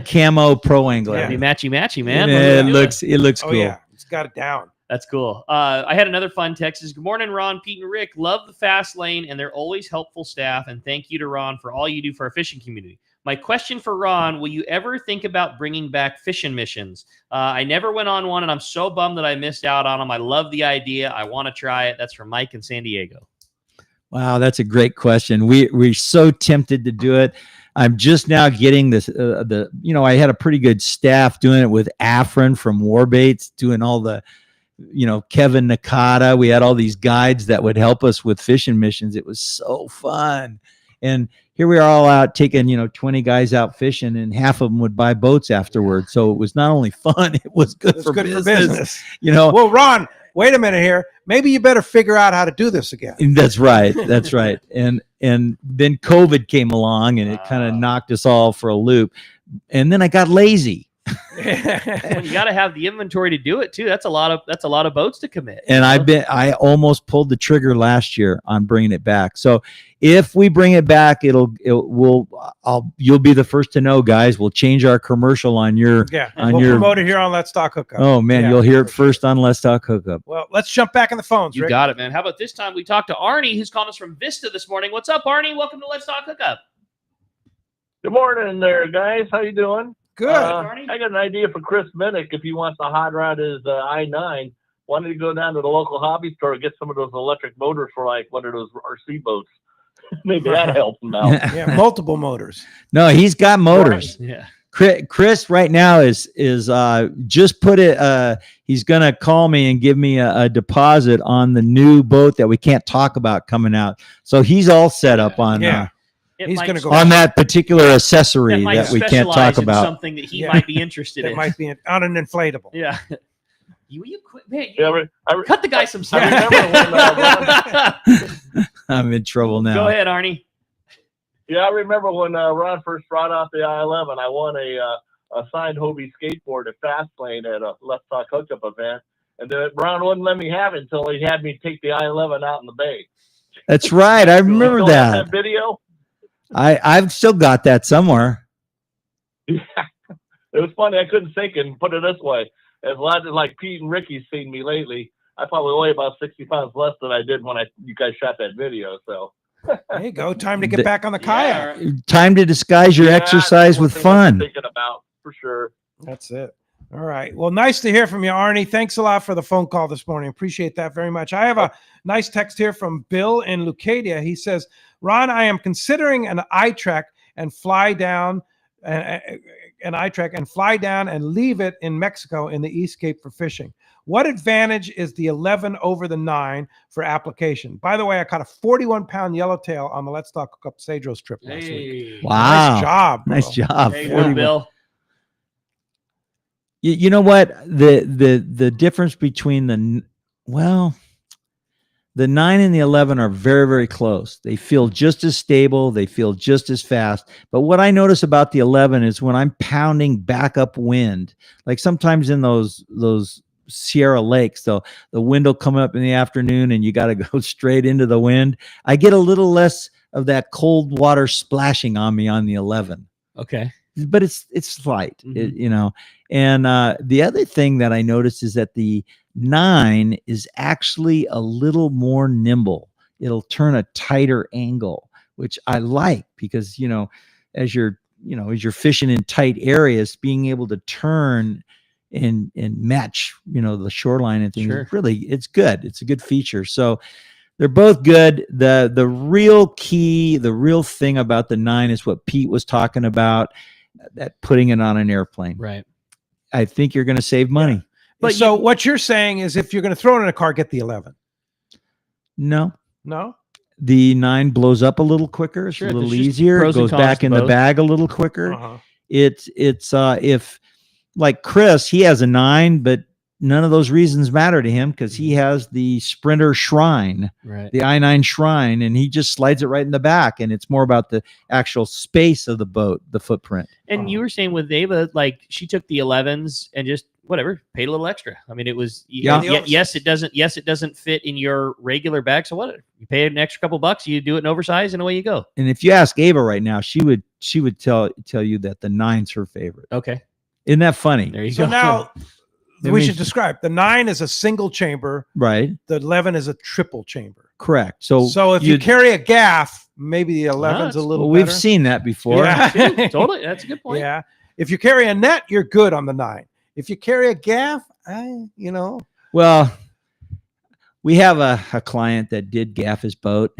camo Pro Angler. Gotta be matchy, man. Yeah, it looks cool. Yeah, it's got it down. That's cool. I had another fun text. Good morning, Ron, Pete, and Rick. Love the Fast Lane and their always helpful staff. And thank you to Ron for all you do for our fishing community. My question for Ron, will you ever think about bringing back fishing missions? I never went on one, and I'm so bummed that I missed out on them. I love the idea. I want to try it. That's from Mike in San Diego. Wow, that's a great question. We're so tempted to do it. I'm just now getting this. I had a pretty good staff doing it with Afrin from Warbaits, doing all the, Kevin Nakata. We had all these guides that would help us with fishing missions. It was so fun. And here we are all out taking, 20 guys out fishing, and half of them would buy boats afterwards. So it was not only fun, it was good for business. Well, Ron, wait a minute here. Maybe you better figure out how to do this again. That's right. That's right. And then COVID came along, and it kind of knocked us all for a loop. And then I got lazy. Well, you got to have the inventory to do it too. That's a lot of boats to commit. And I almost pulled the trigger last year on bringing it back. So if we bring it back, you'll be the first to know, guys. We'll change our commercial on your we'll promote it here on Let's Talk Hookup. Oh man, you'll hear it first on Let's Talk Hookup. Well, let's jump back in the phones. You Rick. got it, man. How about this time we talk to Arnie, who's calling us from Vista this morning. What's up, Arnie? Welcome to Let's Talk Hookup. Good morning there, guys. How you doing? Good. I got an idea for Chris Minnick if he wants to hot rod his I-9. Wanted to go down to the local hobby store and get some of those electric motors for like one of those RC boats. Maybe that helps him out. Yeah, multiple motors. No, he's got motors. Right. Yeah. Chris right now is just put it. He's gonna call me and give me a deposit on the new boat that we can't talk about coming out. So he's all set up on. He's going to go on that particular accessory that we can't talk about. Something that he might be interested in. It might be on an inflatable. Yeah. You quit, man. Cut the guy some slack. I'm in trouble now. Go ahead, Arnie. Yeah, I remember when Ron first brought out the I-11. I won a signed Hobie skateboard at Fast Lane at a Let's Talk Hookup event, and then Ron wouldn't let me have it until he had me take the I-11 out in the bay. That's right. I remember that video. I've still got that somewhere. Yeah, it was funny. I couldn't think and put it this way. As a lot of like Pete and Ricky's seen me lately, I probably weigh about 60 pounds less than I did when you guys shot that video. So there you go. Time to get back on the kayak. Time to disguise your exercise with fun. Thinking about for sure. That's it. All right. Well, nice to hear from you, Arnie. Thanks a lot for the phone call this morning. Appreciate that very much. I have a nice text here from Bill in Leucadia. He says, Ron, I am considering an iTrek and fly down and leave it in Mexico in the East Cape for fishing. What advantage is the 11 over the 9 for application? By the way, I caught a 41-pound yellowtail on the Let's Talk Hookup Cedros trip last week. Wow. Nice job, bro. Nice job. There you go, Bill. You know what? The difference between the 9 and the 11 are very, very close. They feel just as stable. They feel just as fast. But what I notice about the 11 is when I'm pounding back up wind, like sometimes in those Sierra Lakes, the wind will come up in the afternoon and you got to go straight into the wind. I get a little less of that cold water splashing on me on the 11. Okay. But it's slight, And the other thing that I noticed is that the 9 is actually a little more nimble. It'll turn a tighter angle, which I like because, as you're fishing in tight areas, being able to turn and match, the shoreline and things, Sure. really, it's good. It's a good feature. So they're both good. The real key, the real thing about the 9 is what Pete was talking about, that putting it on an airplane. Right. I think you're going to save money. Yeah. But so what you're saying is if you're going to throw it in a car, get the 11. No. The 9 blows up a little quicker. It's Sure, a little there's just easier. It pros and goes cons back to in the both. bag a little quicker. Uh-huh. It's if like Chris, he has a 9, but none of those reasons matter to him because he has the Sprinter Shrine, Right. the i9 Shrine, and he just slides it right in the back. And it's more about the actual space of the boat, the footprint. And you were saying with Ava, like she took the 11s and just whatever, paid a little extra. I mean, it was yes, it doesn't fit in your regular bag. So what? You pay an extra couple bucks, you do it in oversized, and away you go. And if you ask Ava right now, she would tell you that the 9's her favorite. Okay. Isn't that funny? There you So go. now we should describe the 9 is a single chamber. Right. The 11 is a triple chamber. Correct. So if you carry a gaff, maybe the 11's a little we've better. seen that before. Yeah. Totally. That's a good point. Yeah. If you carry a net, you're good on the 9. If you carry a gaff, Well, we have a client that did gaff his boat.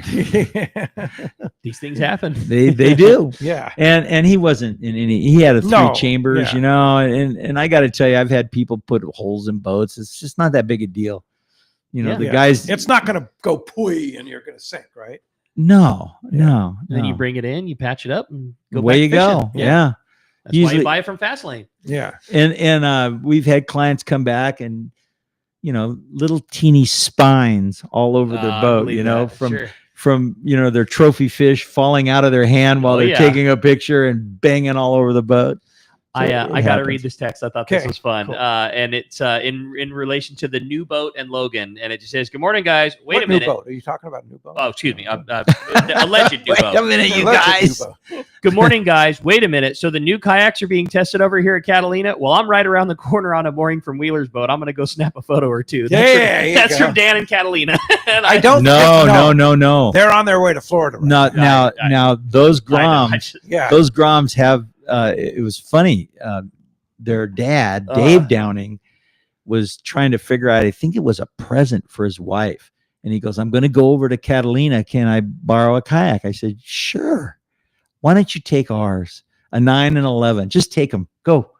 These things happen. They do. Yeah. And he wasn't in any. He had a 3 chambers, yeah. And I got to tell you, I've had people put holes in boats. It's just not that big a deal. The Yeah. guys. It's not going to go pooey and you're going to sink, right? No. And then you bring it in, you patch it up, and go Away back you fishing. go. Yeah. That's why you buy it from Fast Lane. Yeah. And we've had clients come back and little teeny spines all over their boat, from their trophy fish falling out of their hand while they're taking a picture and banging all over the boat. So I got to read this text. I thought this Okay, was fun. cool. And it's in relation to the new boat and Logan. And it just says, good morning, guys. Wait What a minute. New boat? Are you talking about a new boat? Oh, excuse me. The alleged new boat. Wait a minute, you Alleged guys. new boat. Good morning, guys. Wait a minute. So the new kayaks are being tested over here at Catalina. Well, I'm right around the corner on a mooring from Wheeler's boat. I'm going to go snap a photo or two. There you That's go. from Dan and Catalina. And I don't No. They're on their way to Florida. Right? Now those groms, Yeah. those groms have. It was funny. Their dad, Dave Downing, was trying to figure out. I think it was a present for his wife, and he goes, "I'm going to go over to Catalina. Can I borrow a kayak?" I said, "Sure. Why don't you take ours? A 9 and 11. Just take them. Go."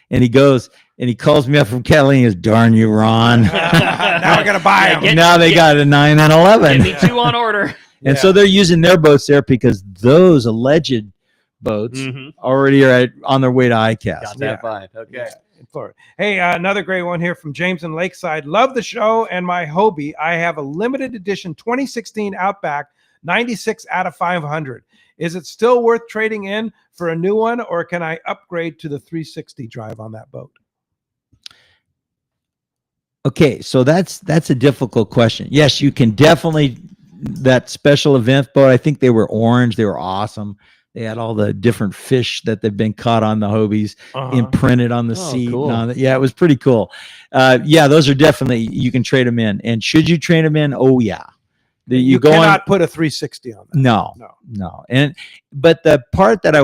And he goes and he calls me up from Catalina. He goes, "Darn you, Ron! Now we're gonna buy them. Now they got a 9 and 11. Get me 2 on order. And so they're using their boats there because those alleged boats already are on their way to ICAST. Got that vibe. Okay. Yeah, in Florida. Hey, another great one here from James in Lakeside. Love the show and my Hobie. I have a limited edition 2016 Outback 96 out of 500. Is it still worth trading in for a new one, or can I upgrade to the 360 drive on that boat? Okay, so that's a difficult question. Yes, you can definitely, that special event boat, I think they were orange. They were awesome. They had all the different fish that they've been caught on the Hobies imprinted on the seat. Cool. And on yeah, it was pretty cool. Yeah, those are definitely, you can trade them in. And should you trade them in? Oh yeah. You go cannot on, put a 360 on that. No. But the part that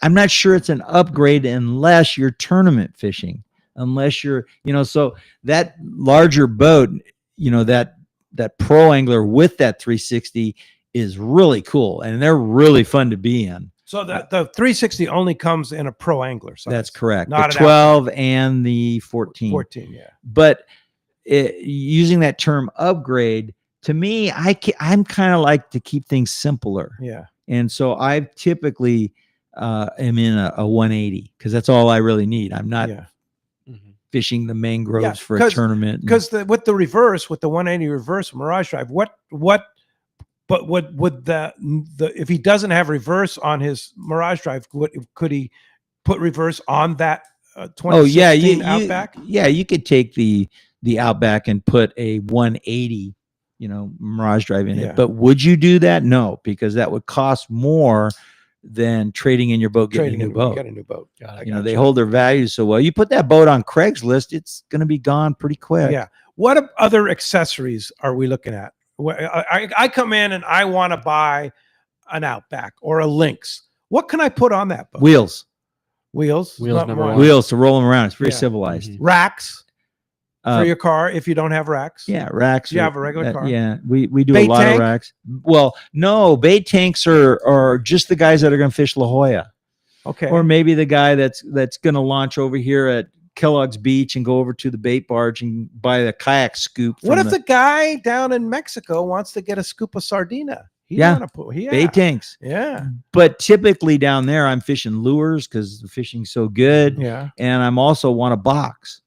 I'm not sure it's an upgrade unless you're tournament fishing, unless you're, so that larger boat, that pro angler with that 360 is really cool, and they're really fun to be in. So the 360 only comes in a pro angler size. That's correct. Not The an 12 and the 14. 14, yeah. But using that term upgrade, to me, I'm kind of like to keep things simpler. Yeah. And so I typically am in a 180 because that's all I really need. I'm not fishing the mangroves for a tournament. Because with the 180 reverse Mirage Drive, but would the if he doesn't have reverse on his Mirage Drive, could he put reverse on that 2016 Outback? Yeah, you could take the Outback and put a 180, Mirage Drive in it. But would you do that? No, because that would cost more than trading in your boat, getting a new boat. Get a new boat. They hold their values so well. You put that boat on Craigslist, it's going to be gone pretty quick. Yeah. What other accessories are we looking at? I come in and I want to buy an Outback or a Lynx. What can I put on that boat? Wheels. Wheels number one. Wheels to roll them around. It's very civilized. Racks for your car if you don't have racks. Yeah, racks. Do you have a regular car? Yeah, we do Bait a lot tank? of racks. Well, no, bait tanks are just the guys that are going to fish La Jolla. Okay. Or maybe the guy that's going to launch over here at Kellogg's Beach and go over to the bait barge and buy the kayak scoop. What if the guy down in Mexico wants to get a scoop of sardina? Bait tanks. Yeah. But typically down there, I'm fishing lures because the fishing's so good. Yeah. And I'm also want a box.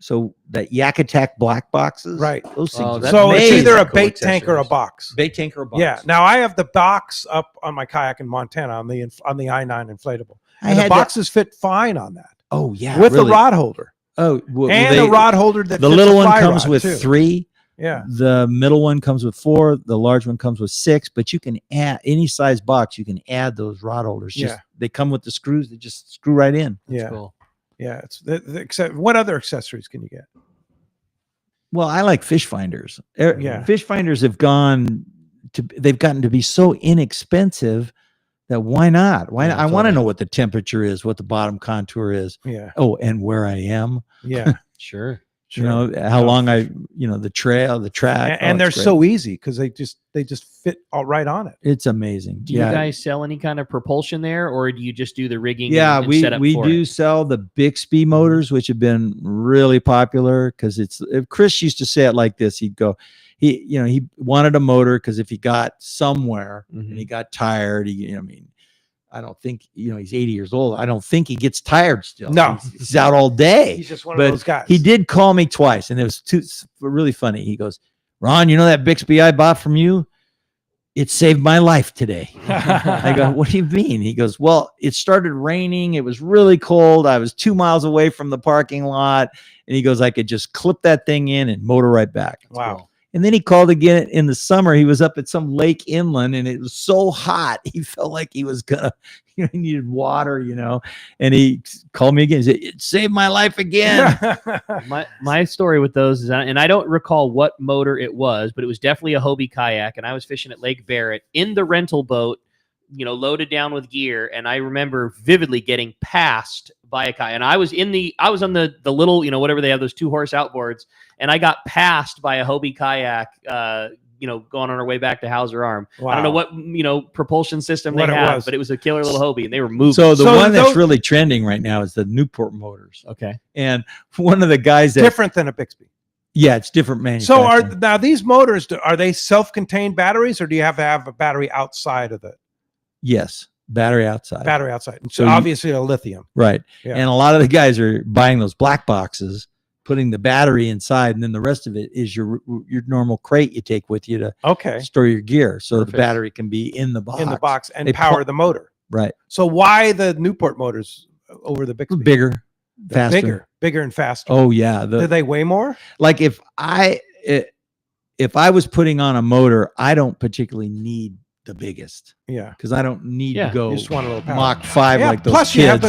So that Yak Attack black boxes. Right. Those things. So it's either a bait tank or a box. Bait tank or a box. Yeah. Now I have the box up on my kayak in Montana on the I-9 inflatable. And the boxes fit fine on that. Oh yeah. With really. the rod holder. Oh, and a rod holder that the fits little a one fly comes rod, with too. 3. Yeah. The middle one comes with 4. The large one comes with 6. But you can add any size box. You can add those rod holders. They come with the screws. They just screw right in. That's cool. Yeah. It's what other accessories can you get? Well, I like fish finders. Yeah. Fish finders they've gotten to be so inexpensive that why not? Why not? I want to know what the temperature is, what the bottom contour is. Yeah. Oh, and where I am. Yeah. Sure. How long the trail, the track. And they're so easy because they just fit all right on it. It's amazing. Do you guys sell any kind of propulsion there, or do you just do the rigging? Yeah, and set up we for do it? sell the Bixby motors, which have been really popular because Chris used to say it like this. He'd go, he wanted a motor because if he got somewhere and he got tired, I don't think, he's 80 years old. I don't think he gets tired still. No. He's out all day. He's just one of those guys. He did call me twice, and it was really funny. He goes, Ron, that Bixby I bought from you? It saved my life today. I go, what do you mean? He goes, well, it started raining. It was really cold. I was 2 miles away from the parking lot. And he goes, I could just clip that thing in and motor right back. Wow. Cool. And then he called again in the summer. He was up at some lake inland and it was so hot. He felt like he was gonna, he needed water, and he called me again. He said, it saved my life again. my story with those is, and I don't recall what motor it was, but it was definitely a Hobie kayak. And I was fishing at Lake Barrett in the rental boat, loaded down with gear. And I remember vividly getting passed by a kayak. And I was on the little, whatever they have, those 2-horse outboards. And I got passed by a Hobie kayak, going on our way back to Hauser Arm. Wow. I don't know what, propulsion system What they it had, was. but it was a killer little Hobie and they were moving. So the one that's really trending right now is the Newport motors. Okay. And one of the guys that different than a Bixby. Yeah, it's different manufacturing. So now these motors, are they self-contained batteries or do you have to have a battery outside of it? Yes. Battery outside. Battery outside. So So obviously a lithium. Right. Yeah. And a lot of the guys are buying those black boxes, putting the battery inside, and then the rest of it is your normal crate you take with you to store your gear. So the battery can be in the box. In the box and They power the motor. Right. So why the Newport motors over the Bixby? Bigger, faster. Bigger and faster. Oh yeah. Do they weigh more? Like if I was putting on a motor, I don't particularly need the biggest. Yeah. Because I don't need Yeah, to go you just want a little power. Mach 5 Yeah, like those plus kids. you have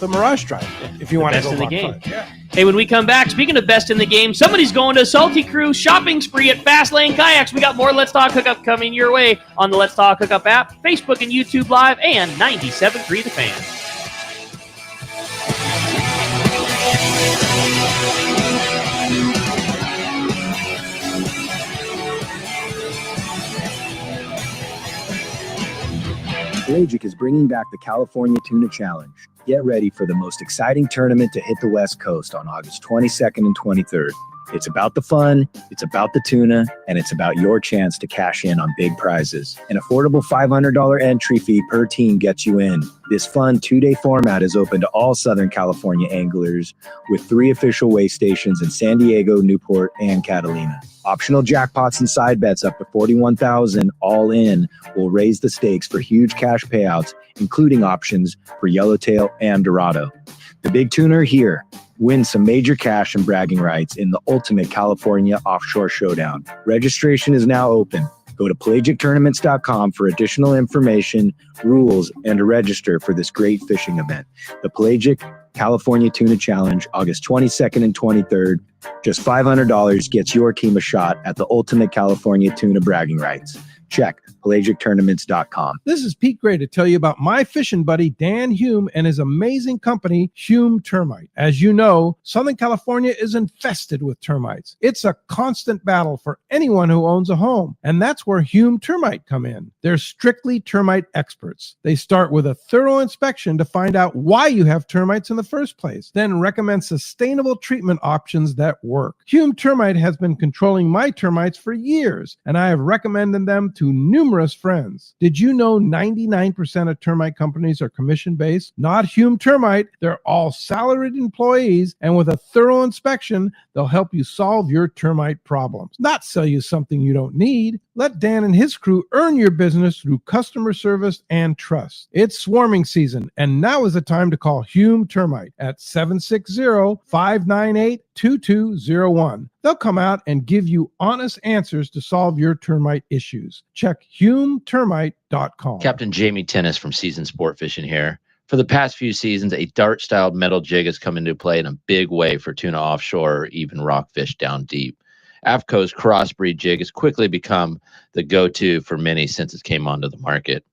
the Mirage Drive if you The want to best go in the Mach game. 5. Yeah. Hey, when we come back, speaking of best in the game, somebody's going to Salty Crew shopping spree at Fast Lane Kayaks. We got more Let's Talk Hookup coming your way on the Let's Talk Hookup app, Facebook and YouTube Live, and 97.3 The Fan. Pelagic is bringing back the California Tuna Challenge. Get ready for the most exciting tournament to hit the West Coast on August 22nd and 23rd. It's about the fun, it's about the tuna, and it's about your chance to cash in on big prizes. An affordable $500 entry fee per team gets you in. This fun 2-day format is open to all Southern California anglers with 3 official weigh stations in San Diego, Newport, and Catalina. Optional jackpots and side bets up to $41,000 all in will raise the stakes for huge cash payouts, including options for yellowtail and dorado. The big tuna are here. Win some major cash and bragging rights in the ultimate California offshore showdown. Registration is now open. Go to pelagictournaments.com for additional information, rules, and to register for this great fishing event. The Pelagic California Tuna Challenge, August 22nd and 23rd. Just $500 gets your team a shot at the ultimate California tuna bragging rights. Check pelagictournaments.com. This is Pete Gray to tell you about my fishing buddy, Dan Hume, and his amazing company, Hume Termite. As you know, Southern California is infested with termites. It's a constant battle for anyone who owns a home, and that's where Hume Termite come in. They're strictly termite experts. They start with a thorough inspection to find out why you have termites in the first place, then recommend sustainable treatment options that work. Hume Termite has been controlling my termites for years, and I have recommended them to numerous friends. Did you know 99% of termite companies are commission-based? Not Hume Termite. They're all salaried employees, and with a thorough inspection, they'll help you solve your termite problems, not sell you something you don't need. Let Dan and his crew earn your business through customer service and trust. It's swarming season, and now is the time to call Hume Termite at 760-598-2201. They'll come out and give you honest answers to solve your termite issues. Check HumeTermite.com. Captain Jamie Tennis from Season Sport Fishing here. For the past few seasons, a dart-styled metal jig has come into play in a big way for tuna offshore or even rockfish down deep. AFCO's crossbreed jig has quickly become the go-to for many since it came onto the market.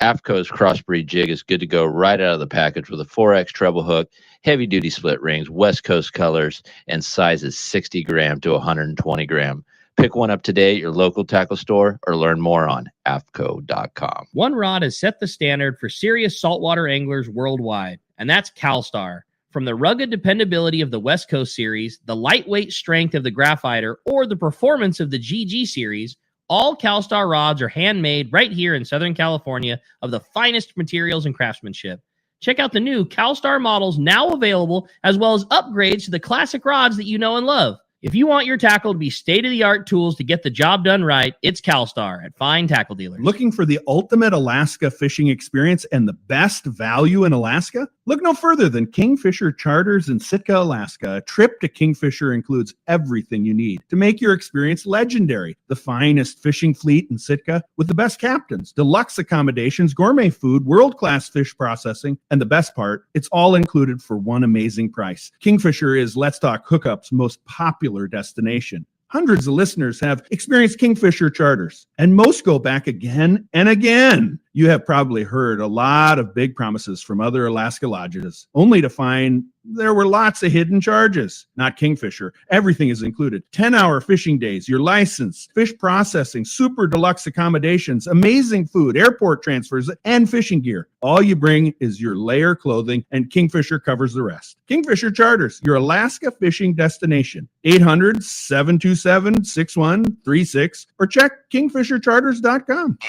AFCO's crossbreed jig is good to go right out of the package with a 4X treble hook, heavy-duty split rings, West Coast colors, and sizes 60 gram to 120 gram. Pick one up today at your local tackle store or learn more on AFCO.com. One rod has set the standard for serious saltwater anglers worldwide, and that's CalStar. From the rugged dependability of the West Coast series, the lightweight strength of the Graphiter, or the performance of the GG series, all CalStar rods are handmade right here in Southern California of the finest materials and craftsmanship. Check out the new CalStar models now available, as well as upgrades to the classic rods that you know and love. If you want your tackle to be state-of-the-art tools to get the job done right, it's CalStar at fine tackle dealers. Looking for the ultimate Alaska fishing experience and the best value in Alaska? Look no further than Kingfisher Charters in Sitka, Alaska. A trip to Kingfisher includes everything you need to make your experience legendary. The finest fishing fleet in Sitka with the best captains, deluxe accommodations, gourmet food, world-class fish processing, and the best part, it's all included for one amazing price. Kingfisher is Let's Talk Hookup's most popular destination. Hundreds of listeners have experienced Kingfisher Charters, and most go back again and again. You have probably heard a lot of big promises from other Alaska lodges, only to find there were lots of hidden charges. Not Kingfisher. Everything is included. 10-hour fishing days, your license, fish processing, super deluxe accommodations, amazing food, airport transfers, and fishing gear. All you bring is your layer clothing, and Kingfisher covers the rest. Kingfisher Charters, your Alaska fishing destination. 800-727-6136 or check kingfishercharters.com.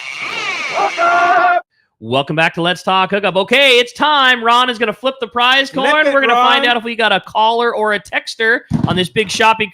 Welcome back to Let's Talk Hookup. Okay, it's time. Ron is going to flip the prize coin. Flip it, We're going to find Ron. out if we got a caller or a texter on this big shopping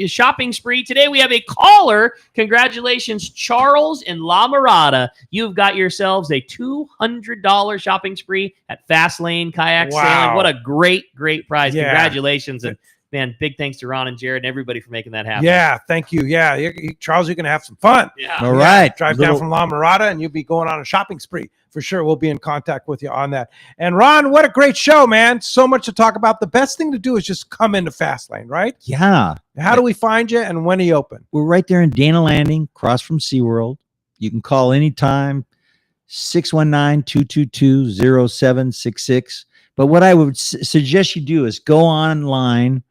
shopping spree. Today we have a caller. Congratulations, Charles in La Mirada. You've got yourselves a $200 shopping spree at Fast Lane Kayaks. Wow. Sailing. What a great prize. Yeah. Congratulations. And man, big thanks to Ron and Jared and everybody for making that happen. Yeah, thank you. Yeah, Charles, you're going to have some fun. Yeah. All right. Drive down from La Mirada, and you'll be going on a shopping spree. For sure, we'll be in contact with you on that. And Ron, what a great show, man. So much to talk about. The best thing to do is just come into Fast Lane, right? Yeah. How do we find you, and when are you open? We're right there in Dana Landing, across from SeaWorld. You can call anytime, 619-222-0766. But what I would suggest you do is go online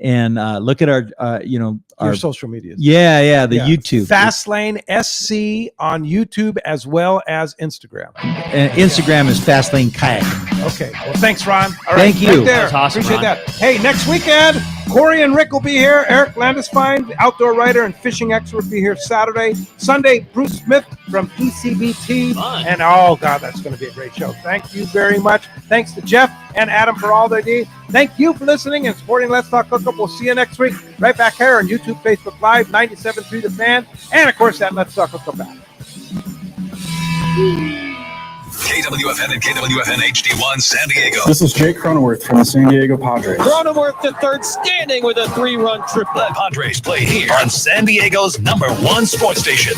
and look at our, Your social medias. Yeah, YouTube. Fastlane SC on YouTube as well as Instagram. Instagram is Fast Lane Kayak. Okay. Well, thanks, Ron. All Thank right, you. Right there. That's awesome, Appreciate Ron. that. Hey, next weekend, Corey and Rick will be here. Eric Landesfein, the outdoor writer and fishing expert, will be here Saturday. Sunday, Bruce Smith from ECBT. Fun. And oh, God, that's going to be a great show. Thank you very much. Thanks to Jeff and Adam for all they do. Thank you for listening and supporting Let's Talk Hookup. We'll see you next week right back here on YouTube, Facebook Live, 97.3 The Fan, and, of course, that Let's Talk Hookup app. KWFN and KWFN HD1 San Diego. This is Jake Cronenworth from the San Diego Padres. Cronenworth the third, standing with a 3-run triplet. Let Padres play here on San Diego's #1 sports station.